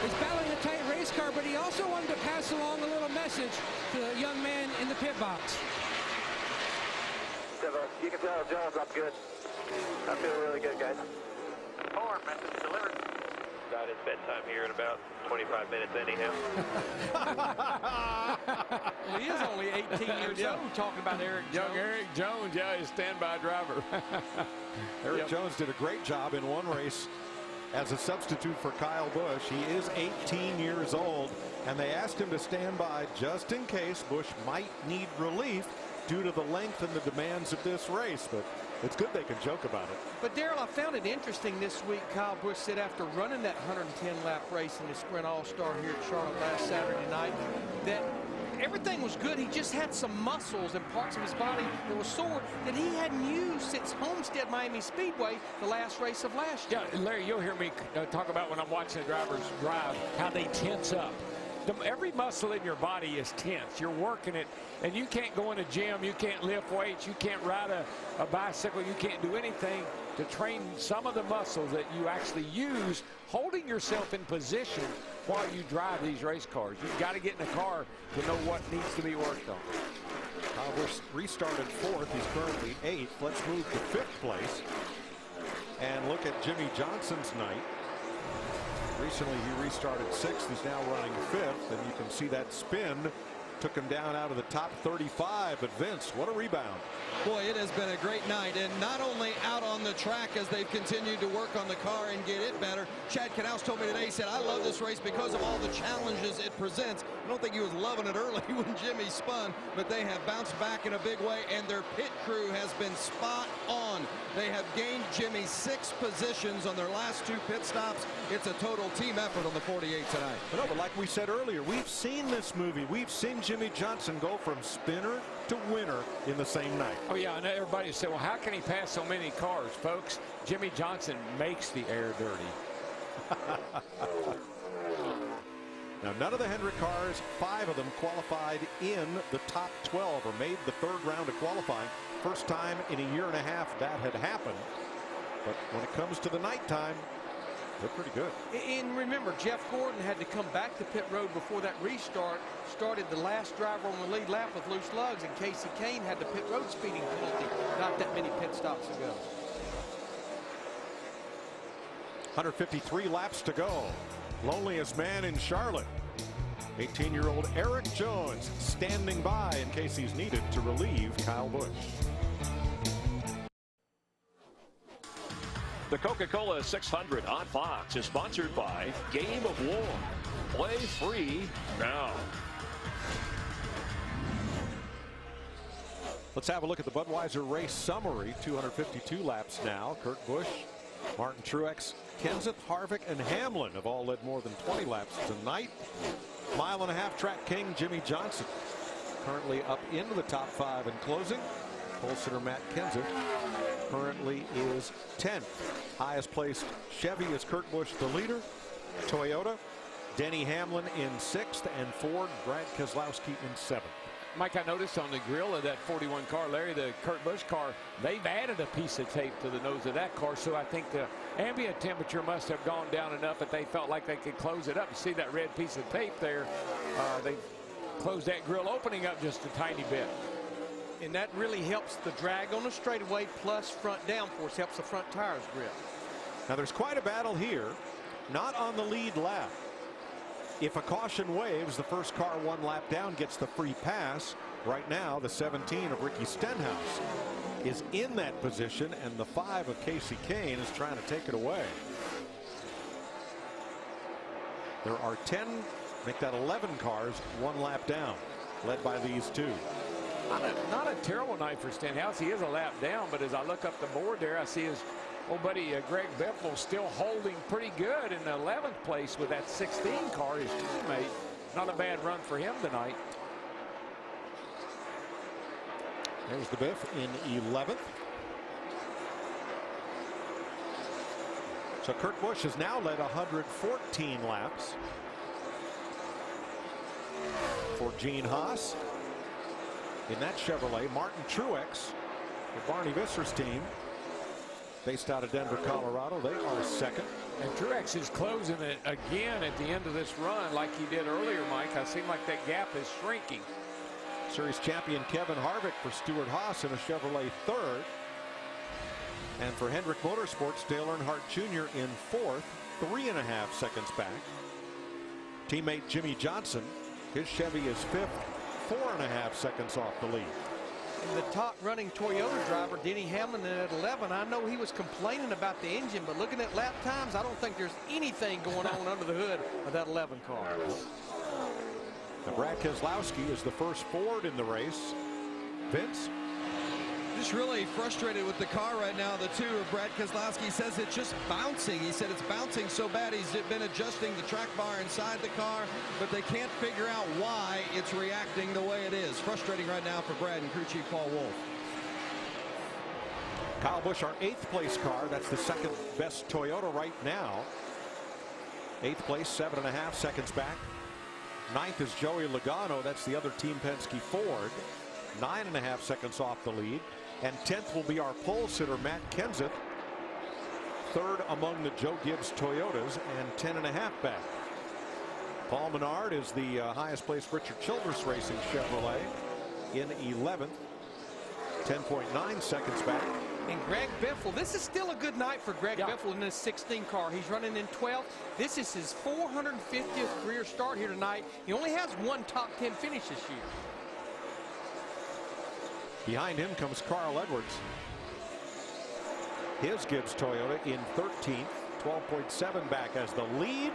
is battling a tight race car, but he also wanted to pass along a little message to the young man in the pit box. You can tell Jones I'm good. I feel really good, guys. 4, message delivered. God, it's bedtime here in about 25 minutes anyhow. Well, he is only 18 years old talking about Eric Jones. Young Eric Jones, yeah, his standby driver. Eric Jones did a great job in one race as a substitute for Kyle Busch. He is 18 years old, and they asked him to stand by just in case Busch might need relief due to the length and the demands of this race. But it's good they can joke about it. But Darrell, I found it interesting this week. Kyle Busch said after running that 110-lap race in the Sprint All-Star here at Charlotte last Saturday night that everything was good. He just had some muscles and parts of his body that was sore that he hadn't used since Homestead Miami Speedway, the last race of last year. Yeah, Larry, you'll hear me talk about when I'm watching the drivers drive, how they tense up. Every muscle in your body is tense. You're working it, and you can't go in a gym. You can't lift weights. You can't ride a bicycle. You can't do anything to train some of the muscles that you actually use holding yourself in position while you drive these race cars. You've got to get in the car to know what needs to be worked on. Kyle Busch restarted 4th. He's currently 8th. Let's move to 5th place and look at Jimmy Johnson's night. Recently he restarted 6th. He's now running 5th, and you can see that spin took him down out of the top 35. But Vince, what a rebound. Boy, it has been a great night, and not only out on the track as they've continued to work on the car and get it better. Chad Knaus told me today, he said, I love this race because of all the challenges it presents. I don't think he was loving it early when Jimmy spun, but they have bounced back in a big way, and their pit crew has been spot on. They have gained Jimmy 6 positions on their last 2 pit stops. It's a total team effort on the 48 tonight. But like we said earlier, we've seen this movie. We've seen Jimmy Johnson go from spinner to winner in the same night. Oh, yeah, and everybody said, well, how can he pass so many cars, folks? Jimmy Johnson makes the air dirty. Now, none of the Hendrick cars, 5 of them qualified in the top 12 or made the 3rd round of qualifying. First time in a year and a half that had happened. But when it comes to the nighttime, they're pretty good. And remember, Jeff Gordon had to come back to pit road before that restart. Started the last driver on the lead lap with loose lugs, and Casey Kane had the pit road speeding penalty not that many pit stops ago. 153 laps to go. Loneliest man in Charlotte. 18-year-old Eric Jones standing by in case he's needed to relieve Kyle Busch. The Coca Cola 600 on Fox is sponsored by Game of War. Play free now. Let's have a look at the Budweiser race summary. 252 laps now. Kurt Busch, Martin Truex, Kenseth, Harvick, and Hamlin have all led more than 20 laps tonight. Mile-and-a-half track king Jimmy Johnson currently up into the top 5 in closing. Pole sitter Matt Kenseth currently is 10th. Highest placed Chevy is Kurt Busch, the leader. Toyota, Denny Hamlin in 6th, and Ford, Brad Keselowski in 7th. Mike, I noticed on the grill of that 41 car, Larry, the Kurt Busch car, they've added a piece of tape to the nose of that car, so I think the ambient temperature must have gone down enough that they felt like they could close it up. You see that red piece of tape there? They closed that grill opening up just a tiny bit. And that really helps the drag on the straightaway, plus front downforce helps the front tires grip. Now there's quite a battle here, not on the lead lap. If a caution waves, the first car 1 lap down gets the free pass. Right now, the 17 of Ricky Stenhouse is in that position, and the 5 of Casey Kane is trying to take it away. There are 10, make that 11 cars 1 lap down, led by these 2. Not a terrible night for Stenhouse. He is a lap down, but as I look up the board there, I see his old buddy Greg Biffle still holding pretty good in the 11th place with that 16 car, his teammate. Not a bad run for him tonight. There's the Biff in 11th. So Kurt Busch has now led 114 laps. For Gene Haas in that Chevrolet, Martin Truex, the Barney Visser's team, based out of Denver, Colorado, they are 2nd. And Truex is closing it again at the end of this run like he did earlier, Mike. I seem like that gap is shrinking. Series champion Kevin Harvick for Stuart Haas in a Chevrolet 3rd. And for Hendrick Motorsports, Dale Earnhardt Jr. in 4th, 3.5 seconds back. Teammate Jimmy Johnson, his Chevy is 5th, 4.5 seconds off the lead. And the top running Toyota driver, Denny Hamlin, at 11. I know he was complaining about the engine, but looking at lap times, I don't think there's anything going on under the hood of that 11 car. Now Brad Keselowski is the first Ford in the race. Vince? Just really frustrated with the car right now. The 2 of Brad Keselowski says it's just bouncing. He said it's bouncing so bad he's been adjusting the track bar inside the car, but they can't figure out why it's reacting the way it is. Frustrating right now for Brad and crew chief Paul Wolfe. Kyle Busch, our 8th place car. That's the 2nd best Toyota right now. 8th place, 7.5 seconds back. 9th is Joey Logano. That's the other Team Penske Ford. 9.5 seconds off the lead. And 10th will be our pole sitter, Matt Kenseth. 3rd among the Joe Gibbs Toyotas, and 10.5 back. Paul Menard is the highest placed Richard Childress Racing Chevrolet in 11th. 10.9 seconds back. And Greg Biffle, this is still a good night for Greg Biffle in this 16 car. He's running in 12th. This is his 450th career start here tonight. He only has 1 top 10 finish this year. Behind him comes Carl Edwards. his Gibbs Toyota in 13th, 12.7 back as the lead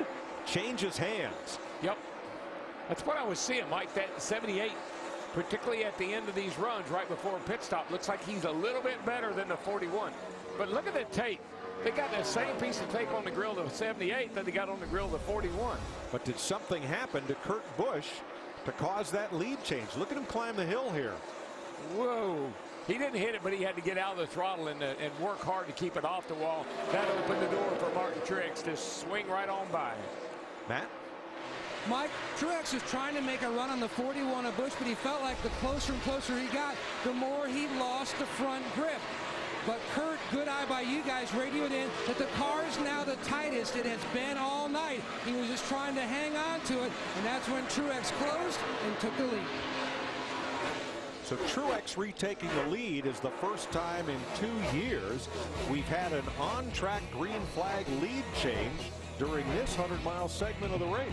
changes hands. Yep. That's what I was seeing, Mike, that 78, particularly at the end of these runs right before a pit stop, looks like he's a little bit better than the 41. But look at the tape. They got that same piece of tape on the grill of the 78 that they got on the grill of the 41. But did something happen to Kurt Busch to cause that lead change? Look at him climb the hill here. Whoa. He didn't hit it, but he had to get out of the throttle and work hard to keep it off the wall. That opened the door for Martin Truex to swing right on by. Matt? Mike, Truex was trying to make a run on the 41 of Busch, but he felt like the closer and closer he got, the more he lost the front grip. But Kurt, good eye by you guys, radioed in that the car is now the tightest it has been all night. He was just trying to hang on to it, and that's when Truex closed and took the lead. So Truex retaking the lead is the first time in 2 years we've had an on-track green flag lead change during this 100-mile segment of the race.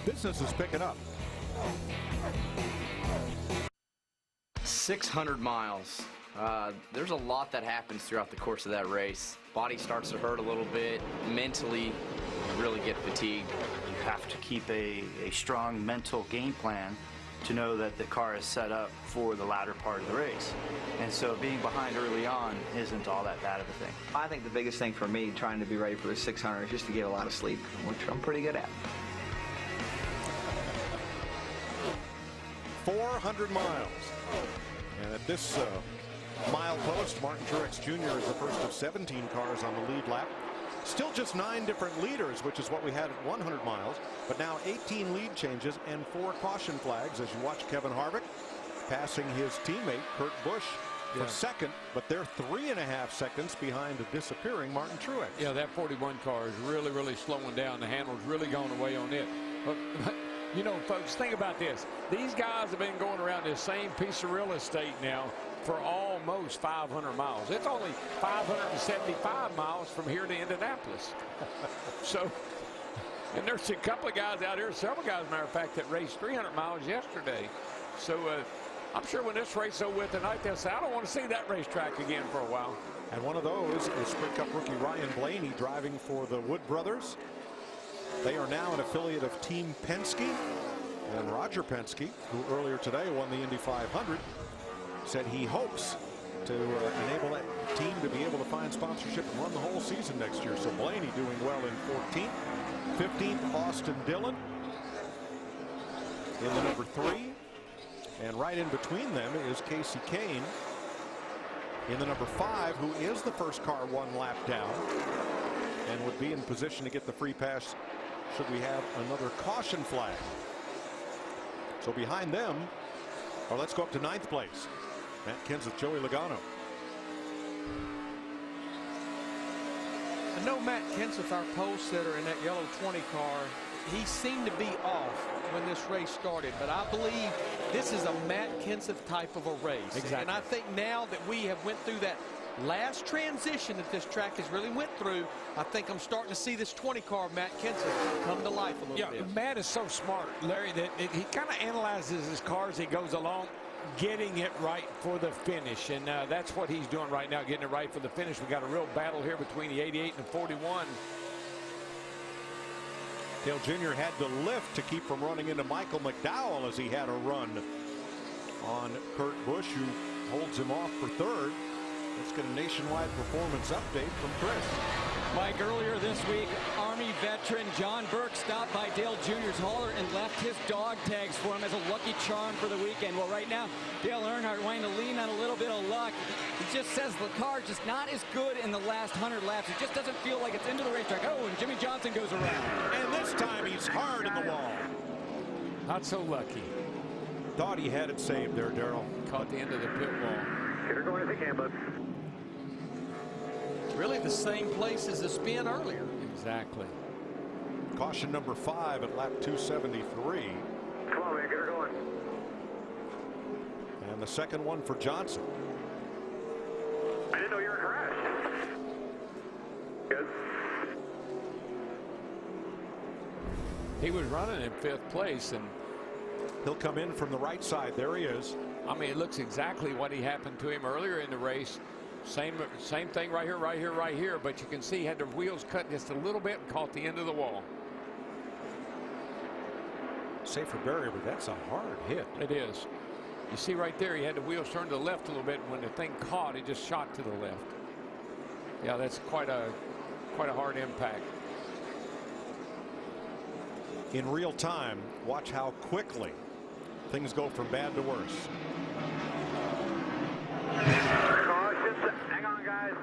Business is picking up. 600 miles. There's a lot that happens throughout the course of that race. Body starts to hurt a little bit. Mentally, you really get fatigued. You have to keep a strong mental game plan to know that the car is set up for the latter part of the race. And so being behind early on isn't all that bad of a thing. I think the biggest thing for me trying to be ready for the 600 is just to get a lot of sleep, which I'm pretty good at. 400 miles. And at this mile post, Martin Truex Jr. is the first of 17 cars on the lead lap. Still just 9 different leaders, which is what we had at 100 miles, but now 18 lead changes and 4 caution flags as you watch Kevin Harvick passing his teammate Kurt Busch for second, but they're 3.5 seconds behind the disappearing Martin Truex. Yeah, that 41 car is really, really slowing down. The handle's really going away on it. But you know, folks, think about this. These guys have been going around this same piece of real estate now for almost 500 miles. It's only 575 miles from here to Indianapolis. So, and there's a couple of guys out here, several guys, as a matter of fact, that raced 300 miles yesterday. So I'm sure when this race is over with tonight, they'll say, I don't want to see that racetrack again for a while. And one of those is Sprint Cup rookie Ryan Blaney driving for the Wood brothers. They are now an affiliate of Team Penske. And Roger Penske, who earlier today won the Indy 500, said he hopes to enable that team to be able to find sponsorship and run the whole season next year. So Blaney doing well in 14th. 15th, Austin Dillon in the number 3. And right in between them is Casey Kane in the number 5, who is the first car 1 lap down and would be in position to get the free pass should we have another caution flag. So behind them, or let's go up to 9th place. Matt Kenseth, Joey Logano. I know Matt Kenseth, our pole sitter in that yellow 20 car, he seemed to be off when this race started, but I believe this is a Matt Kenseth type of a race. Exactly. And I think now that we have went through that last transition that this track has really went through, I think I'm starting to see this 20 car Matt Kenseth come to life a little bit. Yeah, Matt is so smart, Larry, that he kind of analyzes his car as he goes along, getting it right for the finish. And that's what he's doing right now, getting it right for the finish. We got a real battle here between the 88 and the 41. Dale Jr. had to lift to keep from running into Michael McDowell as he had a run on Kurt Busch, who holds him off for 3rd. Let's get a nationwide performance update from Chris. Mike, earlier this week, Army veteran John Burke stopped by Dale Jr.'s hauler and left his dog tags for him as a lucky charm for the weekend. Well, right now, Dale Earnhardt wanting to lean on a little bit of luck. He just says the car just not as good in the last 100 laps. It just doesn't feel like it's into the racetrack. Oh, and Jimmy Johnson goes around. And this time he's hard in the wall. Not so lucky. Thought he had it saved there, Darrell. Caught the end of the pit wall. Get her going if you can, bud. Really the same place as the spin earlier. Exactly. Caution number 5 at lap 273. Come on, man, get her going. And the second one for Johnson. I didn't know you were in a crash. Good. He was running in 5th place, and he'll come in from the right side. There he is. I mean, it looks exactly what he happened to him earlier in the race. Same thing right here. But you can see he had the wheels cut just a little bit and caught the end of the wall. Safer barrier, but that's a hard hit. It is. You see right there, he had the wheels turned to the left a little bit, and when the thing caught, it just shot to the left. Yeah, that's quite a hard impact. In real time, watch how quickly things go from bad to worse. Caution, hang on, guys.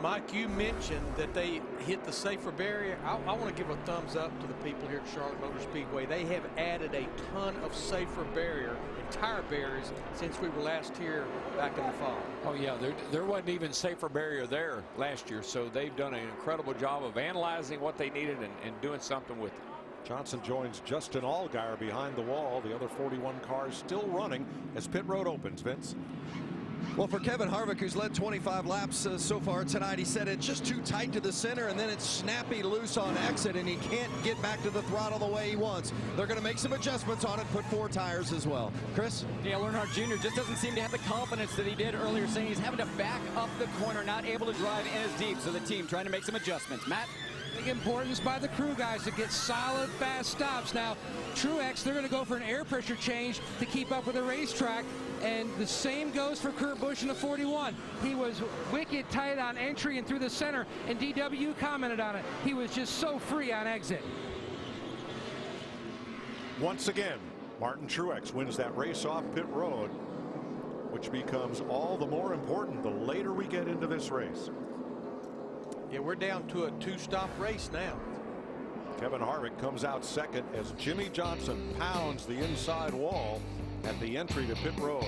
Mike, you mentioned that they hit the safer barrier. I want to give a thumbs up to the people here at Charlotte Motor Speedway. They have added a ton of safer barrier, entire barriers, since we were last here back in the fall. Oh yeah, there wasn't even safer barrier there last year, so they've done an incredible job of analyzing what they needed and doing something with it. Johnson joins Justin Allgaier behind the wall. The other 41 cars still running as pit road opens. Vince. Well, for Kevin Harvick, who's led 25 laps so far tonight, he said it's just too tight to the center, and then it's snappy loose on exit, and he can't get back to the throttle the way he wants. They're going to make some adjustments on it, put 4 tires as well. Chris? Dale Earnhardt Jr. just doesn't seem to have the confidence that he did earlier, saying he's having to back up the corner, not able to drive in as deep. So the team trying to make some adjustments. Matt? Big importance by the crew guys to get solid, fast stops. Now, Truex, they're going to go for an air pressure change to keep up with the racetrack. And the same goes for Kurt Busch in the 41. He was wicked tight on entry and through the center, and DW commented on it. He was just so free on exit. Once again, Martin Truex wins that race off pit road, which becomes all the more important the later we get into this race. Yeah, we're down to a 2-stop race now. Kevin Harvick comes out second as Jimmy Johnson pounds the inside wall at the entry to pit road.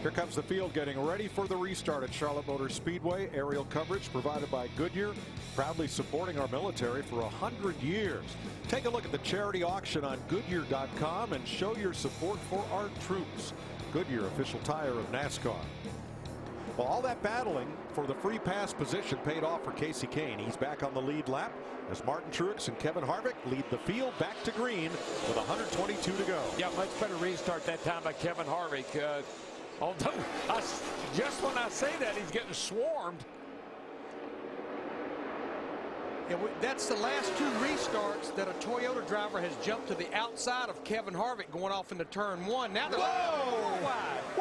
Here comes the field getting ready for the restart at Charlotte Motor Speedway. Aerial coverage provided by Goodyear, proudly supporting our military for 100 years. Take a look at the charity auction on Goodyear.com and show your support for our troops. Goodyear, official tire of NASCAR. Well, all that battling for the free pass position paid off for Casey Kane. He's back on the lead lap as Martin Truex and Kevin Harvick lead the field back to green with 122 to go. Yeah, much better restart that time by Kevin Harvick. Although, just when I say that, he's getting swarmed. Yeah, that's the last 2 restarts that a Toyota driver has jumped to the outside of Kevin Harvick going off into turn 1. Now they're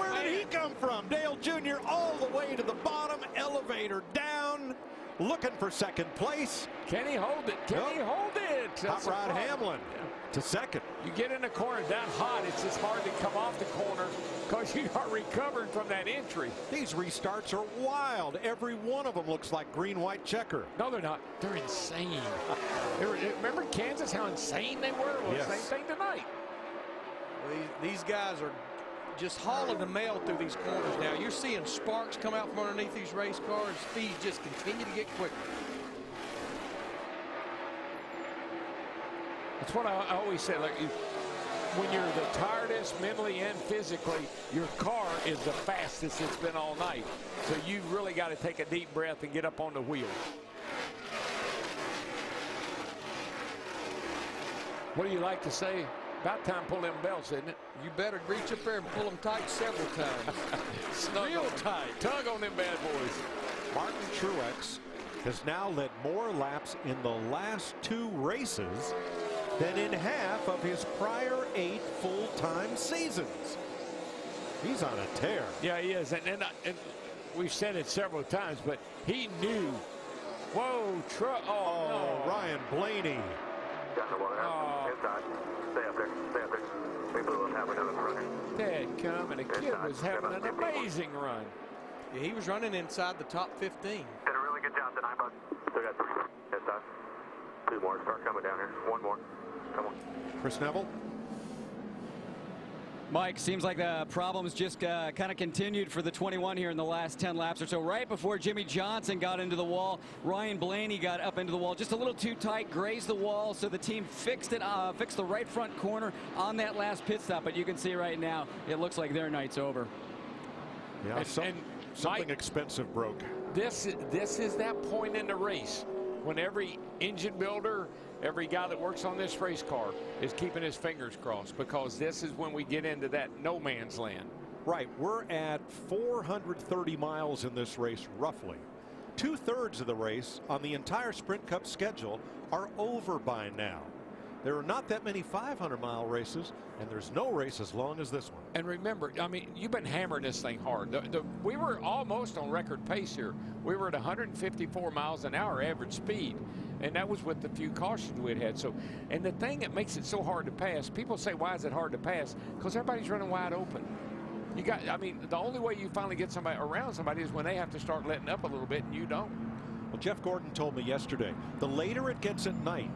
Where did he come from? Dale Jr. all the way to the bottom, elevator down, looking for second place. Can he hold it? Can he hold it? Hot Rod Hamlin to second. You get in the corner that hot, it's just hard to come off the corner because you are recovering from that entry. These restarts are wild. Every one of them looks like green-white checker. No, they're not. They're insane. Remember Kansas, how insane they were? Well, yes. Same thing tonight. Well, these guys are just hauling the mail through these corners now. You're seeing sparks come out from underneath these race cars. Speeds just continue to get quicker. That's what I always say. Like, when you're the tiredest mentally and physically, your car is the fastest it's been all night. So you've really got to take a deep breath and get up on the wheel. What do you like to say? About time pull them belts, isn't it? You better reach up there and pull them tight several times. Real tight. Tug on them bad boys. Martin Truex has now led more laps in the last 2 races than in half of his prior 8 full-time seasons. He's on a tear. Yeah, he is. And we've said it several times, but he knew. Whoa, no. Ryan Blaney. Inside. Stay up there. Stay up there. We blew up, have another runner. Dad come, and the kid was having an amazing run. Yeah, he was running inside the top 15. Did a really good job tonight, bud. Still got 3 inside. 2 more. Start coming down here. 1 more. Come on. Chris Neville. Mike, seems like the problems just kind of continued for the 21 here in the last 10 laps or so. Right before Jimmy Johnson got into the wall, Ryan Blaney got up into the wall just a little too tight, grazed the wall, so the team fixed it, fixed the right front corner on that last pit stop. But you can see right now, it looks like their night's over. Yeah, something Mike, expensive broke. This is that point in the race when every engine builder, every guy that works on this race car is keeping his fingers crossed, because this is when we get into that no man's land. Right, we're at 430 miles in this race, roughly. 2/3 of the race on the entire Sprint Cup schedule are over by now. There are not that many 500-mile races, and there's no race as long as this one. And remember, I mean, you've been hammering this thing hard. We were almost on record pace here. We were at 154 miles an hour average speed, and that was with the few cautions we had. So, and the thing that makes it so hard to pass, people say, why is it hard to pass? Because everybody's running wide open. You got, I mean, the only way you finally get somebody around somebody is when they have to start letting up a little bit, and you don't. Well, Jeff Gordon told me yesterday, the later it gets at night,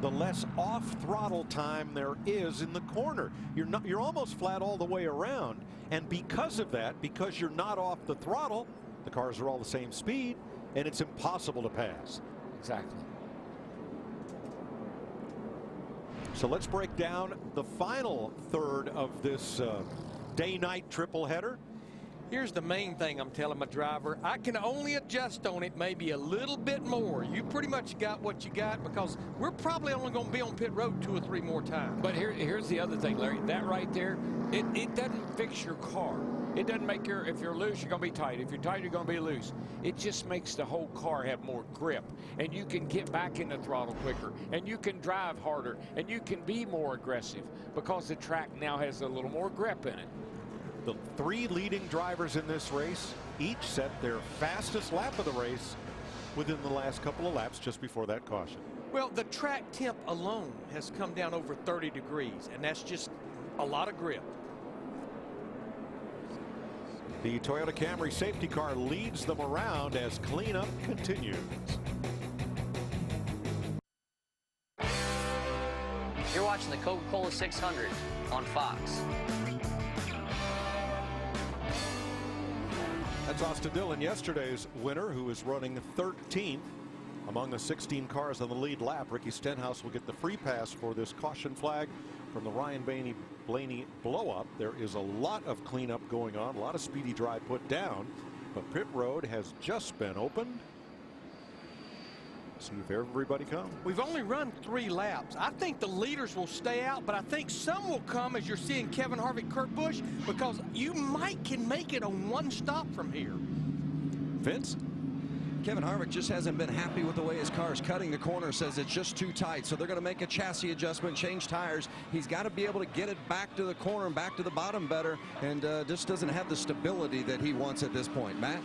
the less off throttle time there is in the corner. You're almost flat all the way around, and because of that, because you're not off the throttle, the cars are all the same speed, and it's impossible to pass. Exactly. So let's break down the final third of this day-night triple header. Here's the main thing I'm telling my driver. I can only adjust on it maybe a little bit more. You pretty much got what you got, because we're probably only going to be on pit road 2 or 3 more times. But here's the other thing, Larry. That right there, it doesn't fix your car. It doesn't make if you're loose, you're going to be tight. If you're tight, you're going to be loose. It just makes the whole car have more grip, and you can get back in the throttle quicker, and you can drive harder, and you can be more aggressive because the track now has a little more grip in it. The 3 leading drivers in this race each set their fastest lap of the race within the last couple of laps just before that caution. Well, the track temp alone has come down over 30 degrees, and that's just a lot of grip. The Toyota Camry safety car leads them around as cleanup continues. You're watching the Coca Cola 600 on Fox. That's Austin Dillon, yesterday's winner, who is running 13th among the 16 cars on the lead lap. Ricky Stenhouse will get the free pass for this caution flag from the Ryan Blaney blow-up. There is a lot of cleanup going on, a lot of speedy dry put down, but pit road has just been opened. See if everybody comes. We've only run 3 laps. I think the leaders will stay out, but I think some will come, as you're seeing Kevin Harvick, Kurt Busch, because you can make it on 1 stop from here. Vince? Kevin Harvick just hasn't been happy with the way his car is cutting the corner, says it's just too tight, so they're going to make a chassis adjustment, change tires. He's got to be able to get it back to the corner and back to the bottom better, and just doesn't have the stability that he wants at this point. Matt?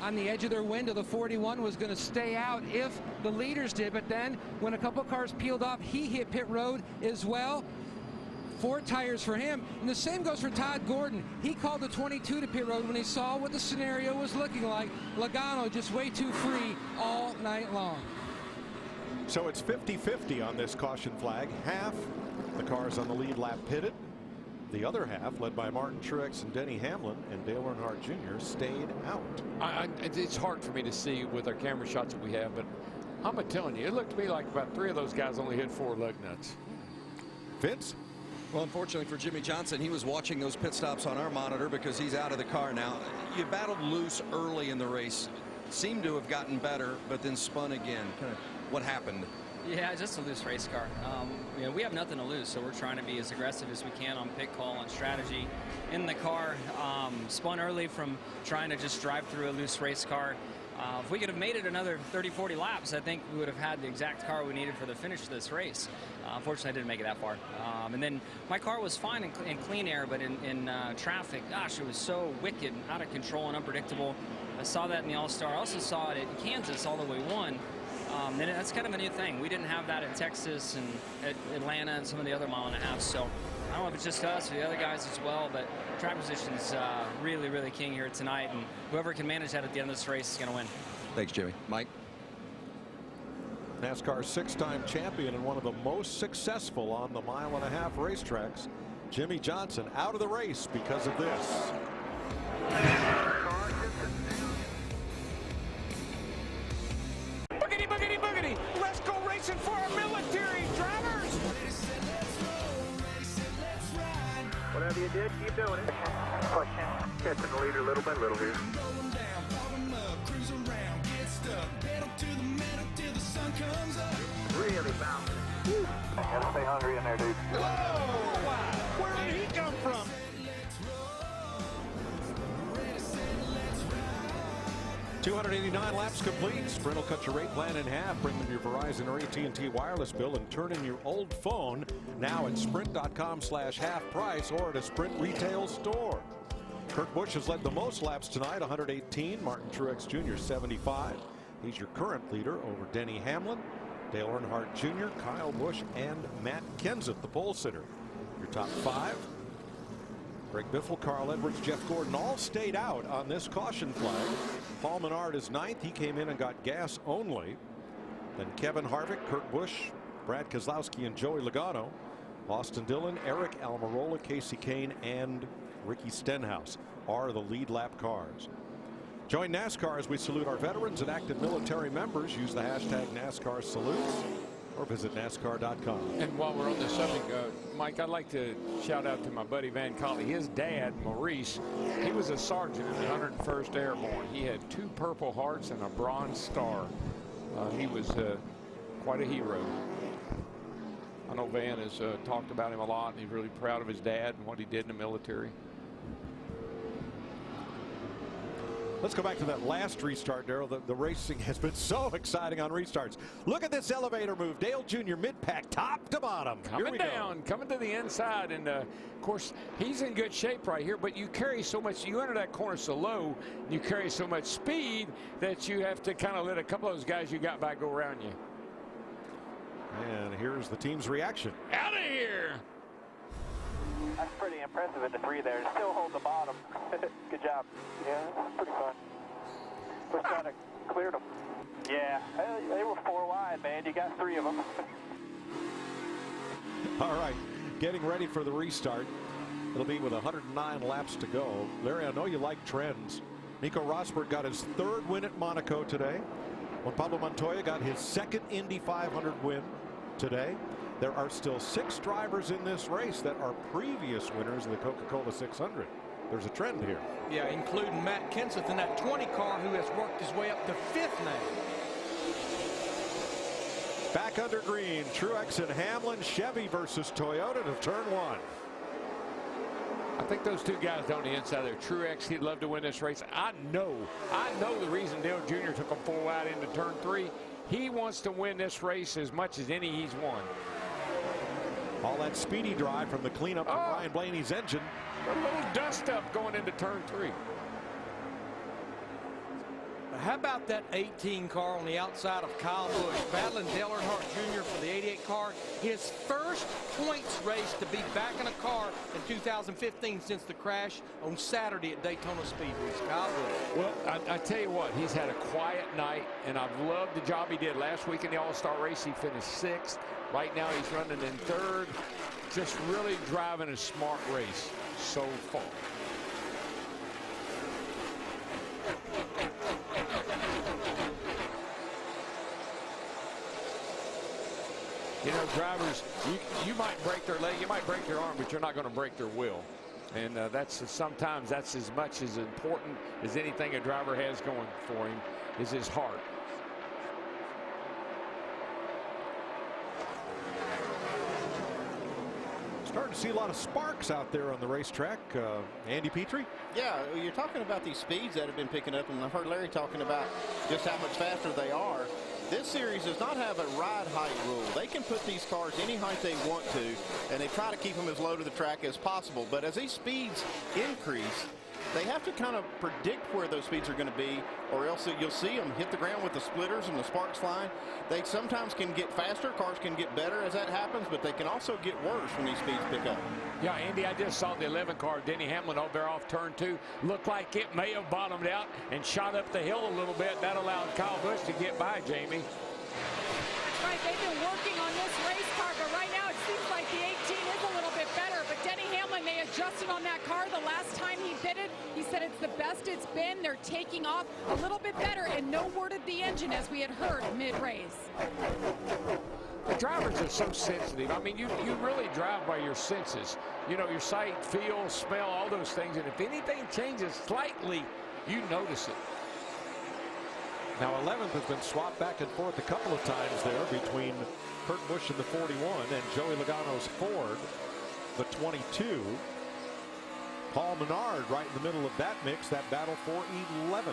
On the edge of their window, the 41 was going to stay out if the leaders did, but then when a couple cars peeled off, he hit pit road as well. 4 tires for him, and the same goes for Todd Gordon. He called the 22 to pit road when he saw what the scenario was looking like. Logano just way too free all night long. So it's 50-50 on this caution flag. Half the cars on the lead lap pitted. The other half, led by Martin Truex and Denny Hamlin and Dale Earnhardt Jr., stayed out. It's hard for me to see with our camera shots that we have, but I'm telling you, it looked to me like about 3 of those guys only hit 4 lug nuts. Vince? Well, unfortunately for Jimmy Johnson, he was watching those pit stops on our monitor because he's out of the car now. You battled loose early in the race. Seemed to have gotten better, but then spun again. Kind of what happened? Yeah, just a loose race car. You know, we have nothing to lose, so we're trying to be as aggressive as we can on pit call and strategy in the car. Spun early from trying to just drive through a loose race car. If we could have made it another 30-40 laps, I think we would have had the exact car we needed for the finish of this race. Unfortunately, I didn't make it that far. And then my car was fine in clean air, but in traffic, gosh, it was so wicked, out of control and unpredictable. I saw that in the All-Star. I also saw it in Kansas all the way 1. And that's kind of a new thing. We didn't have that in Texas and at Atlanta and some of the other mile-and-a-halves. So I don't know if it's just us or the other guys as well, but track position is really, really king here tonight. And whoever can manage that at the end of this race is going to win. Thanks, Jimmy. Mike? NASCAR's 6-time champion and one of the most successful on the mile-and-a-half racetracks Jimmy Johnson out of the race because of this. Boogity, boogity, boogity. Let's go racing for our military drivers. Whatever you did, keep doing it. Pushing. Catching the lead little by little here. Really bouncing. Gotta stay hungry in there, dude. Whoa! Where did he come from? $289 laps complete. Sprint will cut your rate plan in half. Bring them your Verizon or AT&T wireless bill and turn in your old phone now at sprint.com/half price or at a Sprint retail store. Kurt Busch has led the most laps tonight, 118. Martin Truex Jr., 75. He's your current leader over Denny Hamlin, Dale Earnhardt Jr., Kyle Busch, and Matt Kenseth, the pole sitter. Your top 5. Greg Biffle, Carl Edwards, Jeff Gordon all stayed out on this caution flag. Paul Menard is 9th. He came in and got gas only. Then Kevin Harvick, Kurt Busch, Brad Keselowski, and Joey Logano. Austin Dillon, Eric Almirola, Casey Kane, and Ricky Stenhouse are the lead lap cars. Join NASCAR as we salute our veterans and active military members. Use the hashtag NASCAR salutes or visit NASCAR.com. And while we're on the subject, Mike, I'd like to shout out to my buddy Van Colley. His dad, Maurice, he was a sergeant in the 101st Airborne. He had 2 Purple Hearts and a Bronze Star. He was quite a hero. I know Van has talked about him a lot, and he's really proud of his dad and what he did in the military. Let's go back to that last restart, Darrell. The racing has been so exciting on restarts. Look at this elevator move. Dale Jr. mid-pack, top to bottom. Coming down, coming to the inside. And, of course, he's in good shape right here. But you carry so much. You enter that corner so low, you carry so much speed that you have to kind of let a couple of those guys you got back go around you. And here's the team's reaction. Out of here. That's pretty impressive at the 3 there. Still hold the bottom. Good job. Yeah, that's pretty fun. We're trying to clear them. Yeah, they were 4 wide, man. You got 3 of them. All right, getting ready for the restart. It'll be with 109 laps to go. Larry, I know you like trends. Nico Rosberg got his 3rd win at Monaco today. Juan Pablo Montoya got his 2nd Indy 500 win today. There are still 6 drivers in this race that are previous winners of the Coca Cola 600. There's a trend here. Yeah, including Matt Kenseth in that 20 car who has worked his way up to 5th now. Back under green, Truex and Hamlin, Chevy versus Toyota to turn 1. I think those 2 guys down the inside there, Truex, he'd love to win this race. I know the reason Dale Jr. took him 4 wide into turn 3. He wants to win this race as much as any he's won. All that speedy drive from the cleanup from Ryan Blaney's engine. A little dust up going into turn 3. How about that 18 car on the outside of Kyle Busch, battling Dale Earnhardt Jr. for the 88 car? His first points race to be back in a car in 2015 since the crash on Saturday at Daytona Speedway. Kyle Busch. Well, I tell you what, he's had a quiet night, and I've loved the job he did last week in the All-Star race. He finished 6th. Right now he's running in 3rd. Just really driving a smart race so far. You know, drivers, you might break their leg, you might break their arm, but you're not going to break their will. And sometimes that's as much as important as anything a driver has going for him is his heart. Starting to see a lot of sparks out there on the racetrack. Andy Petrie? Yeah, you're talking about these speeds that have been picking up, and I've heard Larry talking about just how much faster they are. This series does not have a ride height rule. They can put these cars any height they want to, and they try to keep them as low to the track as possible. But as these speeds increase, they have to kind of predict where those speeds are going to be, or else you'll see them hit the ground with the splitters and the sparks flying. They sometimes can get faster, cars can get better as that happens, but they can also get worse when these speeds pick up. Yeah, Andy, I just saw the 11 car, Denny Hamlin, over there off turn 2. Looked like it may have bottomed out and shot up the hill a little bit. That allowed Kyle Busch to get by, Jamie. That's right. They've been working on this race car, but right now it seems like the 18 is a little bit better. But Denny Hamlin adjusted on that car. The last time he fitted, he said it's the best it's been. They're taking off a little bit better, and no word of the engine, as we had heard mid-race. The drivers are so sensitive. I mean, you really drive by your senses. You know, your sight, feel, smell, all those things. And if anything changes slightly, you notice it. Now 11th has been swapped back and forth a couple of times there between Kurt Busch in the 41 and Joey Logano's Ford, the 22. Paul Menard right in the middle of that mix, that battle for 11th.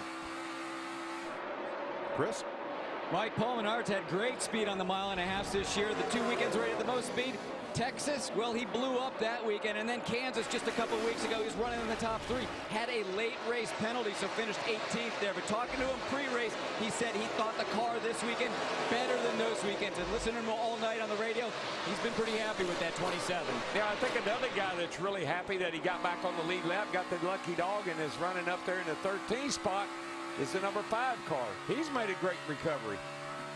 Chris? Mike, Paul Menard's had great speed on the mile-and-a-half this year. The 2 weekends rated the most speed. Texas, well, he blew up that weekend. And then Kansas just a couple weeks ago, he was running in the top 3. Had a late race penalty, so finished 18th there. But talking to him pre-race, he said he thought the car this weekend better than those weekends. And listening to him all night on the radio, he's been pretty happy with that 27. Yeah, I think another guy that's really happy that he got back on the lead lap, got the lucky dog, and is running up there in the 13th spot is the number 5 car. He's made a great recovery.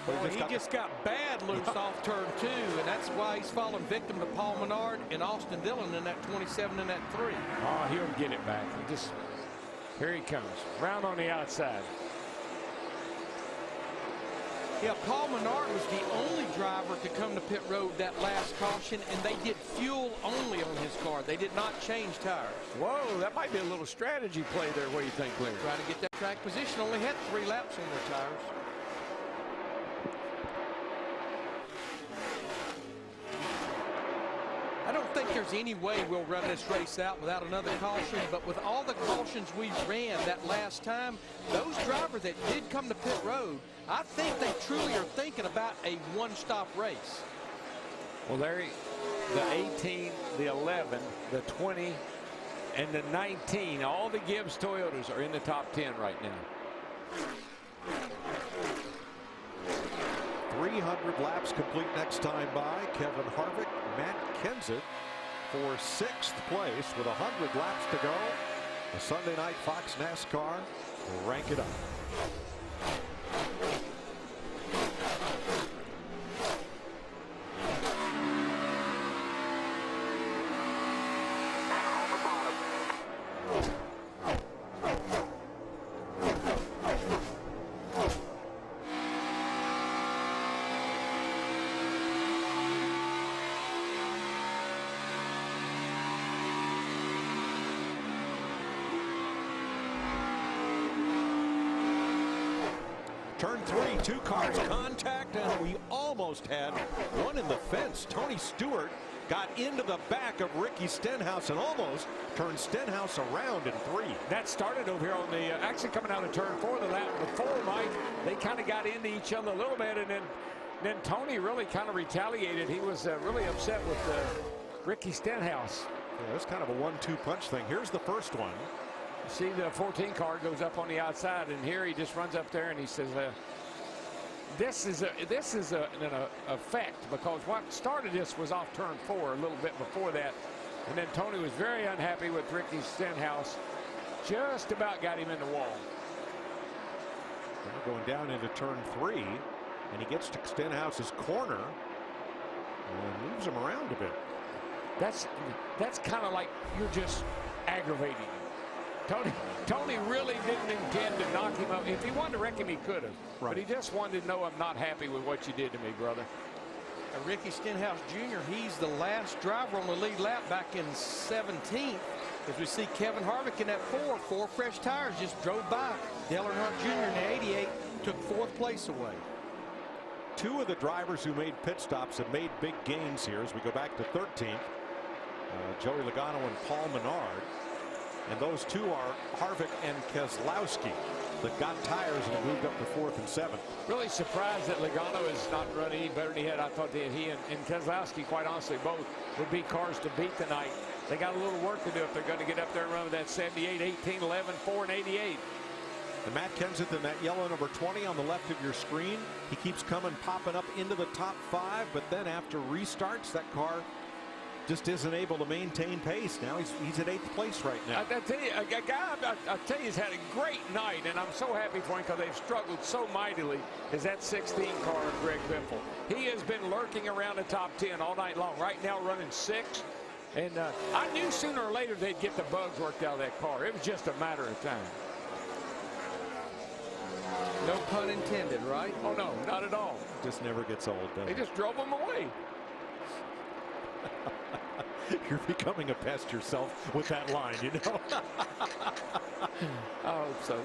Well, he just got bad loose off turn 2, and that's why he's fallen victim to Paul Menard and Austin Dillon in that 27 and that 3. Oh, he'll get it back. Here he comes, round on the outside. Yeah, Paul Menard was the only driver to come to pit road that last caution, and they did fuel only on his car. They did not change tires. Whoa, that might be a little strategy play there. What do you think, Larry? Try to get that track position. Only had 3 laps on their tires. I don't think there's any way we'll run this race out without another caution, but with all the cautions we ran that last time, those drivers that did come to pit road, I think they truly are thinking about a one-stop race. Well, Larry, the 18, the 11, the 20, and the 19, all the Gibbs Toyotas are in the top 10 right now. 300 laps complete next time by. Kevin Harvick, Matt Kenseth for 6th place with 100 laps to go. The Sunday night Fox NASCAR will rank it up. Turn 3, 2 cars contact, and we almost had one in the fence. Tony Stewart got into the back of Ricky Stenhouse and almost turned Stenhouse around in 3. That started over here on the, actually coming out of turn 4, the lap before, Mike. They kind of got into each other a little bit, and then Tony really kind of retaliated. He was really upset with Ricky Stenhouse. Yeah, it's kind of a 1-2 punch thing. Here's the first one. See, the 14 car goes up on the outside, and here he just runs up there and he says, this is an effect, because what started this was off turn 4 a little bit before that, and then Tony was very unhappy with Ricky Stenhouse, just about got him in the wall. Now going down into turn 3, and he gets to Stenhouse's corner and moves him around a bit. That's kind of like you're just aggravating him. Tony really didn't intend to knock him up. If he wanted to wreck him, he could have. Right. But he just wanted to know, I'm not happy with what you did to me, brother. Ricky Stenhouse Jr., he's the last driver on the lead lap back in 17th. As we see Kevin Harvick in that 4 fresh tires just drove by. Dale Earnhardt Jr. in the 88 took 4th place away. 2 of the drivers who made pit stops have made big gains here as we go back to 13th. Joey Logano and Paul Menard. And those 2 are Harvick and Keselowski that got tires and moved up to 4th and 7th. Really surprised that Logano is not running any better than he had. I thought that he and Keselowski, quite honestly, both would be cars to beat tonight. They got a little work to do if they're going to get up there and run with that 78, 18, 11, 4, and 88. And Matt Kenseth in that yellow number 20 on the left of your screen. He keeps coming, popping up into the top 5, but then after restarts, that car just isn't able to maintain pace. Now he's at 8th place right now. I tell you, a guy I tell you, he's had a great night, and I'm so happy for him because they've struggled so mightily, is that 16 car of Greg Biffle. He has been lurking around the top 10 all night long. Right now running 6th. And I knew sooner or later they'd get the bugs worked out of that car. It was just a matter of time. No pun intended, right? Oh, no, not at all. Just never gets old, does They it? just drove them away. You're becoming a pest yourself with that line, you know. I hope so.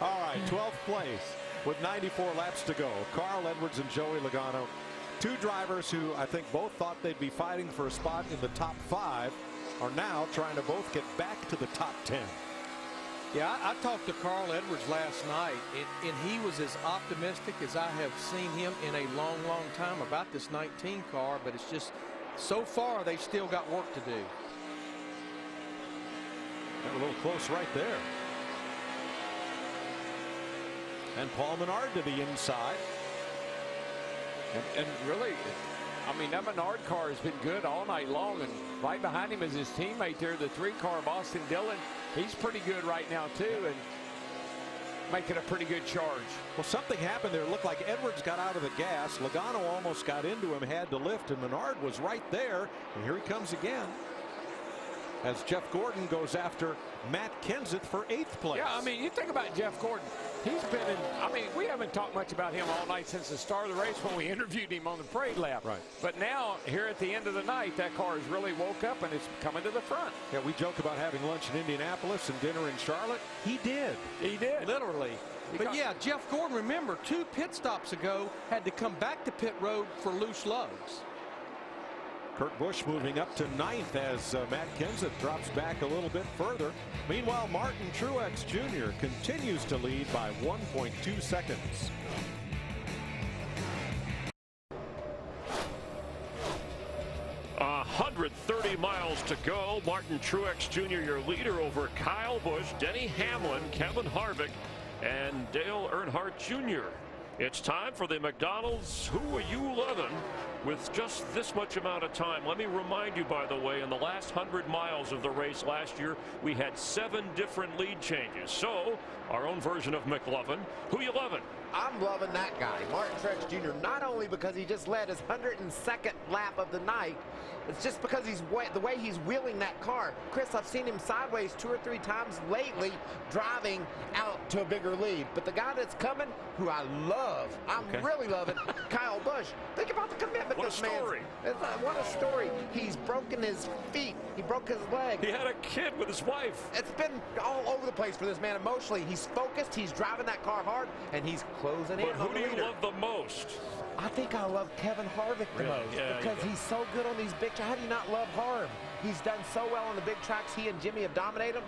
All right, 12th place with 94 laps to go. Carl Edwards and Joey Logano, two drivers who I think both thought they'd be fighting for a spot in the top 5, are now trying to both get back to the top 10. Yeah, I talked to Carl Edwards last night, and he was as optimistic as I have seen him in a long, long time about this 19 car, but it's just, so far, they've still got work to do. Got a little close right there. And Paul Menard to the inside. And really, I mean, that Menard car has been good all night long, and right behind him is his teammate there, the 3-car Boston Dillon. He's pretty good right now, too, and making a pretty good charge. Well, something happened there. It looked like Edwards got out of the gas. Logano almost got into him, had to lift, and Menard was right there. And here he comes again as Jeff Gordon goes after Matt Kenseth for 8th place. Yeah, I mean, you think about Jeff Gordon. He's been in, I mean, we haven't talked much about him all night since the start of the race when we interviewed him on the parade lap. Right. But now, here at the end of the night, that car has really woke up and it's coming to the front. Yeah, we joke about having lunch in Indianapolis and dinner in Charlotte. He did. He did. Literally. But yeah, Jeff Gordon, remember, 2 pit stops ago, had to come back to pit road for loose lugs. Kurt Busch moving up to 9th as Matt Kenseth drops back a little bit further. Meanwhile, Martin Truex Jr. continues to lead by 1.2 seconds. A 130 miles to go. Martin Truex Jr. your leader over Kyle Busch, Denny Hamlin, Kevin Harvick, and Dale Earnhardt Jr. It's time for the McDonald's Who Are You Lovin'? With just this much amount of time. Let me remind you, by the way, in the last 100 miles of the race last year, we had 7 different lead changes. So, our own version of McLovin. Who you loving? I'm loving that guy, Martin Truex Jr., not only because he just led his 102nd lap of the night, it's just because the way he's wheeling that car. Chris, I've seen him sideways 2 or 3 times lately driving out to a bigger lead. But the guy that's coming, who I love, I'm really loving, Kyle Busch. Think about the commitment this man. What a story. He's broken his feet. He broke his leg. He had a kid with his wife. It's been all over the place for this man emotionally. He's focused. He's driving that car hard, and he's closing in. But who do you love the most? I think I love Kevin Harvick the most because he's so good on these big tracks. How do you not love Harv? He's done so well on the big tracks. He and Jimmy have dominated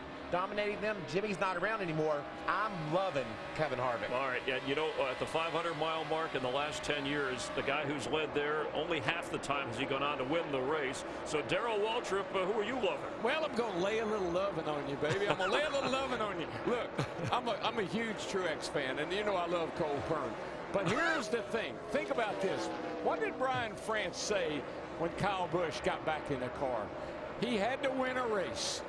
them. Jimmy's not around anymore. I'm loving Kevin Harvick. All right, yeah, you know, at the 500-mile mark in the last 10 years, the guy who's led there, only half the time has he gone on to win the race. So, Darrell Waltrip, who are you loving? Well, I'm going to lay a little loving on you, baby. I'm going to lay a little loving on you. Look, I'm a huge Truex fan, and you know I love Cole Pearn. But here's the thing. Think about this. What did Brian France say when Kyle Busch got back in the car? He had to win a race.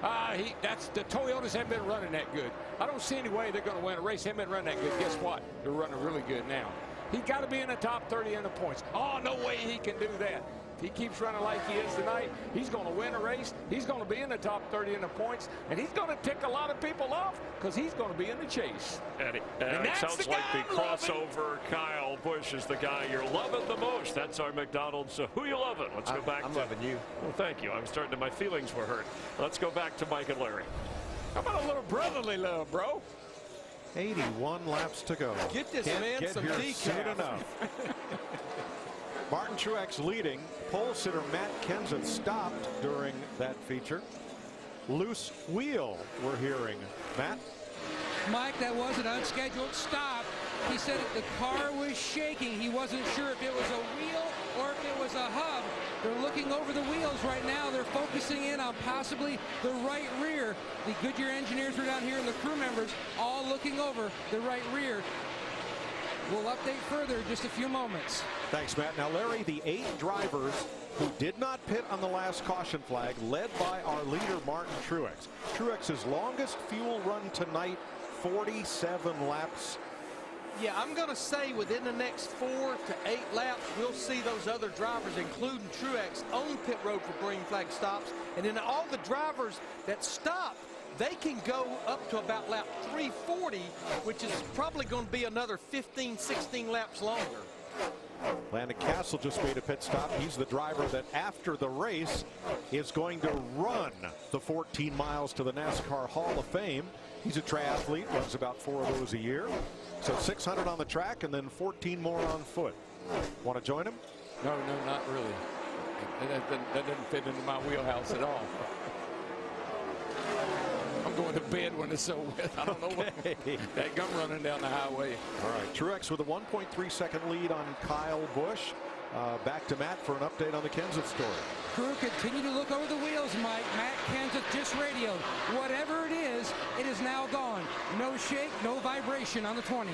The Toyotas haven't been running that good. I don't see any way they're going to win a race. They haven't been running that good. Guess what? They're running really good now. He's got to be in the top 30 in the points. Oh, no way he can do that. If he keeps running like he is tonight, he's going to win a race. He's going to be in the top 30 in the points, and he's going to tick a lot of people off because he's going to be in the chase. And it sounds like the crossover Kyle Busch is the guy you're loving the most. That's our McDonald's Who You Loving? Let's go back I'm loving you. Well, thank you. I'm starting to, my feelings were hurt. Let's go back to Mike and Larry. How about a little brotherly love, bro? 81 laps to go. Get this man some decaf. Soon enough. Martin Truex leading. Pole sitter Matt Kenseth stopped during that feature. Loose wheel, we're hearing. Matt? Mike, that was an unscheduled stop. He said that the car was shaking. He wasn't sure if it was a wheel or if it was a hub. They're looking over the wheels right now. They're focusing in on possibly the right rear. The Goodyear engineers were down here and the crew members all looking over the right rear. We'll update further in just a few moments. Thanks, Matt. Now, Larry, the 8 drivers who did not pit on the last caution flag, led by our leader, Martin Truex. Truex's longest fuel run tonight, 47 laps. Yeah, I'm going to say within the next 4 to 8 laps, we'll see those other drivers, including Truex, on pit road for green flag stops. And then all the drivers that stop, they can go up to about lap 340, which is probably going to be another 15, 16 laps longer. Landon Castle just made a pit stop. He's the driver that after the race is going to run the 14 miles to the NASCAR Hall of Fame. He's a triathlete, runs about 4 of those a year. So 600 on the track and then 14 more on foot. Want to join him? No, not really. That doesn't fit into my wheelhouse at all. I'm going to bed when it's so wet. I don't know what that gum running down the highway. All right, Truex with a 1.3 second lead on Kyle Busch. Back to Matt for an update on the Kenseth story. Crew continue to look over the wheels, Mike. Matt Kenseth just radioed. Whatever it is now gone. No shake, no vibration on the 20.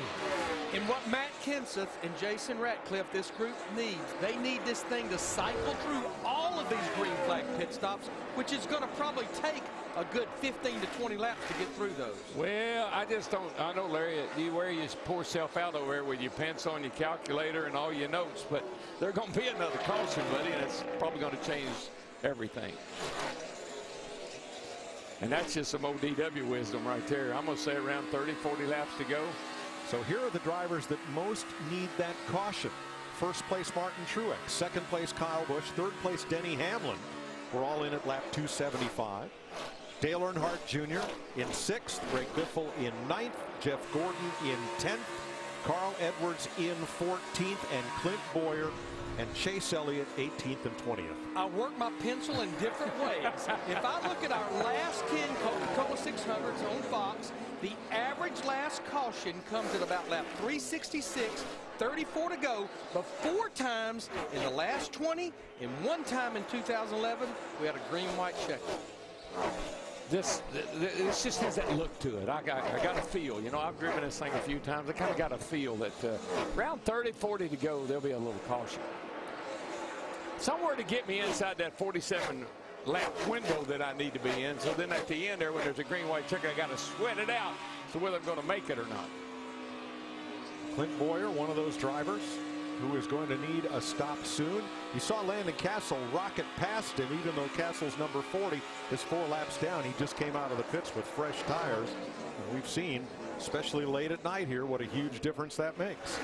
And what Matt Kenseth and Jason Ratcliffe, this group needs, they need this thing to cycle through all of these green flag pit stops, which is going to probably take a good 15 to 20 laps to get through those. Well, I just don't. I know, Larry, you wear your poor self out over there with your pants on, your calculator, and all your notes, but there's going to be another caution, buddy, and it's probably going to change everything. And that's just some ODW wisdom right there. I'm going to say around 30, 40 laps to go. So here are the drivers that most need that caution. First place, Martin Truex. Second place, Kyle Busch. Third place, Denny Hamlin. We're all in at lap 275. Dale Earnhardt Jr. in 6th. Greg Biffle in 9th. Jeff Gordon in 10th. Carl Edwards in 14th. And Clint Boyer and Chase Elliott 18th and 20th. I work my pencil in different ways. If I look at our last 10 Coca-Cola 600s on Fox, the average last caution comes at about lap 366, 34 to go, but 4 times in the last 20 and 1 time in 2011, we had a green-white checker. This just has that look to it. I got a feel. You know, I've driven this thing a few times. I kind of got a feel that around 30, 40 to go, there'll be a little caution. Somewhere to get me inside that 47 lap window that I need to be in. So then at the end there, when there's a green-white checker, I got to sweat it out to whether I'm going to make it or not. Clint Boyer, one of those drivers who is going to need a stop soon. You saw Landon Castle rocket past him, even though Castle's number 40 is 4 laps down. He just came out of the pits with fresh tires. And we've seen, especially late at night here, what a huge difference that makes.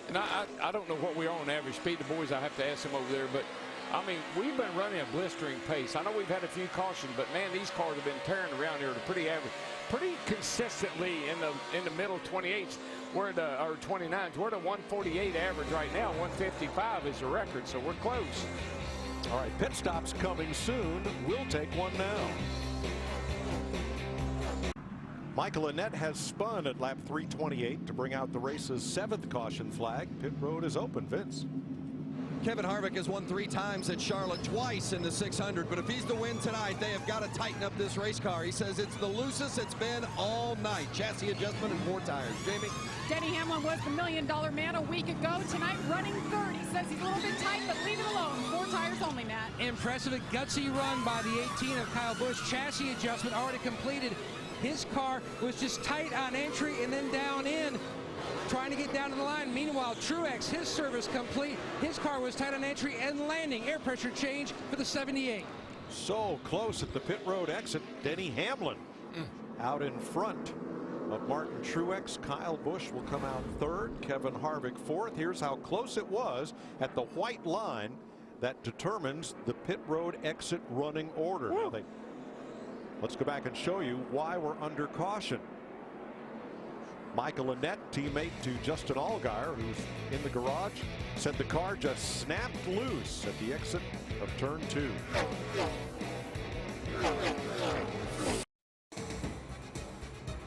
And I don't know what we are on average speed. The boys, I have to ask them over there. But, I mean, we've been running a blistering pace. I know we've had a few cautions, but, man, these cars have been tearing around here at a pretty average, pretty consistently in the middle 28s. We're the, or 29s. We're the 148 average right now. 155 is the record, so we're close. All right, pit stops coming soon. We'll take one now. Michael Annett has spun at lap 328 to bring out the race's 7th caution flag. Pit road is open, Vince. Kevin Harvick has won 3 times at Charlotte, twice in the 600, but if he's to win tonight, they have got to tighten up this race car. He says it's the loosest it's been all night. Chassis adjustment and 4 tires. Jamie? Denny Hamlin was the $1 million man a week ago. Tonight running 3rd. He says he's a little bit tight, but leave it alone. 4 tires only, Matt. Impressive and gutsy run by the 18 of Kyle Busch. Chassis adjustment already completed. His car was just tight on entry and then down in, trying to get down to the line. Meanwhile, Truex, his service complete. His car was tight on entry and landing. Air pressure change for the 78. So close at the pit road exit. Denny Hamlin out in front of Martin Truex. Kyle Busch will come out 3rd. Kevin Harvick 4th. Here's how close it was at the white line that determines the pit road exit running order. Now let's go back and show you why we're under caution. Michael Annett, teammate to Justin Allgaier, who's in the garage, said the car just snapped loose at the exit of turn 2.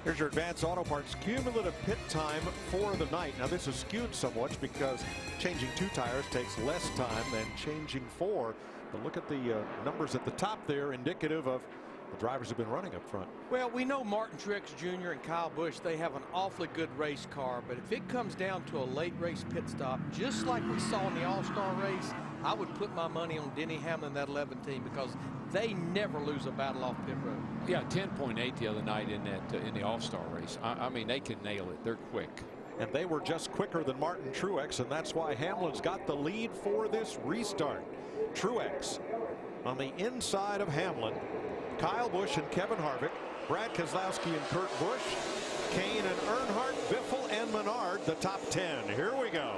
Here's your Advance Auto Parts cumulative pit time for the night. Now this is skewed somewhat because changing 2 tires takes less time than changing 4. But look at the numbers at the top there, indicative of the drivers have been running up front. Well, we know Martin Truex Jr. and Kyle Busch, they have an awfully good race car, but if it comes down to a late race pit stop, just like we saw in the All-Star race, I would put my money on Denny Hamlin, that 11 team, because they never lose a battle off pit road. Yeah, 10.8 the other night in that in the All-Star race. I mean, they can nail it. They're quick. and they were just quicker than Martin Truex, and that's why Hamlin's got the lead for this restart. Truex on the inside of Hamlin, Kyle Busch and Kevin Harvick, Brad Keselowski and Kurt Busch, Kane and Earnhardt, Biffle and Menard, the top 10. Here we go.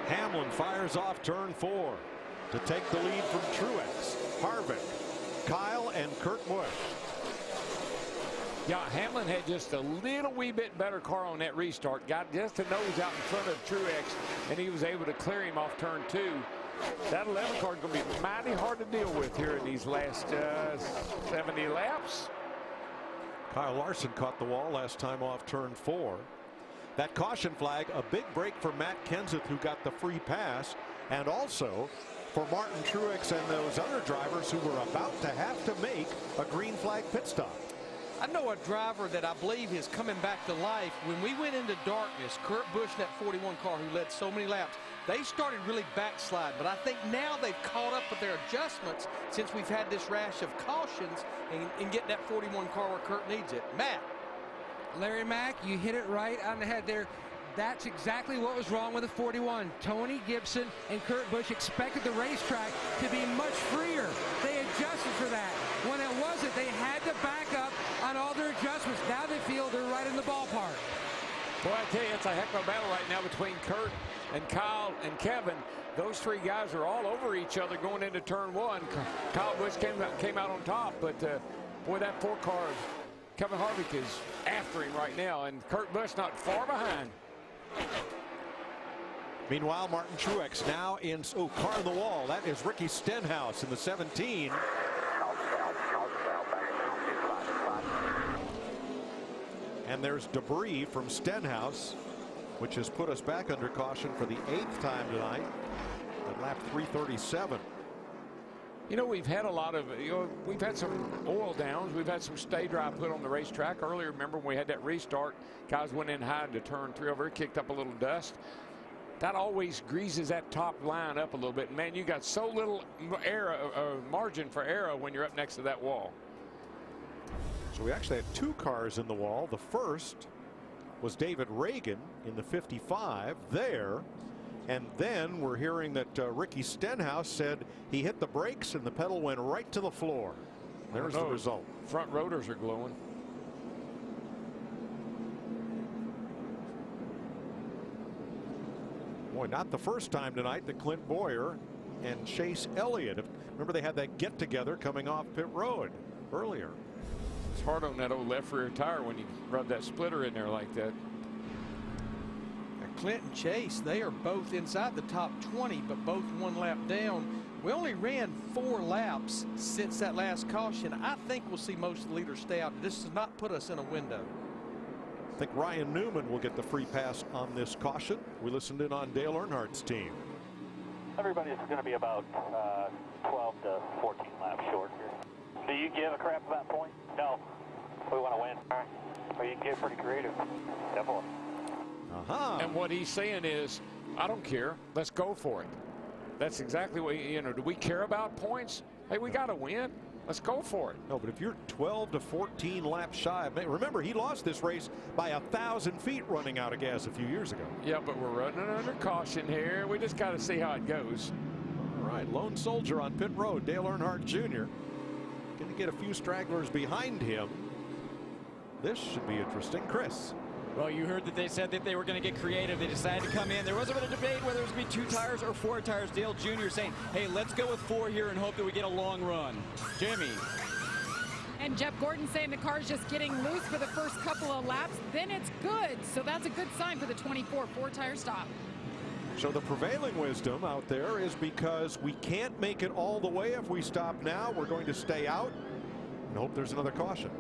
Hamlin fires off turn 4 to take the lead from Truex, Harvick, Kyle and Kurt Busch. Yeah, Hamlin had just a little wee bit better car on that restart. Got just a nose out in front of Truex, and he was able to clear him off turn 2. That 11 car is going to be mighty hard to deal with here in these last 70 laps. Kyle Larson caught the wall last time off turn 4. That caution flag, a big break for Matt Kenseth, who got the free pass, and also for Martin Truex and those other drivers who were about to have to make a green flag pit stop. I know a driver that I believe is coming back to life. When we went into darkness, Kurt Busch, that 41 car who led so many laps, they started really backslide. But I think now they've caught up with their adjustments since we've had this rash of cautions and getting that 41 car where Kurt needs it. Matt. Larry Mack, you hit it right on the head there. That's exactly what was wrong with the 41. Tony Gibson and Kurt Busch expected the racetrack to be much freer. They adjusted for that. When it wasn't, they had to back up on all their adjustments. Now they feel they're right in the ballpark. Boy, I tell you, it's a heck of a battle right now between Kurt and Kyle and Kevin. Those three guys are all over each other going into turn 1. Kyle Busch came out on top, but boy, that 4 car, Kevin Harvick is after him right now, and Kurt Busch not far behind. Meanwhile, Martin Truex now in car on the wall. That is Ricky Stenhouse in the 17. And there's debris from Stenhouse, which has put us back under caution for the 8th time tonight at lap 337. You know, we've had a lot of, we've had some oil downs. We've had some stay dry put on the racetrack. Earlier, remember when we had that restart, guys went in high into turn 3 over, kicked up a little dust. That always greases that top line up a little bit. Man, you got so little margin for error when you're up next to that wall. So we actually had 2 cars in the wall. The first was David Reagan in the 55 there. And then we're hearing that Ricky Stenhouse said he hit the brakes and the pedal went right to the floor. There's the result. Front rotors are glowing. Boy, not the first time tonight that Clint Boyer and Chase Elliott, remember they had that get together coming off pit road earlier. It's hard on that old left rear tire when you rub that splitter in there like that. Clint and Chase, they are both inside the top 20, but both 1 lap down. We only ran 4 laps since that last caution. I think we'll see most of the leaders stay out. This does not put us in a window. I think Ryan Newman will get the free pass on this caution. We listened in on Dale Earnhardt's team. Everybody's going to be about 12 to 14 laps short here. Do you give a crap about points? No. We want to win. All right. Well, you can get pretty creative. Definitely. And what he's saying is, I don't care. Let's go for it. That's exactly what, do we care about points? Hey, we got to win. Let's go for it. No, but if you're 12 to 14 laps shy, remember he lost this race by 1,000 feet running out of gas a few years ago. Yeah, but we're running under caution here. We just got to see how it goes. All right, lone soldier on pit road, Dale Earnhardt Jr. Going to get a few stragglers behind him. This should be interesting. Chris. Well, you heard that they said that they were going to get creative. They decided to come in. There was a bit of debate whether it was going to be 2 tires or 4 tires. Dale Jr. saying, hey, let's go with 4 here and hope that we get a long run. Jimmy. And Jeff Gordon saying the car's just getting loose for the first couple of laps. Then it's good. So that's a good sign for the 24 4-tire stop. So the prevailing wisdom out there is because we can't make it all the way if we stop now, we're going to stay out and hope there's another caution.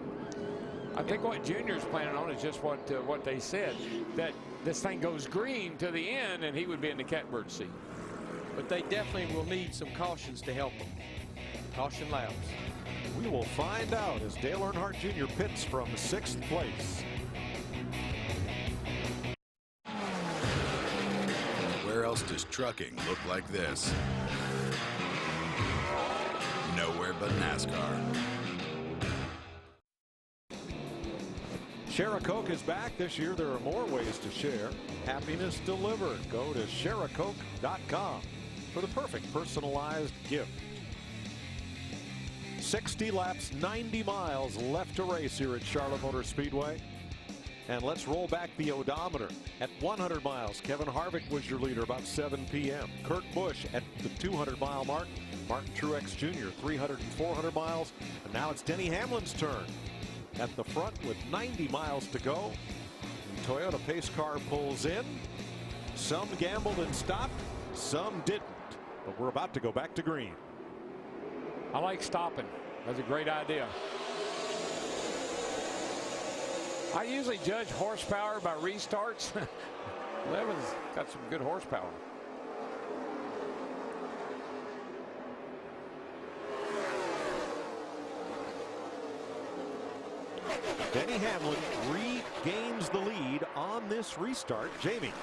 I think what Junior's planning on is just what they said, that this thing goes green to the end and he would be in the catbird seat. But they definitely will need some cautions to help them. Caution laps. We will find out as Dale Earnhardt Jr. pits from 6th place. Where else does trucking look like this? Nowhere but NASCAR. Share a Coke is back this year. There are more ways to share. Happiness delivered. Go to shareacoke.com for the perfect personalized gift. 60 laps, 90 miles left to race here at Charlotte Motor Speedway. And let's roll back the odometer. At 100 miles, Kevin Harvick was your leader about 7 p.m. Kurt Busch at the 200-mile mark. Martin Truex Jr. 300 and 400 miles. And now it's Denny Hamlin's turn. At the front with 90 miles to go. The Toyota pace car pulls in. Some gambled and stopped. Some didn't. But we're about to go back to green. I like stopping. That's a great idea. I usually judge horsepower by restarts. 11's got some good horsepower. Denny Hamlin regains the lead on this restart. Jamie.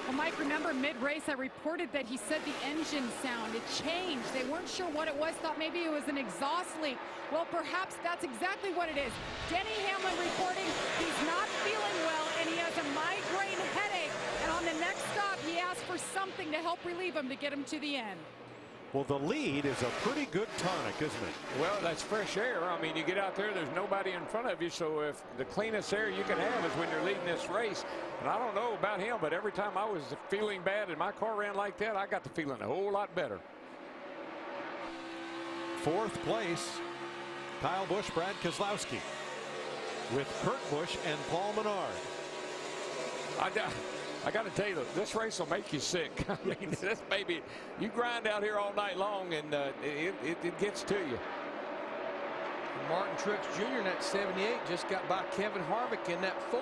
Well, Mike, remember mid-race I reported that he said the engine sound, it changed. They weren't sure what it was, thought maybe it was an exhaust leak. Well, perhaps that's exactly what it is. Denny Hamlin reporting he's not feeling well and he has a migraine headache. And on the next stop, he asked for something to help relieve him to get him to the end. Well, the lead is a pretty good tonic, isn't it? Well, that's fresh air. I mean, you get out there, there's nobody in front of you. So if the cleanest air you can have is when you're leading this race. And I don't know about him, but every time I was feeling bad and my car ran like that, I got the feeling a whole lot better. 4th place, Kyle Busch, Brad Keselowski, with Kurt Busch and Paul Menard. I got to tell you, this race will make you sick. I mean, this baby, you grind out here all night long, and it gets to you. Martin Truex Jr. in that 78 just got by Kevin Harvick in that 4.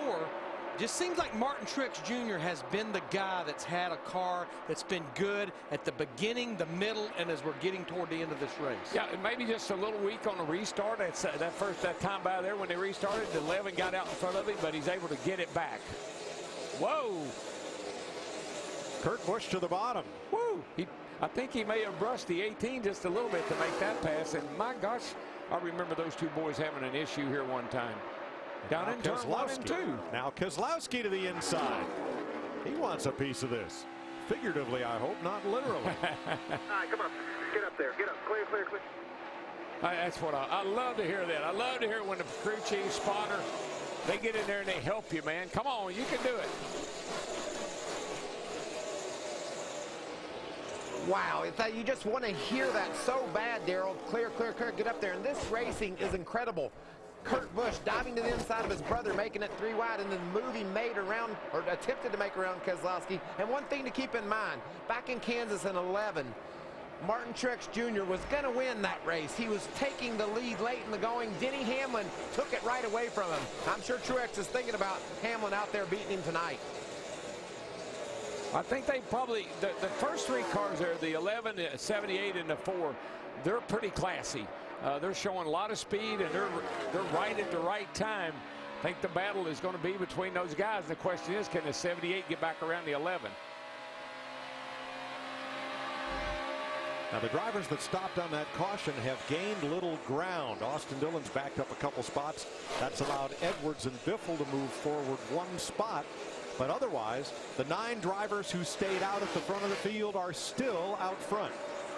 Just seems like Martin Truex Jr. has been the guy that's had a car that's been good at the beginning, the middle, and as we're getting toward the end of this race. Yeah, and maybe just a little weak on the restart. That time by there when they restarted, the 11 got out in front of him, but he's able to get it back. Whoa! Kurt Busch to the bottom. Woo! I think he may have brushed the 18 just a little bit to make that pass. And my gosh, I remember those two boys having an issue here one time. Down in turn 1 and 2. Now Keselowski to the inside. He wants a piece of this. Figuratively, I hope, not literally. All right, come on. Get up there. Get up. Clear, clear, clear. That's what I love to hear that. I love to hear when the crew chief, spotter, they get in there and they help you, man. Come on, you can do it. Wow, you just want to hear that so bad, Darrell. Clear, clear, clear, get up there. And this racing is incredible. Kurt Busch diving to the inside of his brother, making it 3 wide, and then moving made around, or attempted to make around Keselowski. And one thing to keep in mind, back in Kansas in 11, Martin Truex Jr. was going to win that race. He was taking the lead late in the going. Denny Hamlin took it right away from him. I'm sure Truex is thinking about Hamlin out there beating him tonight. I think they probably, the first 3 cars there, the 11, the 78, and the 4, they're pretty classy. They're showing a lot of speed, and they're right at the right time. I think the battle is going to be between those guys. The question is, can the 78 get back around the 11? Now, the drivers that stopped on that caution have gained little ground. Austin Dillon's backed up a couple spots. That's allowed Edwards and Biffle to move forward 1 spot. But otherwise, the 9 drivers who stayed out at the front of the field are still out front.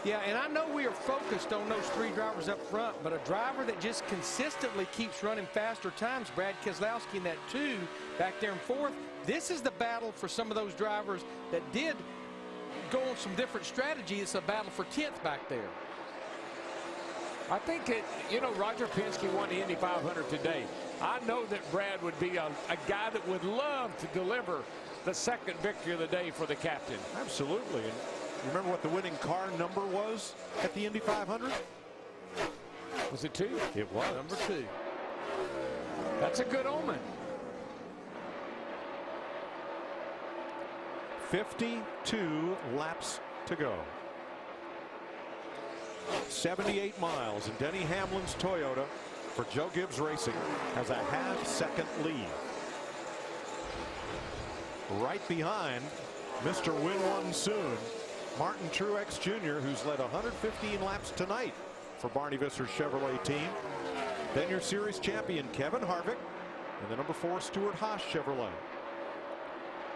Yeah, and I know we are focused on those 3 drivers up front, but a driver that just consistently keeps running faster times, Brad Keselowski in that 2, back there in 4th. This is the battle for some of those drivers that did go on some different strategy. It's a battle for 10th back there. I think Roger Penske won the Indy 500 today. I know that Brad would be a guy that would love to deliver the 2nd victory of the day for the captain. Absolutely. And remember what the winning car number was at the Indy 500? Was it 2? It was. Number 2. That's a good omen. 52 laps to go. 78 miles, and Denny Hamlin's Toyota for Joe Gibbs Racing has a half-second lead. Right behind Mr. Win One Soon, Martin Truex Jr., who's led 115 laps tonight for Barney Visser's Chevrolet team. Then your series champion Kevin Harvick and the number 4 Stuart Haas Chevrolet.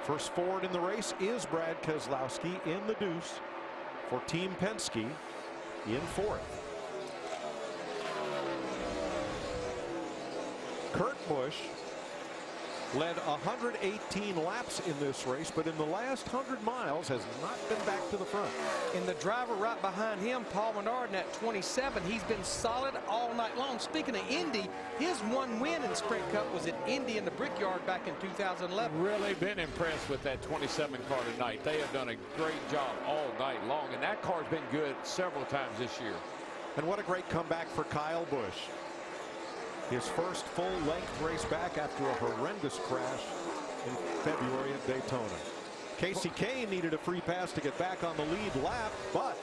First forward in the race is Brad Keselowski in the deuce for Team Penske in 4th. Kurt Busch led 118 laps in this race, but in the last 100 miles has not been back to the front. And the driver right behind him, Paul Menard, at 27, he's been solid all night long. Speaking of Indy, his one win in Sprint Cup was at Indy in the Brickyard back in 2011. Really been impressed with that 27 car tonight. They have done a great job all night long, and that car's been good several times this year. And what a great comeback for Kyle Busch. His first full-length race back after a horrendous crash in February at Daytona. Casey Kane needed a free pass to get back on the lead lap, but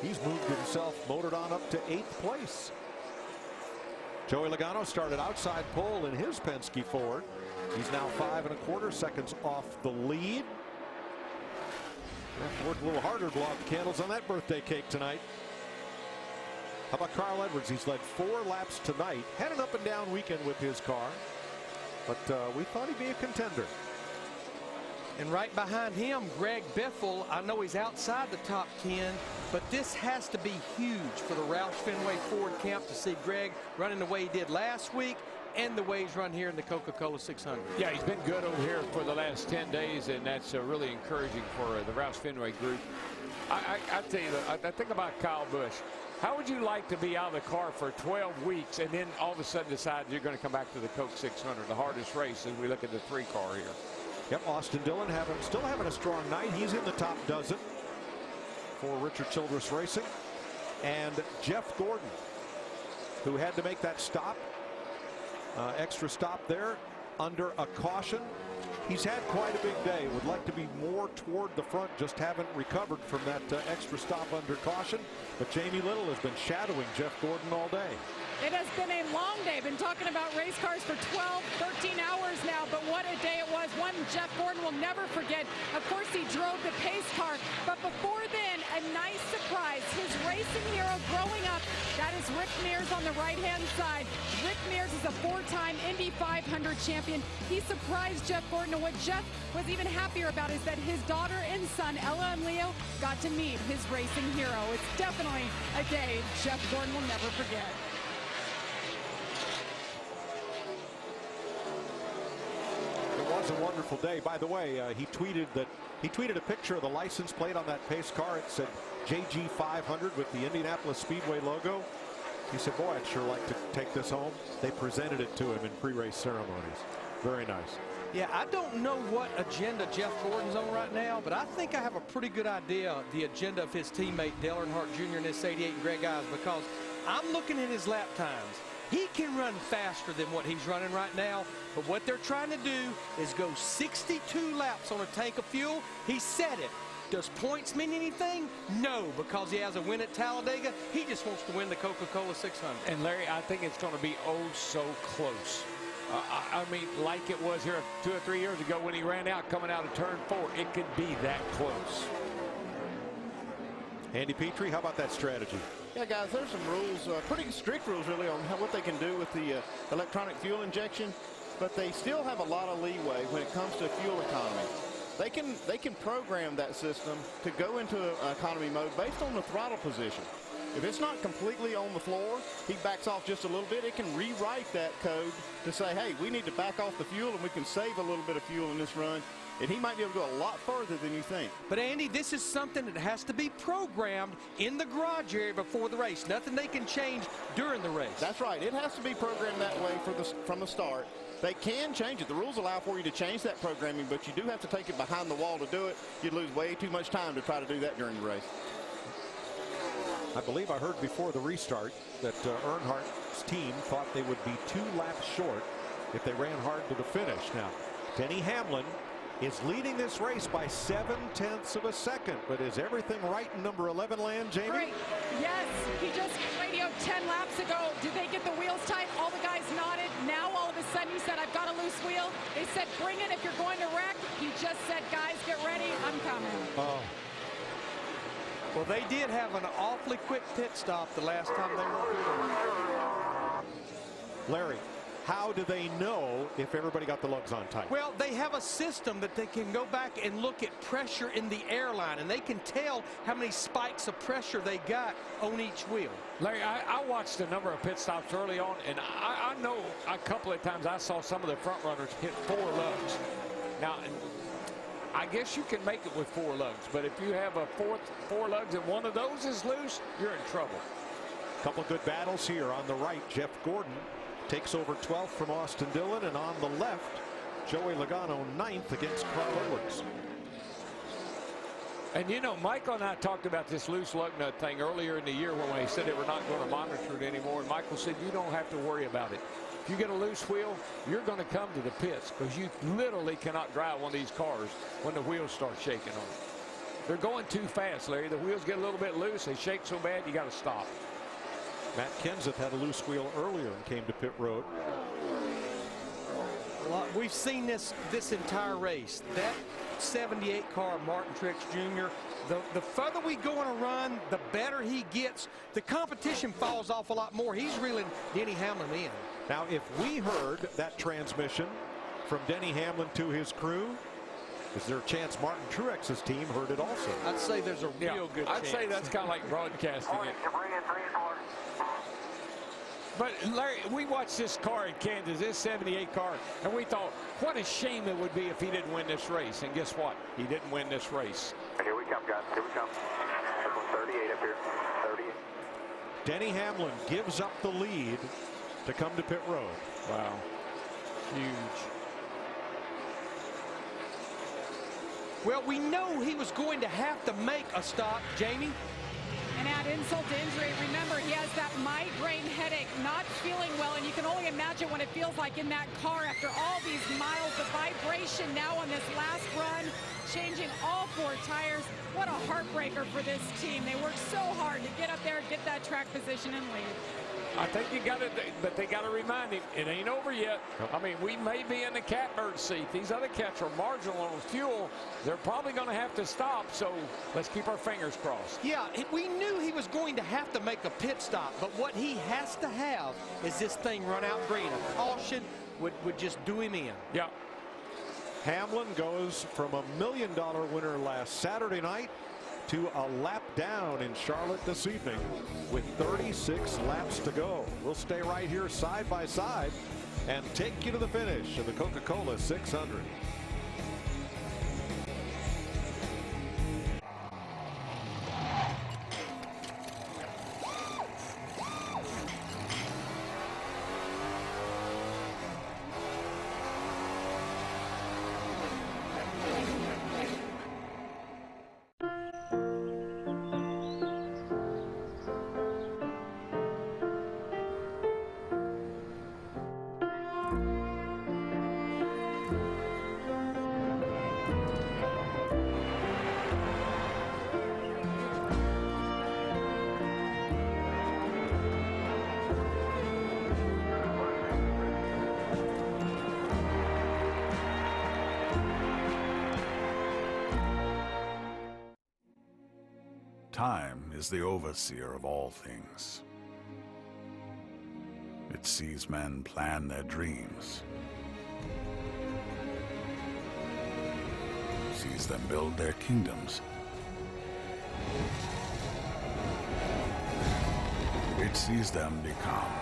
he's moved himself, motored on up to 8th place. Joey Logano started outside pole in his Penske Ford. He's now 5 1/4 seconds off the lead. Worked a little harder to blow out the candles on that birthday cake tonight. How about Carl Edwards? He's led 4 laps tonight. Had an up and down weekend with his car, but we thought he'd be a contender. And right behind him, Greg Biffle. I know he's outside the top 10, but this has to be huge for the Roush Fenway Ford camp to see Greg running the way he did last week and the way he's run here in the Coca Cola 600. Yeah, he's been good over here for the last 10 days, and that's really encouraging for the Roush Fenway group. I tell you, I think about Kyle Busch. How would you like to be out of the car for 12 weeks and then all of a sudden decide you're going to come back to the Coke 600, the hardest race as we look at the 3 car here? Yep, Austin Dillon still having a strong night. He's in the top dozen for Richard Childress Racing. And Jeff Gordon, who had to make that stop, extra stop there under a caution. He's had quite a big day. Would like to be more toward the front, just haven't recovered from that extra stop under caution. But Jamie Little has been shadowing Jeff Gordon all day. It has been a long day. Been talking about race cars for 12, 13 hours now, but what a day it was. One Jeff Gordon will never forget. Of course, he drove the pace car, but before then, a nice surprise. His racing hero growing up, that is Rick Mears on the right-hand side. Rick Mears is a 4-time Indy 500 champion. He surprised Jeff Gordon, and what Jeff was even happier about is that his daughter and son, Ella and Leo, got to meet his racing hero. It's definitely a day Jeff Gordon will never forget. It was a wonderful day. By the way, he tweeted a picture of the license plate on that pace car. It said JG 500 with the Indianapolis Speedway logo. He said, boy, I'd sure like to take this home. They presented it to him in pre-race ceremonies. Very nice. Yeah, I don't know what agenda Jeff Gordon's on right now, but I think I have a pretty good idea of the agenda of his teammate Dale Earnhardt Jr. in this 88 and Greg Ives, because I'm looking at his lap times. He can run faster than what he's running right now, but what they're trying to do is go 62 laps on a tank of fuel. He said it. Does points mean anything? No, because he has a win at Talladega. He just wants to win the Coca Cola 600. And Larry, I think it's going to be oh so close. I mean, like it was here 2 or 3 years ago when he ran out coming out of turn 4. It could be that close. Andy Petrie, how about that strategy? Yeah, guys, there's some rules, pretty strict rules really on what they can do with the electronic fuel injection, but they still have a lot of leeway when it comes to fuel economy. They can program that system to go into economy mode based on the throttle position. If it's not completely on the floor, he backs off just a little bit. It can rewrite that code to say, hey, we need to back off the fuel and we can save a little bit of fuel in this run. And he might be able to go a lot further than you think. But, Andy, this is something that has to be programmed in the garage area before the race. Nothing they can change during the race. That's right. It has to be programmed that way from the start. They can change it. The rules allow for you to change that programming, but you do have to take it behind the wall to do it. You'd lose way too much time to try to do that during the race. I believe I heard before the restart that Earnhardt's team thought they would be 2 laps short if they ran hard to the finish. Now, Denny Hamlin is leading this race by 0.7 of a second. But is everything right in number 11 land, Jamie? Great. Yes, he just radioed 10 laps ago. Did they get the wheels tight? All the guys nodded. Now all of a sudden he said, I've got a loose wheel. They said, bring it if you're going to wreck. He just said, guys, get ready. I'm coming. Oh. Well, they did have an awfully quick pit stop the last time they were here. Larry, how do they know if everybody got the lugs on tight? Well, they have a system that they can go back and look at pressure in the airline, and they can tell how many spikes of pressure they got on each wheel. Larry, I watched a number of pit stops early on, and I know a couple of times I saw some of the front runners hit 4 lugs. Now, I guess you can make it with 4 lugs, but if you have a 4 lugs and one of those is loose, you're in trouble. Couple good battles here. On the right, Jeff Gordon takes over 12th from Austin Dillon, and on the left, Joey Logano 9th against Carl Edwards. And you know, Michael and I talked about this loose lug nut thing earlier in the year when they said they were not going to monitor it anymore, and Michael said you don't have to worry about it. If you get a loose wheel, you're going to come to the pits because you literally cannot drive one of these cars when the wheels start shaking on it. They're going too fast, Larry. The wheels get a little bit loose. They shake so bad, you got to stop. Matt Kenseth had a loose wheel earlier and came to pit road. Well, we've seen this entire race. That 78 car, Martin Truex Jr., the further we go on a run, the better he gets. The competition falls off a lot more. He's reeling Denny Hamlin in. Now, if we heard that transmission from Denny Hamlin to his crew, is there a chance Martin Truex's team heard it also? I'd say there's a real good chance. I'd say that's kind of like broadcasting it. But Larry, we watched this car in Kansas, this 78 car, and we thought, what a shame it would be if he didn't win this race. And guess what? He didn't win this race. Here we come, guys. Here we come. 38 up here. 38. Denny Hamlin gives up the lead to come to pit road. Wow. Huge. Well, we know he was going to have to make a stop, Jamie. And add insult to injury, remember, he has that migraine headache, not feeling well, and you can only imagine what it feels like in that car after all these miles of vibration now on this last run, changing all 4 tires. What a heartbreaker for this team. They worked so hard to get up there, get that track position, and lead. I think you got to, but they got to remind him, it ain't over yet. I mean, we may be in the catbird seat. These other cats are marginal on fuel. They're probably going to have to stop, so let's keep our fingers crossed. Yeah, we knew he was going to have to make a pit stop, but what he has to have is this thing run out green. A caution would just do him in. Yeah. Hamlin goes from $1 million winner last Saturday night to a lap down in Charlotte this evening with 36 laps to go. We'll stay right here side by side and take you to the finish of the Coca Cola 600. Time is the overseer of all things. It sees men plan their dreams, sees them build their kingdoms. It sees them become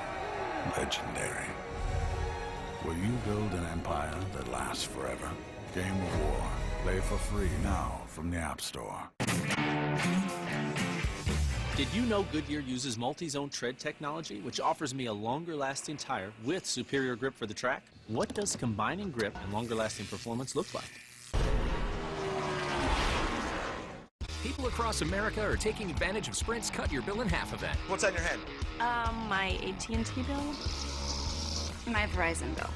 legendary. Will you build an empire that lasts forever? Game of War. Play for free now from the App Store. Did you know Goodyear uses multi-zone tread technology, which offers me a longer-lasting tire with superior grip for the track? What does combining grip and longer-lasting performance look like? People across America are taking advantage of Sprint's Cut Your Bill in Half event. What's on your head? My AT&T bill, my Verizon bill.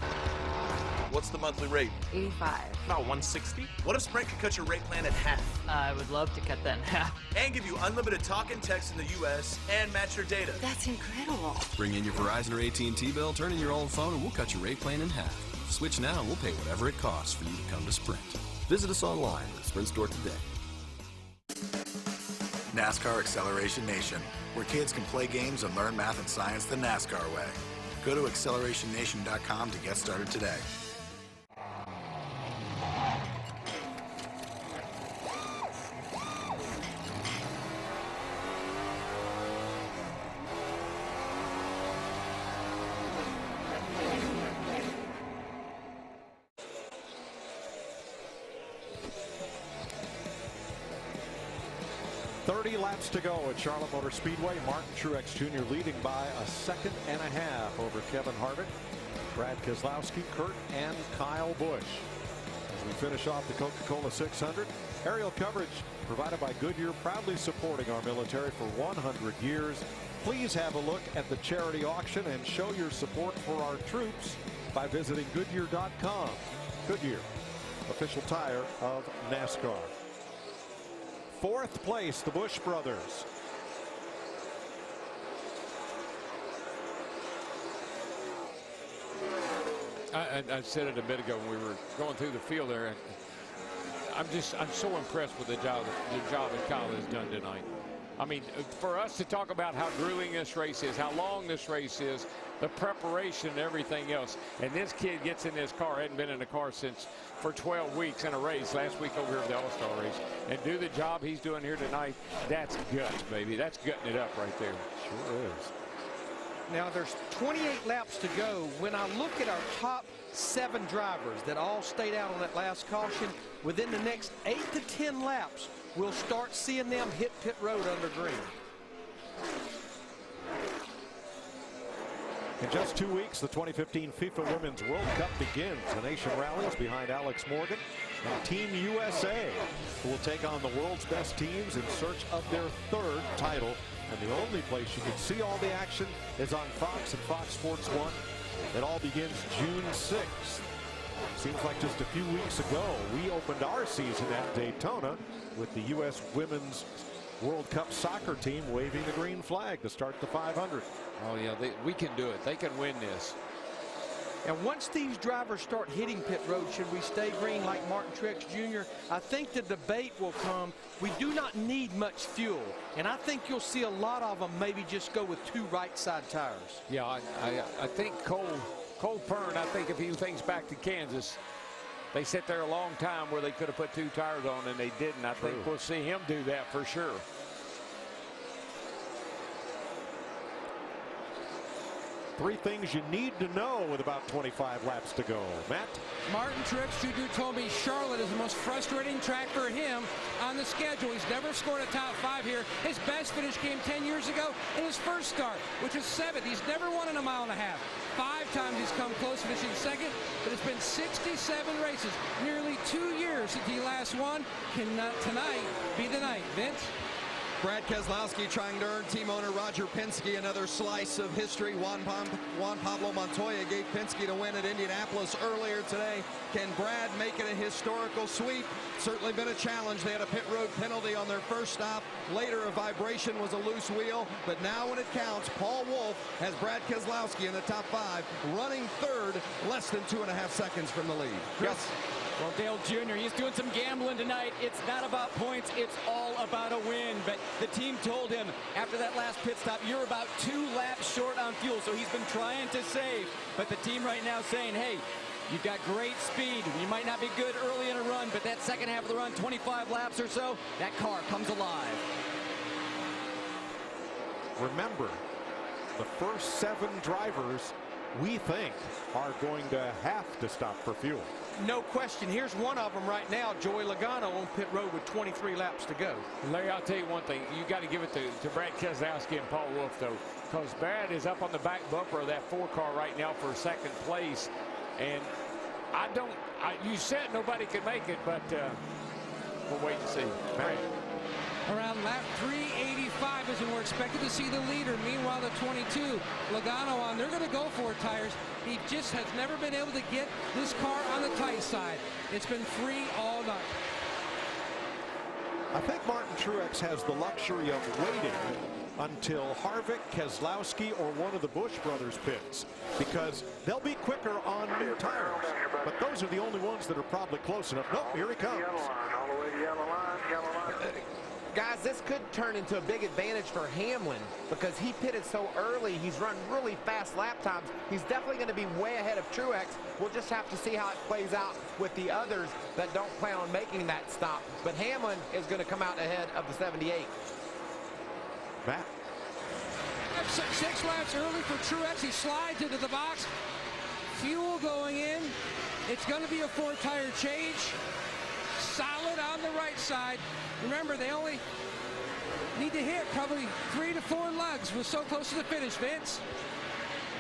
what's the monthly rate? 85. About 160. What if Sprint could cut your rate plan in half? I would love to cut that in half. And give you unlimited talk and text in the U.S. and match your data. That's incredible. Bring in your Verizon or AT&T bill, turn in your old phone, and we'll cut your rate plan in half. Switch now and we'll pay whatever it costs for you to come to Sprint. Visit us online at Sprint Store today. NASCAR Acceleration Nation, where kids can play games and learn math and science the NASCAR way. Go to accelerationnation.com to get started today. Laps to go at Charlotte Motor Speedway. Martin Truex Jr. leading by a second and a half over Kevin Harvick, Brad Keselowski, Kurt, and Kyle Busch. As we finish off the Coca Cola 600, aerial coverage provided by Goodyear, proudly supporting our military for 100 years. Please have a look at the charity auction and show your support for our troops by visiting Goodyear.com. Goodyear, official tire of NASCAR. Fourth place, the Busch brothers. I said it a bit ago when we were going through the field there. I'm so impressed with the job that Kyle has done tonight. I mean, for us to talk about how grueling this race is, how long this race is, the preparation and everything else, and this kid gets in this car, hadn't been in a car for 12 weeks in a race, last week over here at the All-Star race, and do the job he's doing here tonight. That's guts, baby. That's gutting it up right there. Sure is. Now there's 28 laps to go. When I look at our top 7 drivers that all stayed out on that last caution, within the next 8 to 10 laps, we'll start seeing them hit pit road under green. In just 2 weeks, the 2015 FIFA Women's World Cup begins. The nation rallies behind Alex Morgan and Team USA, who will take on the world's best teams in search of their 3rd title. And the only place you can see all the action is on Fox and Fox Sports 1. It all begins June 6th. Seems like just a few weeks ago, we opened our season at Daytona with the U.S. Women's World Cup soccer team waving the green flag to start the 500. Oh, yeah, we can do it. They can win this. And once these drivers start hitting pit road, should we stay green like Martin Truex Jr.? I think the debate will come. We do not need much fuel. And I think you'll see a lot of them maybe just go with 2 right side tires. Yeah, I think Cole Pern, I think if he thinks back to Kansas, they sat there a long time where they could have put 2 tires on and they didn't. I think we'll see him do that for sure. Three things you need to know with about 25 laps to go. Matt? Martin Truex Jr. told me Charlotte is the most frustrating track for him on the schedule. He's never scored a top 5 here. His best finish came 10 years ago in his first start, which was 7th. He's never won in a mile and a half. 5 times he's come close, finishing 2nd, but it's been 67 races, nearly 2 years since he last won. Cannot tonight be the night. Vince? Brad Keselowski trying to earn team owner Roger Penske another slice of history. Juan Pablo Montoya gave Penske to win at Indianapolis earlier today. Can Brad make it a historical sweep? Certainly been a challenge. They had a pit road penalty on their first stop. Later, a vibration was a loose wheel. But now when it counts, Paul Wolfe has Brad Keselowski in the top 5, running 3rd, less than 2.5 seconds from the lead. Chris? Well, Dale Jr., he's doing some gambling tonight. It's not about points. It's all about a win. But the team told him after that last pit stop, you're about 2 laps short on fuel. So he's been trying to save. But the team right now saying, hey, you've got great speed. You might not be good early in a run, but that second half of the run, 25 laps or so, that car comes alive. Remember, the first 7 drivers we think are going to have to stop for fuel. No question. Here's one of them right now, Joey Logano on pit road with 23 laps to go. Larry, I'll tell you one thing. You got to give it to Brad Keselowski and Paul Wolfe, though, because Brad is up on the back bumper of that 4 car right now for 2nd place. And you said nobody could make it, but we'll wait and see. Brad. around lap 385 is when we're expected to see the leader. Meanwhile, the 22, Logano on, they're going to go for tires. He just has never been able to get this car on the tight side. It's been free all night. I think Martin Truex has the luxury of waiting until Harvick, Keselowski, or one of the Busch brothers pits, because they'll be quicker on new tires. But those are the only ones that are probably close enough. Nope, here he comes. Yellow line, all the way to yellow line. Guys, this could turn into a big advantage for Hamlin because he pitted so early. He's run really fast lap times. He's definitely going to be way ahead of Truex. We'll just have to see how it plays out with the others that don't plan on making that stop. But Hamlin is going to come out ahead of the 78. Matt. 6 laps early for Truex. He slides into the box. Fuel going in. It's going to be a 4-tire change. Solid on the right side. Remember, they only need to hit probably 3 to 4 lugs. We're so close to the finish, Vince.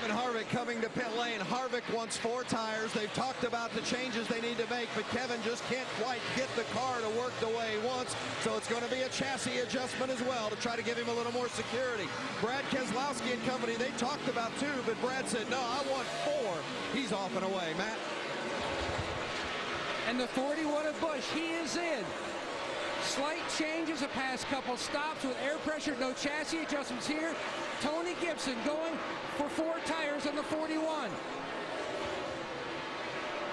And Harvick coming to pit lane. Harvick wants 4 tires. They've talked about the changes they need to make, but Kevin just can't quite get the car to work the way he wants. So it's going to be a chassis adjustment as well to try to give him a little more security. Brad Keselowski and company, they talked about 2, but Brad said, no, I want 4. He's off and away, Matt. And the 41 of Busch, he is in. Slight changes the past couple stops with air pressure, no chassis adjustments here. Tony Gibson going for 4 tires on the 41.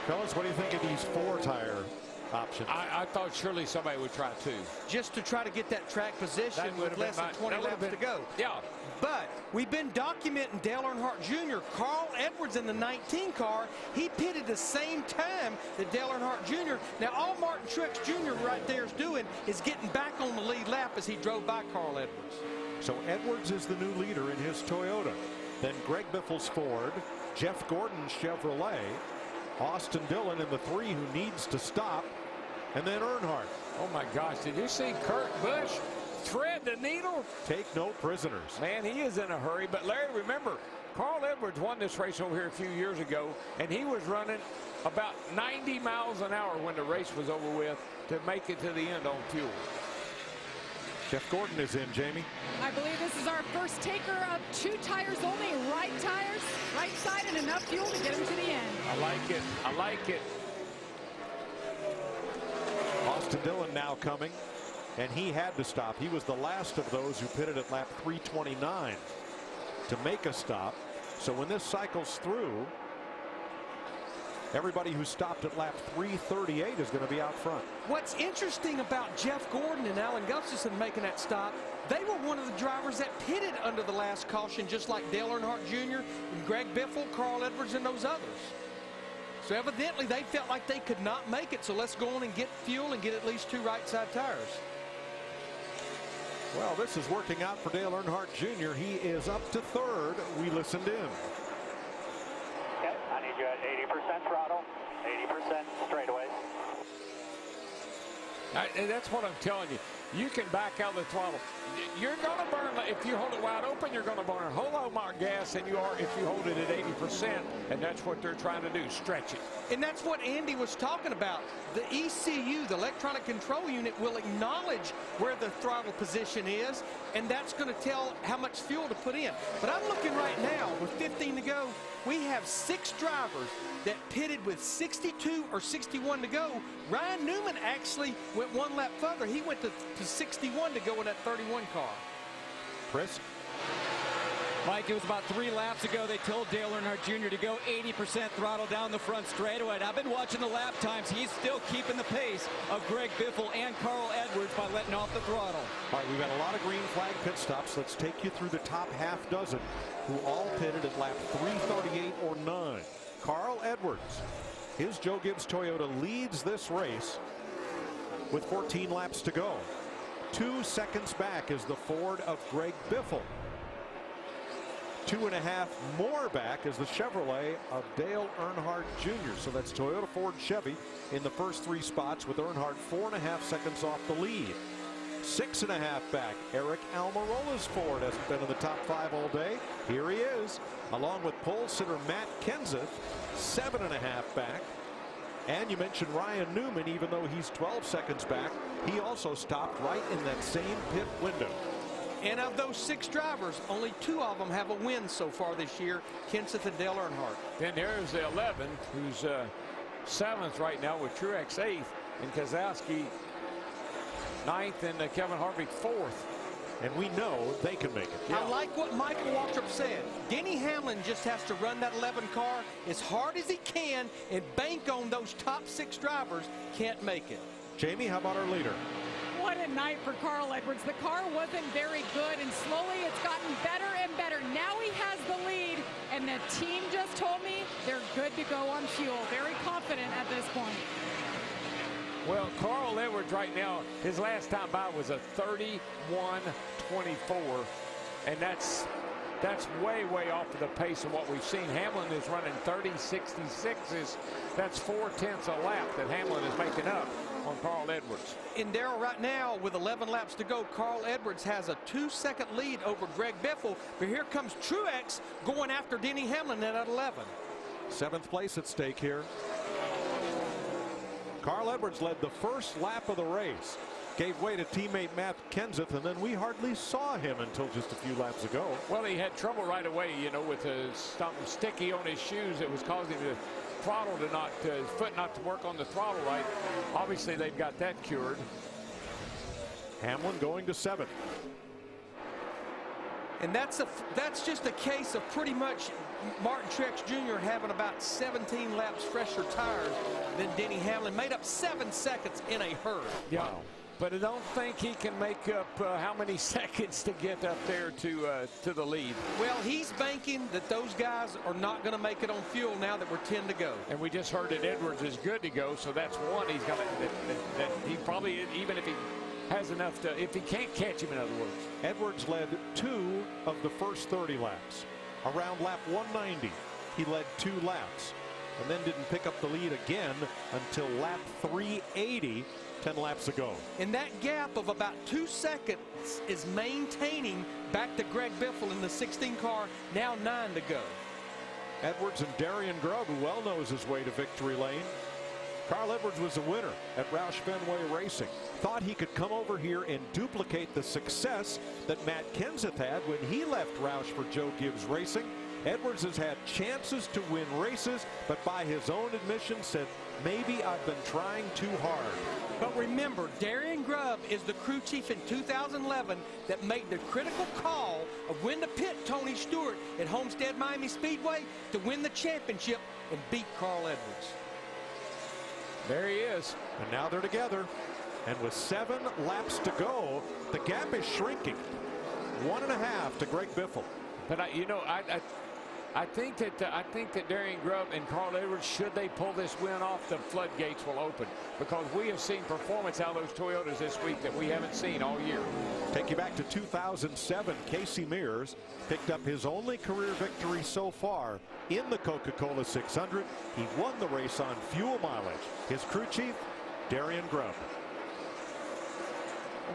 Fellas, what do you think of these 4-tire options? I thought surely somebody would try 2. Just to try to get that track position with less than 20 laps to go. Yeah. But we've been documenting Dale Earnhardt Jr. Carl Edwards in the 19 car. He pitted the same time that Dale Earnhardt Jr. Now, all Martin Truex Jr. right there is doing is getting back on the lead lap as he drove by Carl Edwards. So Edwards is the new leader in his Toyota. Then Greg Biffle's Ford, Jeff Gordon's Chevrolet, Austin Dillon in the 3 who needs to stop, and then Earnhardt. Oh my gosh, did you see Kurt Busch thread the needle? Take no prisoners. Man, he is in a hurry. But Larry, remember, Carl Edwards won this race over here a few years ago, and he was running about 90 miles an hour when the race was over with to make it to the end on fuel. Jeff Gordon is in, Jamie. I believe this is our first taker of 2 tires only, right tires, right side, and enough fuel to get him to the end. I like it. I like it. Austin Dillon now coming, and he had to stop. He was the last of those who pitted at lap 329 to make a stop. So when this cycles through, everybody who stopped at lap 338 is going to be out front. What's interesting about Jeff Gordon and Alan Gustafson making that stop, they were one of the drivers that pitted under the last caution, just like Dale Earnhardt Jr. and Greg Biffle, Carl Edwards, and those others. So evidently they felt like they could not make it, so let's go on and get fuel and get at least 2 right side tires. Well, this is working out for Dale Earnhardt Jr. He is up to 3rd. We listened in. Yep, I need you at 80% throttle, 80% straightaways. And that's what I'm telling you. You can back out the throttle. You're going to burn, if you hold it wide open, you're going to burn a whole lot more gas than you are if you hold it at 80%, and that's what they're trying to do, stretch it. And that's what Andy was talking about. The ECU, the electronic control unit, will acknowledge where the throttle position is, and that's going to tell how much fuel to put in. But I'm looking right now, with 15 to go, we have 6 drivers that pitted with 62 or 61 to go. Ryan Newman actually went 1 lap further. He went to 61 to go in that 31 car. Chris? Mike, it was about 3 laps ago they told Dale Earnhardt Jr. to go 80% throttle down the front straightaway. And I've been watching the lap times. He's still keeping the pace of Greg Biffle and Carl Edwards by letting off the throttle. All right, we've got a lot of green flag pit stops. Let's take you through the top half dozen who all pitted at lap 338 or 9. Carl Edwards, his Joe Gibbs Toyota leads this race with 14 laps to go. 2 seconds back is the Ford of Greg Biffle. 2.5 more back is the Chevrolet of Dale Earnhardt Jr. So that's Toyota, Ford, Chevy in the first 3 spots, with Earnhardt 4.5 seconds off the lead. 6.5 back, Eric Almirola's Ford hasn't been in the top 5 all day. Here he is, along with pole sitter Matt Kenseth. 7.5 back, And you mentioned Ryan Newman, even though he's 12 seconds back, he also stopped right in that same pit window. And of those 6 drivers, only 2 of them have a win so far this year, Kenseth and Dale Earnhardt. Then there's the 11, who's 7th right now with Truex 8th, and Keselowski 9th, and Kevin Harvick 4th. And we know they can make it. I like what Michael Waltrip said. Denny Hamlin just has to run that 11 car as hard as he can and bank on those top 6 drivers can't make it. Jamie, how about our leader? What a night for Carl Edwards. The car wasn't very good, and slowly it's gotten better and better. Now he has the lead, and the team just told me they're good to go on fuel. Very confident at this point. Well, Carl Edwards right now, his last time by was a 31-24, and that's way off of the pace of what we've seen. Hamlin is running 30-66s. That's 4/10 a lap that Hamlin is making up on Carl Edwards. In Darrell, right now with 11 laps to go, Carl Edwards has a 2-second lead over Greg Biffle, but here comes Truex going after Denny Hamlin at 11. 7th place at stake here. Carl Edwards led the first lap of the race, gave way to teammate Matt Kenseth, and then we hardly saw him until just a few laps ago. Well, he had trouble right away, you know, with something sticky on his shoes that was causing the throttle to not, his foot not to work on the throttle right. Obviously, they've got that cured. Hamlin going to 7th. And that's just a case of pretty much Martin Truex Jr. having about 17 laps fresher tires than Denny Hamlin. Made up 7 seconds in a hurry. Yeah. Wow. But I don't think he can make up how many seconds to get up there to the lead. Well, he's banking that those guys are not going to make it on fuel now that we're 10 to go. And we just heard that Edwards is good to go, so that's one he's going to, that he probably, even if he has enough to, if he can't catch him, in other words. Edwards led 2 of the first 30 laps. Around lap 190, he led 2 laps and then didn't pick up the lead again until lap 380, 10 laps ago. And that gap of about 2 seconds is maintaining back to Greg Biffle in the 16 car, now 9 to go. Edwards and Darian Grubb, who well knows his way to victory lane. Carl Edwards was a winner at Roush Fenway Racing. Thought he could come over here and duplicate the success that Matt Kenseth had when he left Roush for Joe Gibbs Racing. Edwards has had chances to win races, but by his own admission said, maybe I've been trying too hard. But remember, Darian Grubb is the crew chief in 2011 that made the critical call of when to pit Tony Stewart at Homestead Miami Speedway to win the championship and beat Carl Edwards. There he is. And now they're together. And with 7 laps to go, the gap is shrinking. 1.5 to Greg Biffle. But I think that Darian Grubb and Carl Edwards, should they pull this win off, the floodgates will open, because we have seen performance out of those Toyotas this week that we haven't seen all year. Take you back to 2007. Casey Mears picked up his only career victory so far in the Coca Cola 600. He won the race on fuel mileage. His crew chief, Darian Grubb.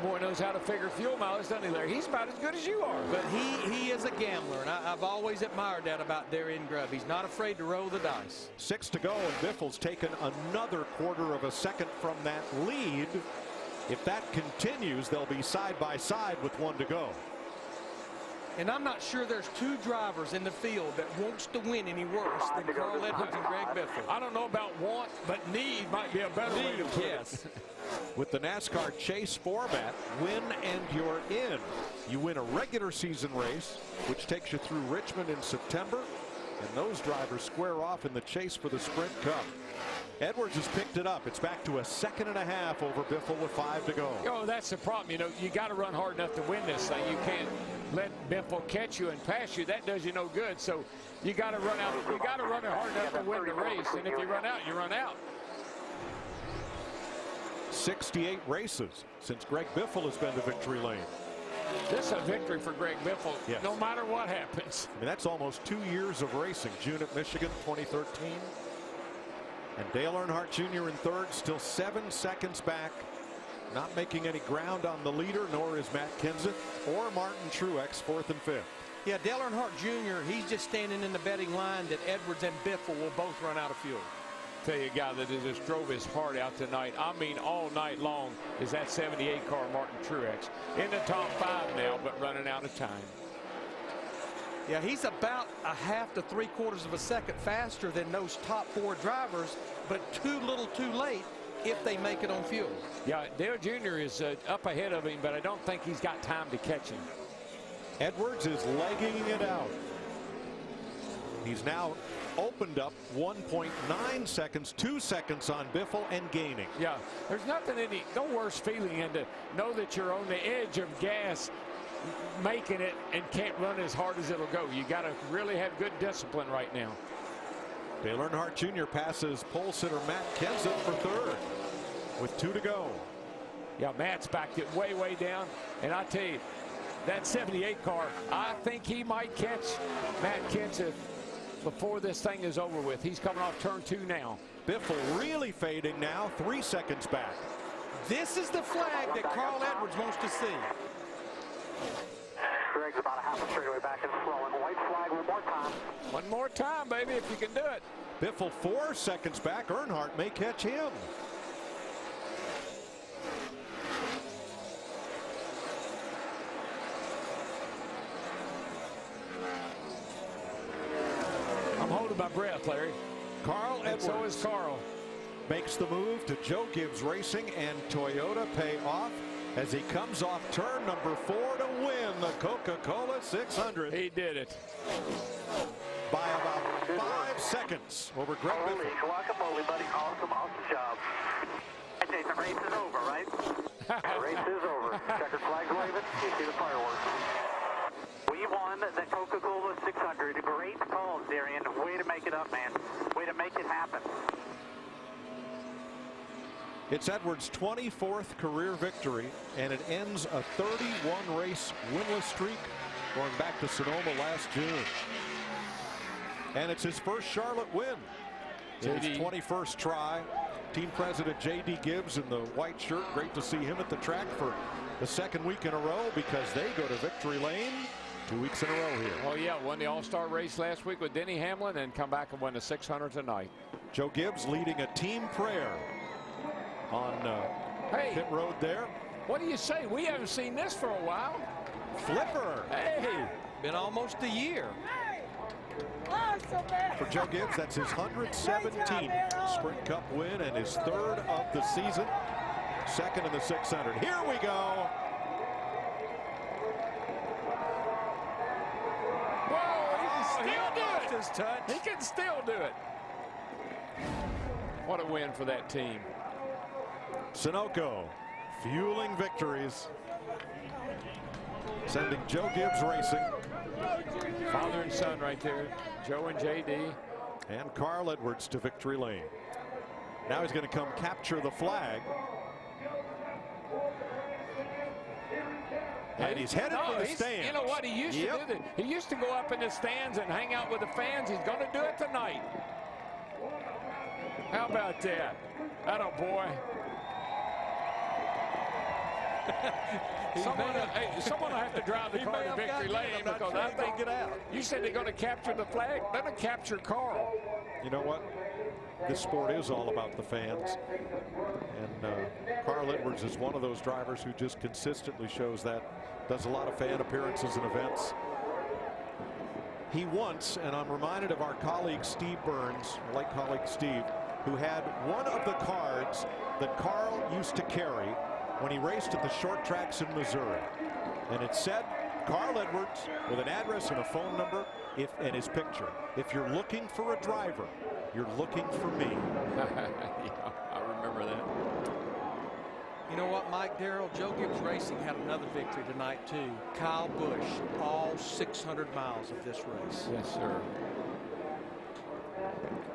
Boy knows how to figure fuel mileage, doesn't he, Larry? He's about as good as you are. But he is a gambler, and I've always admired that about Darian Grubb. He's not afraid to roll the dice. 6 to go, and Biffle's taken another 1/4 of a second from that lead. If that continues, they'll be side by side with 1 to go. And I'm not sure there's 2 drivers in the field that wants to win any worse than Carl Edwards and Greg Biffle. I don't know about want, but need might be a better way to put it. With the NASCAR Chase format, win and you're in. You win a regular season race, which takes you through Richmond in September, and those drivers square off in the chase for the Sprint Cup. Edwards has picked it up. It's back to a 2.5 over Biffle with 5 to go. Oh, that's the problem. You know, you got to run hard enough to win this thing. You can't let Biffle catch you and pass you. That does you no good. So you got to run out. You got to run it hard enough to win the race. And if you run out, you run out. 68 races since Greg Biffle has been to victory lane. This is a victory for Greg Biffle, yes, no matter what happens. I mean, that's almost 2 years of racing. June at Michigan, 2013. And Dale Earnhardt Jr. in third, still 7 seconds back. Not making any ground on the leader, nor is Matt Kenseth or Martin Truex, 4th and 5th. Yeah, Dale Earnhardt Jr., he's just standing in the betting line that Edwards and Biffle will both run out of fuel. tell you, a guy that just drove his heart out tonight. I mean, all night long is that 78 car, Martin Truex. In the top 5 now, but running out of time. Yeah, he's about a half to 3/4 of a second faster than those top 4 drivers, but too little too late if they make it on fuel. Yeah, Dale Jr. is up ahead of him, but I don't think he's got time to catch him. Edwards is legging it out. He's now opened up 1.9 seconds, 2 seconds on Biffle and gaining. Yeah, there's nothing no worse feeling than to know that you're on the edge of gas, making it, and can't run as hard as it'll go. You got to really have good discipline right now. Dale Earnhardt Jr. passes pole sitter Matt Kenseth for 3rd with 2 to go. Yeah, Matt's backed it way, way down. And I tell you, that 78 car, I think he might catch Matt Kenseth before this thing is over with. He's coming off turn 2 now. Biffle really fading now, 3 seconds back. This is the flag that Carl Edwards wants to see. Greg's about a half a straightaway back and slowing. White flag one more time. One more time, baby, if you can do it. Biffle 4 seconds back. Earnhardt may catch him. I'm holding my breath, Larry. Carl Edwards. So is Carl. Makes the move to Joe Gibbs Racing, and Toyota pay off as he comes off turn number 4 to win the Coca Cola 600. He did it. By about 5 seconds over Greg Holy Biffle. guacamole, buddy. Awesome, awesome job. Hey, Jason, race is over, right? Race is over. Checkered flag waving. You see the fireworks. We won the Coca Cola 600. Great call, Darian. Way to make it up, man. Way to make it happen. It's Edwards' 24th career victory, and it ends a 31-race winless streak going back to Sonoma last June. And it's his first Charlotte win. It's his 21st try. Team President J.D. Gibbs in the white shirt. Great to see him at the track for the 2nd week in a row, because they go to victory lane 2 weeks in a row here. Oh, yeah, won the All-Star race last week with Denny Hamlin and come back and win the 600 tonight. Joe Gibbs leading a team prayer on pit road there. What do you say? We haven't seen this for a while. Flipper. Hey. Been almost a year. For Joe Gibbs, that's his 117th Sprint Cup win and his 3rd of the season. 2nd in the 600. Here we go. Whoa, he can still do it. His touch. He can still do it. What a win for that team. Sunoco fueling victories, sending Joe Gibbs Racing, Father and son right there, Joe and JD, and Carl Edwards to victory lane. Now he's going to come capture the flag, and he's headed for the stands. You know what? He used to do that. He used to go up in the stands and hang out with the fans. He's going to do it tonight. How about that? Atta boy. Someone will have to drive the car to victory lane, because I think you said they're going to capture the flag. They're going to capture Carl. You know what? This sport is all about the fans. And Carl Edwards is one of those drivers who just consistently shows that. Does a lot of fan appearances and events. He once, and I'm reminded of our colleague Steve Burns, late colleague Steve, who had one of the cards that Carl used to carry when he raced at the short tracks in Missouri. And it said, Carl Edwards, with an address and a phone number and his picture. If you're looking for a driver, you're looking for me. Yeah, I remember that. You know what, Mike, Darrell? Joe Gibbs Racing had another victory tonight, too. Kyle Busch, all 600 miles of this race. Yes, sir.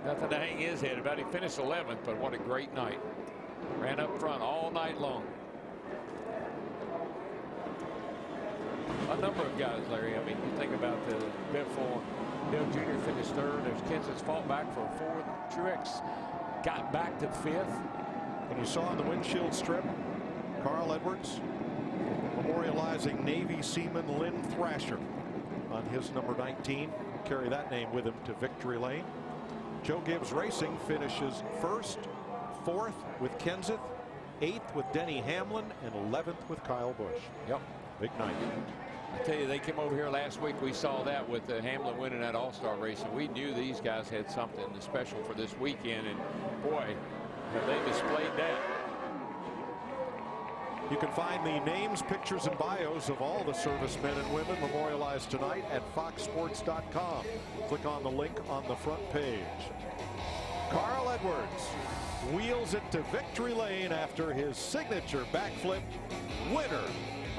Nothing to hang his head about. He finished 11th, but what a great night. Ran up front all night long. A number of guys, Larry. I mean, you think about the Biffle, Dale Jr. finished 3rd. There's Kenseth's fought back for 4th. Truex got back to 5th. And you saw on the windshield strip, Carl Edwards memorializing Navy seaman Lynn Thrasher on his number 19. Carry that name with him to victory lane. Joe Gibbs Racing finishes 1st, 4th with Kenseth, 8th with Denny Hamlin, and 11th with Kyle Busch. Yep. Big night. I tell you, they came over here last week. We saw that with Hamlin winning that All-Star race, and we knew these guys had something special for this weekend, and boy, have they displayed that. You can find the names, pictures, and bios of all the servicemen and women memorialized tonight at foxsports.com. Click on the link on the front page. Carl Edwards wheels it to victory lane after his signature backflip, winner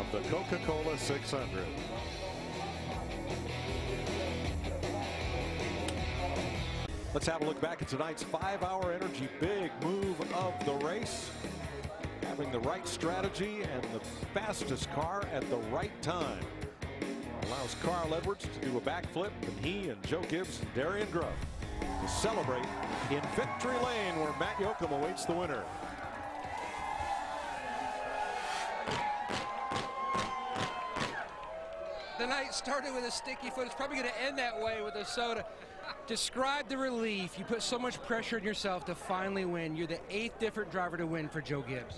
of the Coca Cola 600. Let's have a look back at tonight's 5-hour energy big move of the race. Having the right strategy and the fastest car at the right time allows Carl Edwards to do a backflip, and he and Joe Gibbs and Darian Grubb to celebrate in victory lane, where Matt Yoakum awaits the winner. The night started with a sticky foot. It's probably going to end that way with a soda. Describe the relief. You put so much pressure on yourself to finally win. You're the 8th different driver to win for Joe Gibbs.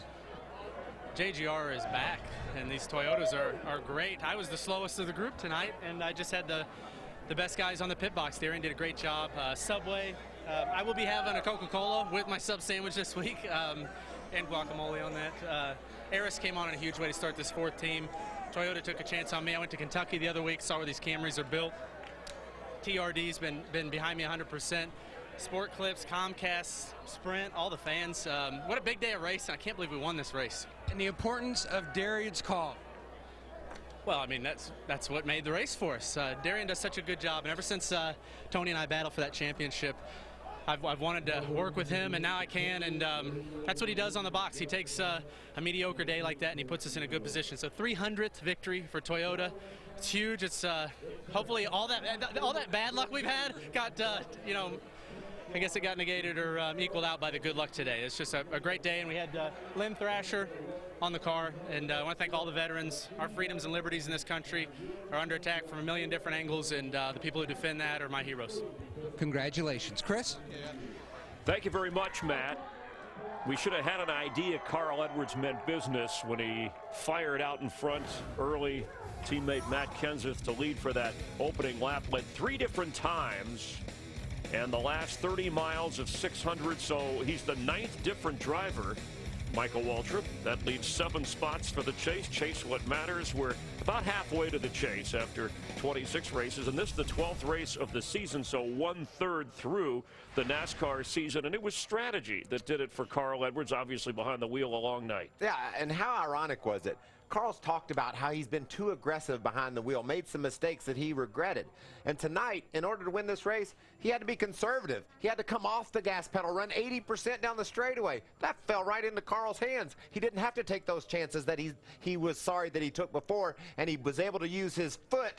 JGR is back, and these Toyotas are great. I was the slowest of the group tonight, and I just had the best guys on the pit box. Darian did a great job. Subway, I will be having a Coca Cola with my sub sandwich this week, and guacamole on that. Eris came on in a huge way to start this 4th team. Toyota took a chance on me. I went to Kentucky the other week, saw where these Camrys are built. TRD's been behind me 100%. Sport Clips, Comcast, Sprint, all the fans. What a big day of racing. I can't believe we won this race. And the importance of Darian's call. Well, I mean, that's what made the race for us. Darian does such a good job, and ever since Tony and I battled for that championship, I've wanted to work with him, and now I can, and that's what he does on the box. He takes a mediocre day like that, and he puts us in a good position. So 300th victory for Toyota. It's huge. It's hopefully all that bad luck we've had got, I guess it got negated or equaled out by the good luck today. It's just a great day, and we had Lynn Thrasher on the car, and I want to thank all the veterans. Our freedoms and liberties in this country are under attack from a million different angles, and the people who defend that are my heroes. Congratulations. Chris? Thank you very much, Matt. We should have had an idea Carl Edwards meant business when he fired out in front early. Teammate Matt Kenseth to lead for that opening lap, led 3 different times. And the last 30 miles of 600, so he's the 9th different driver. Michael Waltrip, that leaves 7 spots for the chase. Chase what matters. We're about halfway to the chase after 26 races, and this is the 12th race of the season, so 1/3 through the NASCAR season, and it was strategy that did it for Carl Edwards, obviously behind the wheel a long night. Yeah, and how ironic was it? Carl's talked about how he's been too aggressive behind the wheel, made some mistakes that he regretted. And tonight, in order to win this race, he had to be conservative. He had to come off the gas pedal, run 80% down the straightaway. That fell right into Carl's hands. He didn't have to take those chances that he was sorry that he took before, and he was able to use his foot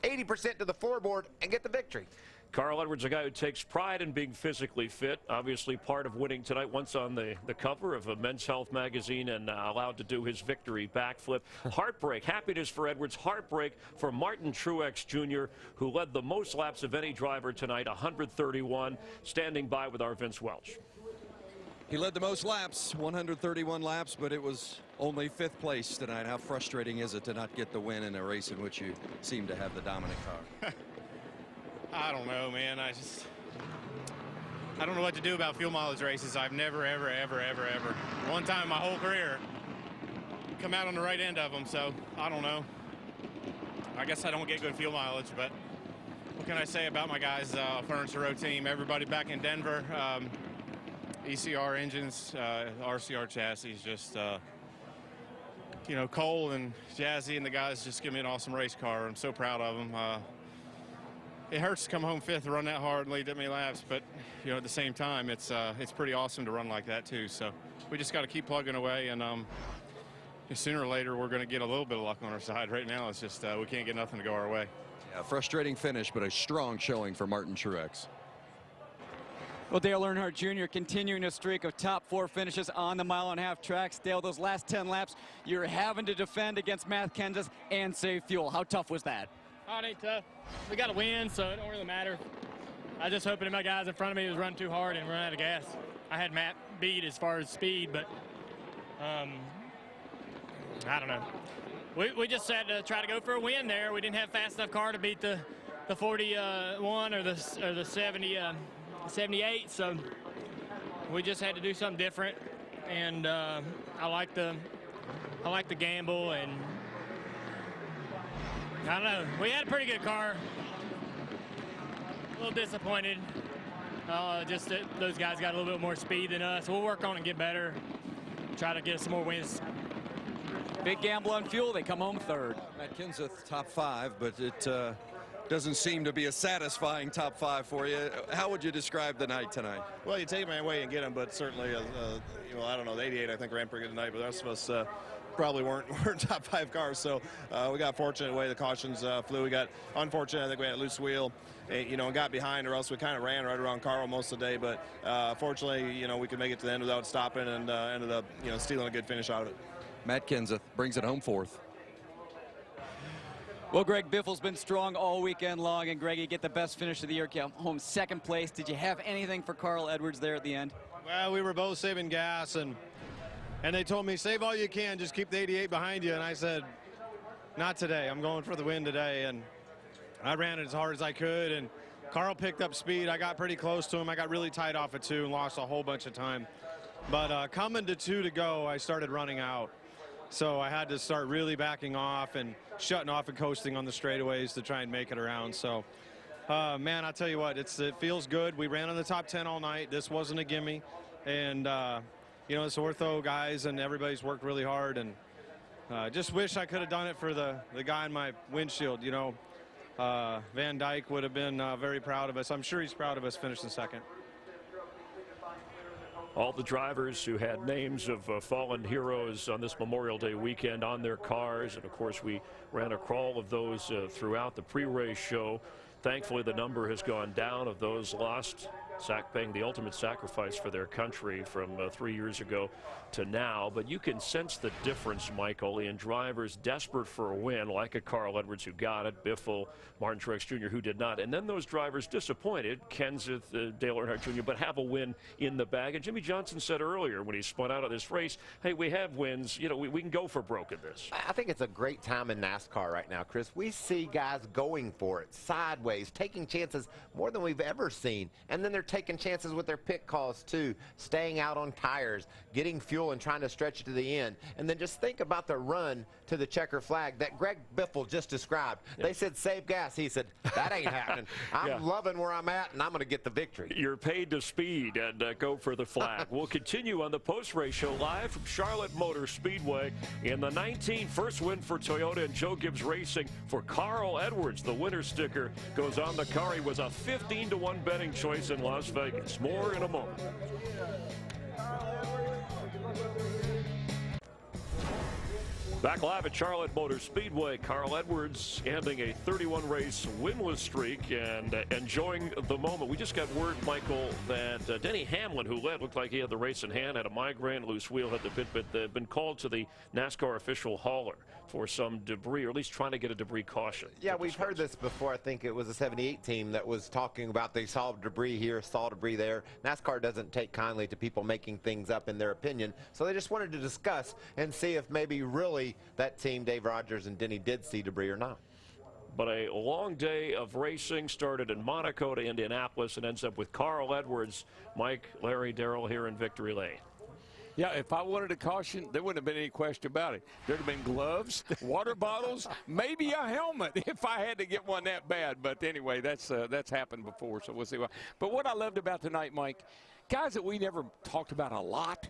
80% to the floorboard and get the victory. Carl Edwards, a guy who takes pride in being physically fit, obviously part of winning tonight, once on the cover of a Men's Health magazine and allowed to do his victory backflip. Heartbreak, happiness for Edwards, heartbreak for Martin Truex Jr., who led the most laps of any driver tonight, 131, standing by with our Vince Welch. He led the most laps, 131 laps, but it was only 5th place tonight. How frustrating is it to not get the win in a race in which you seem to have the dominant car? I don't know, man. I don't know what to do about fuel mileage races. I've never, ever, one time in my whole career, come out on the right end of them. So I don't know. I guess I don't get good fuel mileage, but what can I say about my guys, Furniture Row team, everybody back in Denver, ECR engines, RCR chassis, just, Cole and Jazzy and the guys just give me an awesome race car. I'm so proud of them. It hurts to come home 5th and run that hard and lead that many laps, but at the same time, it's pretty awesome to run like that too. So we just got to keep plugging away, and sooner or later we're going to get a little bit of luck on our side. Right now, it's just we can't get nothing to go our way. Yeah, frustrating finish, but a strong showing for Martin Truex. Well, Dale Earnhardt Jr. continuing a streak of top 4 finishes on the mile-and-a-half tracks. Dale, those last 10 laps, you're having to defend against Matt Kenseth and save fuel. How tough was that? Oh, it ain't tough. We got to win, so it don't really matter. I was just hoping that my guys in front of me was running too hard and running out of gas. I had Matt beat as far as speed, but I don't know. We just had to try to go for a win there. We didn't have fast enough car to beat the 41 or the 78, so we just had to do something different. And I like the gamble, and I don't know. We had a pretty good car. A little disappointed. Just that those guys got a little bit more speed than us. We'll work on it and get better. Try to get us some more wins. Big gamble on fuel. They come home third. Matt Kenseth, top 5, but it doesn't seem to be a satisfying top 5 for you. How would you describe the night tonight? Well, you take them away and get them, but certainly, I don't know, the 88 I think ran pretty good tonight, but the rest of us probably weren't top 5 cars. So we got fortunate the way the cautions flew. We got unfortunate. I think we had a loose wheel, and got behind, or else we kind of ran right around Carl most of the day. But fortunately, we could make it to the end without stopping, and ended up, stealing a good finish out of it. Matt Kenseth brings it home 4th. Well, Greg Biffle's been strong all weekend long, and Greg, you get the best finish of the year, come home 2nd place. Did you have anything for Carl Edwards there at the end? Well, we were both saving gas, and they told me, save all you can, just keep the 88 behind you. And I said, not today. I'm going for the win today. And I ran it as hard as I could, and Carl picked up speed. I got pretty close to him. I got really tight off at 2 and lost a whole bunch of time. But coming to 2 to go, I started running out. So I had to start really backing off and shutting off and coasting on the straightaways to try and make it around. So, man, I'll tell you what, it feels good. We ran on the top 10 all night. This wasn't a gimme. And, it's Ortho guys, and everybody's worked really hard. And just wish I could have done it for the guy in my windshield. Van Dyke would have been very proud of us. I'm sure he's proud of us finishing 2nd. All the drivers who had names of fallen heroes on this Memorial Day weekend on their cars. And, of course, we ran a crawl of those throughout the pre-race show. Thankfully, the number has gone down of those lost, paying the ultimate sacrifice for their country from 3 years ago to now. But you can sense the difference, Michael, in drivers desperate for a win, like a Carl Edwards who got it, Biffle, Martin Truex Jr. who did not, and then those drivers disappointed, Kenseth, Dale Earnhardt Jr., but have a win in the bag. And Jimmy Johnson said earlier when he spun out of this race, hey, we have wins, we can go for broke in this. I think it's a great time in NASCAR right now, Chris. We see guys going for it, sideways, taking chances more than we've ever seen, and then they're taking chances with their pit calls too, staying out on tires, getting fuel and trying to stretch it to the end. And then just think about the run to the checker flag that Greg Biffle just described. They said save gas. He said that ain't happening. I'm loving where I'm at, and I'm going to get the victory. You're paid to speed and go for the flag. We'll continue on the post-race show live from Charlotte Motor Speedway in the 19 first win for Toyota and Joe Gibbs Racing for Carl Edwards. The winner sticker goes on the car. He was a 15-to-1 betting choice in Las Vegas. More in a moment. Back live at Charlotte Motor Speedway, Carl Edwards ending a 31-race winless streak and enjoying the moment. We just got word, Michael, that Denny Hamlin, who led, looked like he had the race in hand, had a migraine, loose wheel, had the pit, but been called to the NASCAR official hauler for some debris, or at least trying to get a debris caution. Yeah, we've heard this before. I think it was a 78 team that was talking about they saw debris here, saw debris there. NASCAR doesn't take kindly to people making things up in their opinion, so they just wanted to discuss and see if maybe really that team, Dave Rogers and Denny, did see debris or not. But a long day of racing started in Monaco to Indianapolis and ends up with Carl Edwards, Mike, Larry, Darrell here in Victory Lane. Yeah, if I wanted a caution, there wouldn't have been any question about it. There'd have been gloves, water bottles, maybe a helmet if I had to get one that bad. But anyway, that's happened before, so we'll see. But what I loved about tonight, Mike, guys that we never talked about a lot,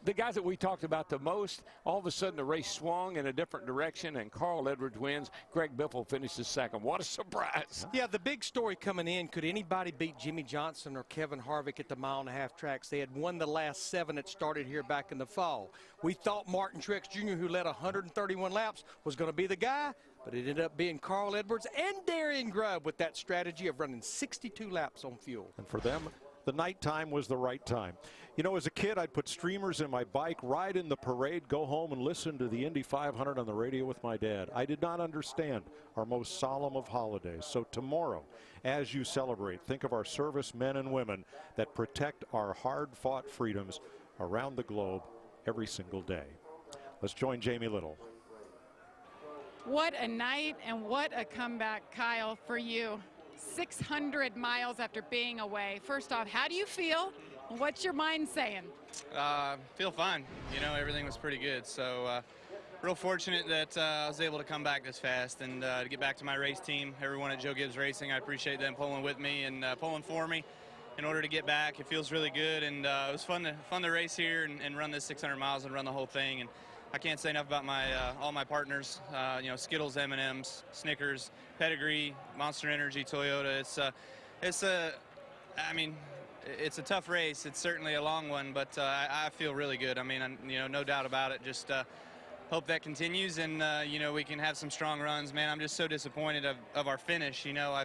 the guys that we talked about the most, all of a sudden the race swung in a different direction, and Carl Edwards wins. Greg Biffle finishes 2nd. What a surprise. Yeah, the big story coming in, could anybody beat Jimmy Johnson or Kevin Harvick at the mile-and-a-half tracks? They had won the last 7 that started here back in the fall. We thought Martin Truex Jr., who led 131 laps, was going to be the guy, but it ended up being Carl Edwards and Darian Grubb with that strategy of running 62 laps on fuel. And for them, the nighttime was the right time. You know, as a kid, I'd put streamers in my bike, ride in the parade, go home and listen to the Indy 500 on the radio with my dad. I did not understand our most solemn of holidays. So tomorrow, as you celebrate, think of our servicemen and women that protect our hard-fought freedoms around the globe every single day. Let's join Jamie Little. What a night and what a comeback, Kyle, for you. 600 miles after being away. First off, how do you feel? What's your mind saying? Feel fine. You know, everything was pretty good. So real fortunate that I was able to come back this fast and to get back to my race team. Everyone at Joe Gibbs Racing, I appreciate them pulling with me and pulling for me in order to get back. It feels really good, and it was fun to race here and run this 600 miles and run the whole thing. And I can't say enough about my all my partners. You know, Skittles, M&Ms, Snickers, Pedigree, Monster Energy, Toyota. I mean, it's a tough race. It's certainly a long one, but I feel really good. I mean, you know, no doubt about it. Just hope that continues, and you know, we can have some strong runs. Man, I'm just so disappointed of our finish. You know,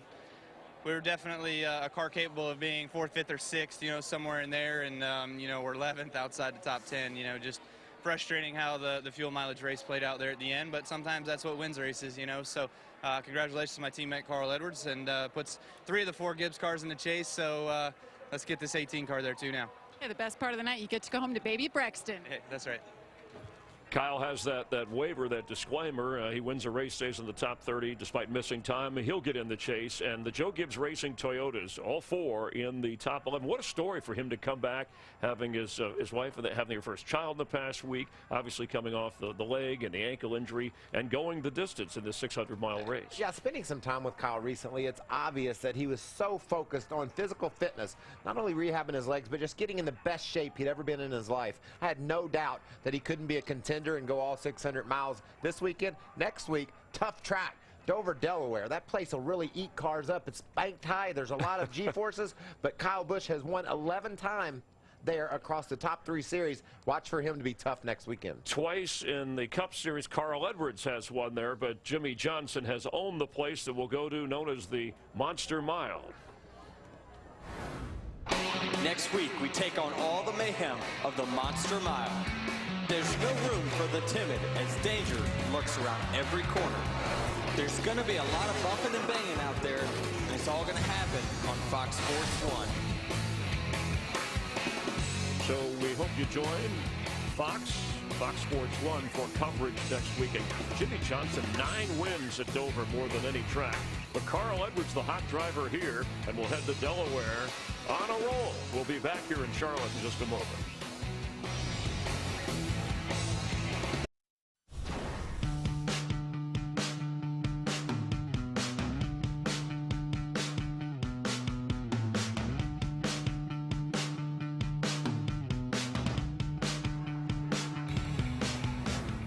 we were definitely a car capable of being 4th, 5th, or 6th. You know, somewhere in there, and you know, we're 11th outside the top 10. You know, just frustrating how the fuel mileage race played out there at the end, but sometimes that's what wins races, you know. So congratulations to my teammate Carl Edwards, and puts 3 of the 4 Gibbs cars in the chase. So let's get this 18 car there too now. Yeah, the best part of the night, you get to go home to baby Brexton. Hey, that's right. Kyle has that waiver, that disclaimer. He wins a race, stays in the top 30 despite missing time. He'll get in the chase. And the Joe Gibbs Racing Toyotas, all 4 in the top 11. What a story for him to come back, having his wife, having their first child in the past week, obviously coming off the leg and the ankle injury, and going the distance in this 600-mile race. Yeah, spending some time with Kyle recently, it's obvious that he was so focused on physical fitness, not only rehabbing his legs, but just getting in the best shape he'd ever been in his life. I had no doubt that he couldn't be a contender and go all 600 miles this weekend. Next week, tough track. Dover, Delaware. That place will really eat cars up. It's banked high. There's a lot of G-forces, but Kyle Busch has won 11 times there across the top 3 series. Watch for him to be tough next weekend. Twice in the Cup Series, Carl Edwards has won there, but Jimmy Johnson has owned the place that we'll go to, known as the Monster Mile. Next week, we take on all the mayhem of the Monster Mile. There's no room for the timid as danger lurks around every corner. There's going to be a lot of bumping and banging out there, and it's all going to happen on Fox Sports 1. So we hope you join Fox Sports 1 for coverage next weekend. Jimmy Johnson, 9 wins at Dover, more than any track. But Carl Edwards, the hot driver here, and we'll head to Delaware on a roll. We'll be back here in Charlotte in just a moment.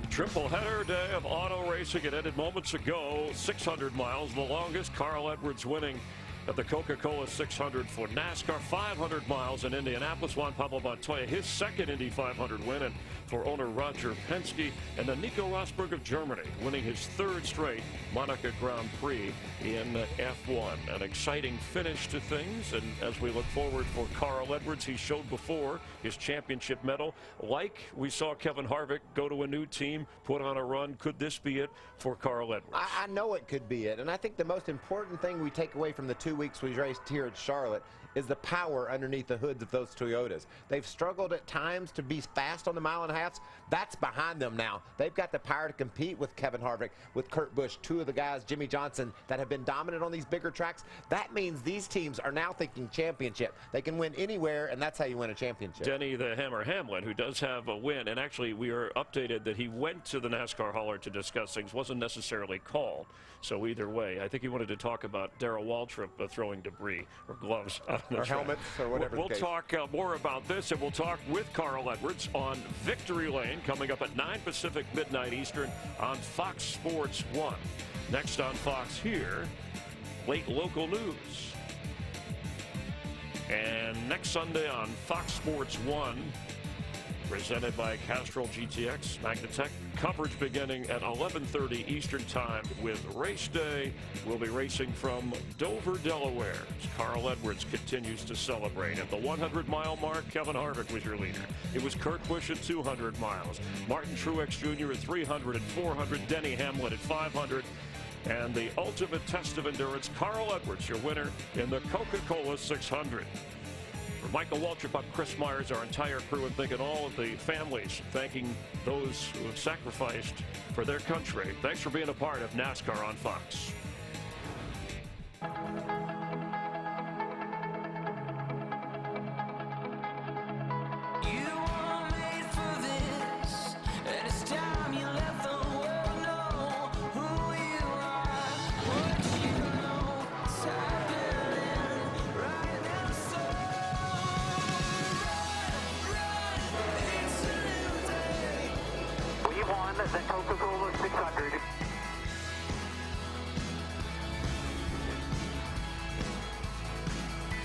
Triple header day of auto racing. It ended moments ago. 600 miles, the longest. Carl Edwards winning at the Coca Cola 600 for NASCAR. 500 miles in Indianapolis. Juan Pablo Montoya, his second Indy 500 win, and for owner Roger Penske. And then Nico Rosberg of Germany winning his 3rd straight Monaco Grand Prix in F1. An exciting finish to things, and as we look forward for Carl Edwards, he showed before his championship medal. Like we saw Kevin Harvick go to a new team, put on a run. Could this be it for Carl Edwards? I know it could be it, and I think the most important thing we take away from the 2 weeks we raced here at Charlotte is the power underneath the hoods of those Toyotas. They've struggled at times to be fast on the mile and a half. That's behind them now. They've got the power to compete with Kevin Harvick, with Kurt Busch, 2 of the guys, Jimmy Johnson, that have been dominant on these bigger tracks. That means these teams are now thinking championship. They can win anywhere, and that's how you win a championship. Denny the Hammer Hamlin, who does have a win, and actually we are updated that he went to the NASCAR hauler to discuss things, wasn't necessarily called. So either way, I think he wanted to talk about Darrell Waltrip throwing debris or gloves out on the or track. helmets or whatever. We'll talk more about this, and we'll talk with Carl Edwards on Victory Lane coming up at 9 Pacific, midnight Eastern on Fox Sports 1. Next on Fox here, late local news. And next Sunday on Fox Sports 1, presented by Castrol GTX, Magnatech, coverage beginning at 11:30 Eastern Time with race day. We'll be racing from Dover, Delaware, as Carl Edwards continues to celebrate. At the 100-mile mark, Kevin Harvick was your leader. It was Kurt Busch at 200 miles, Martin Truex Jr. at 300 and 400, Denny Hamlin at 500. And the ultimate test of endurance, Carl Edwards, your winner in the Coca Cola 600. For Michael Waltrip, I'm Chris Myers, our entire crew, and thanking all of the families, thanking those who have sacrificed for their country. Thanks for being a part of NASCAR on Fox.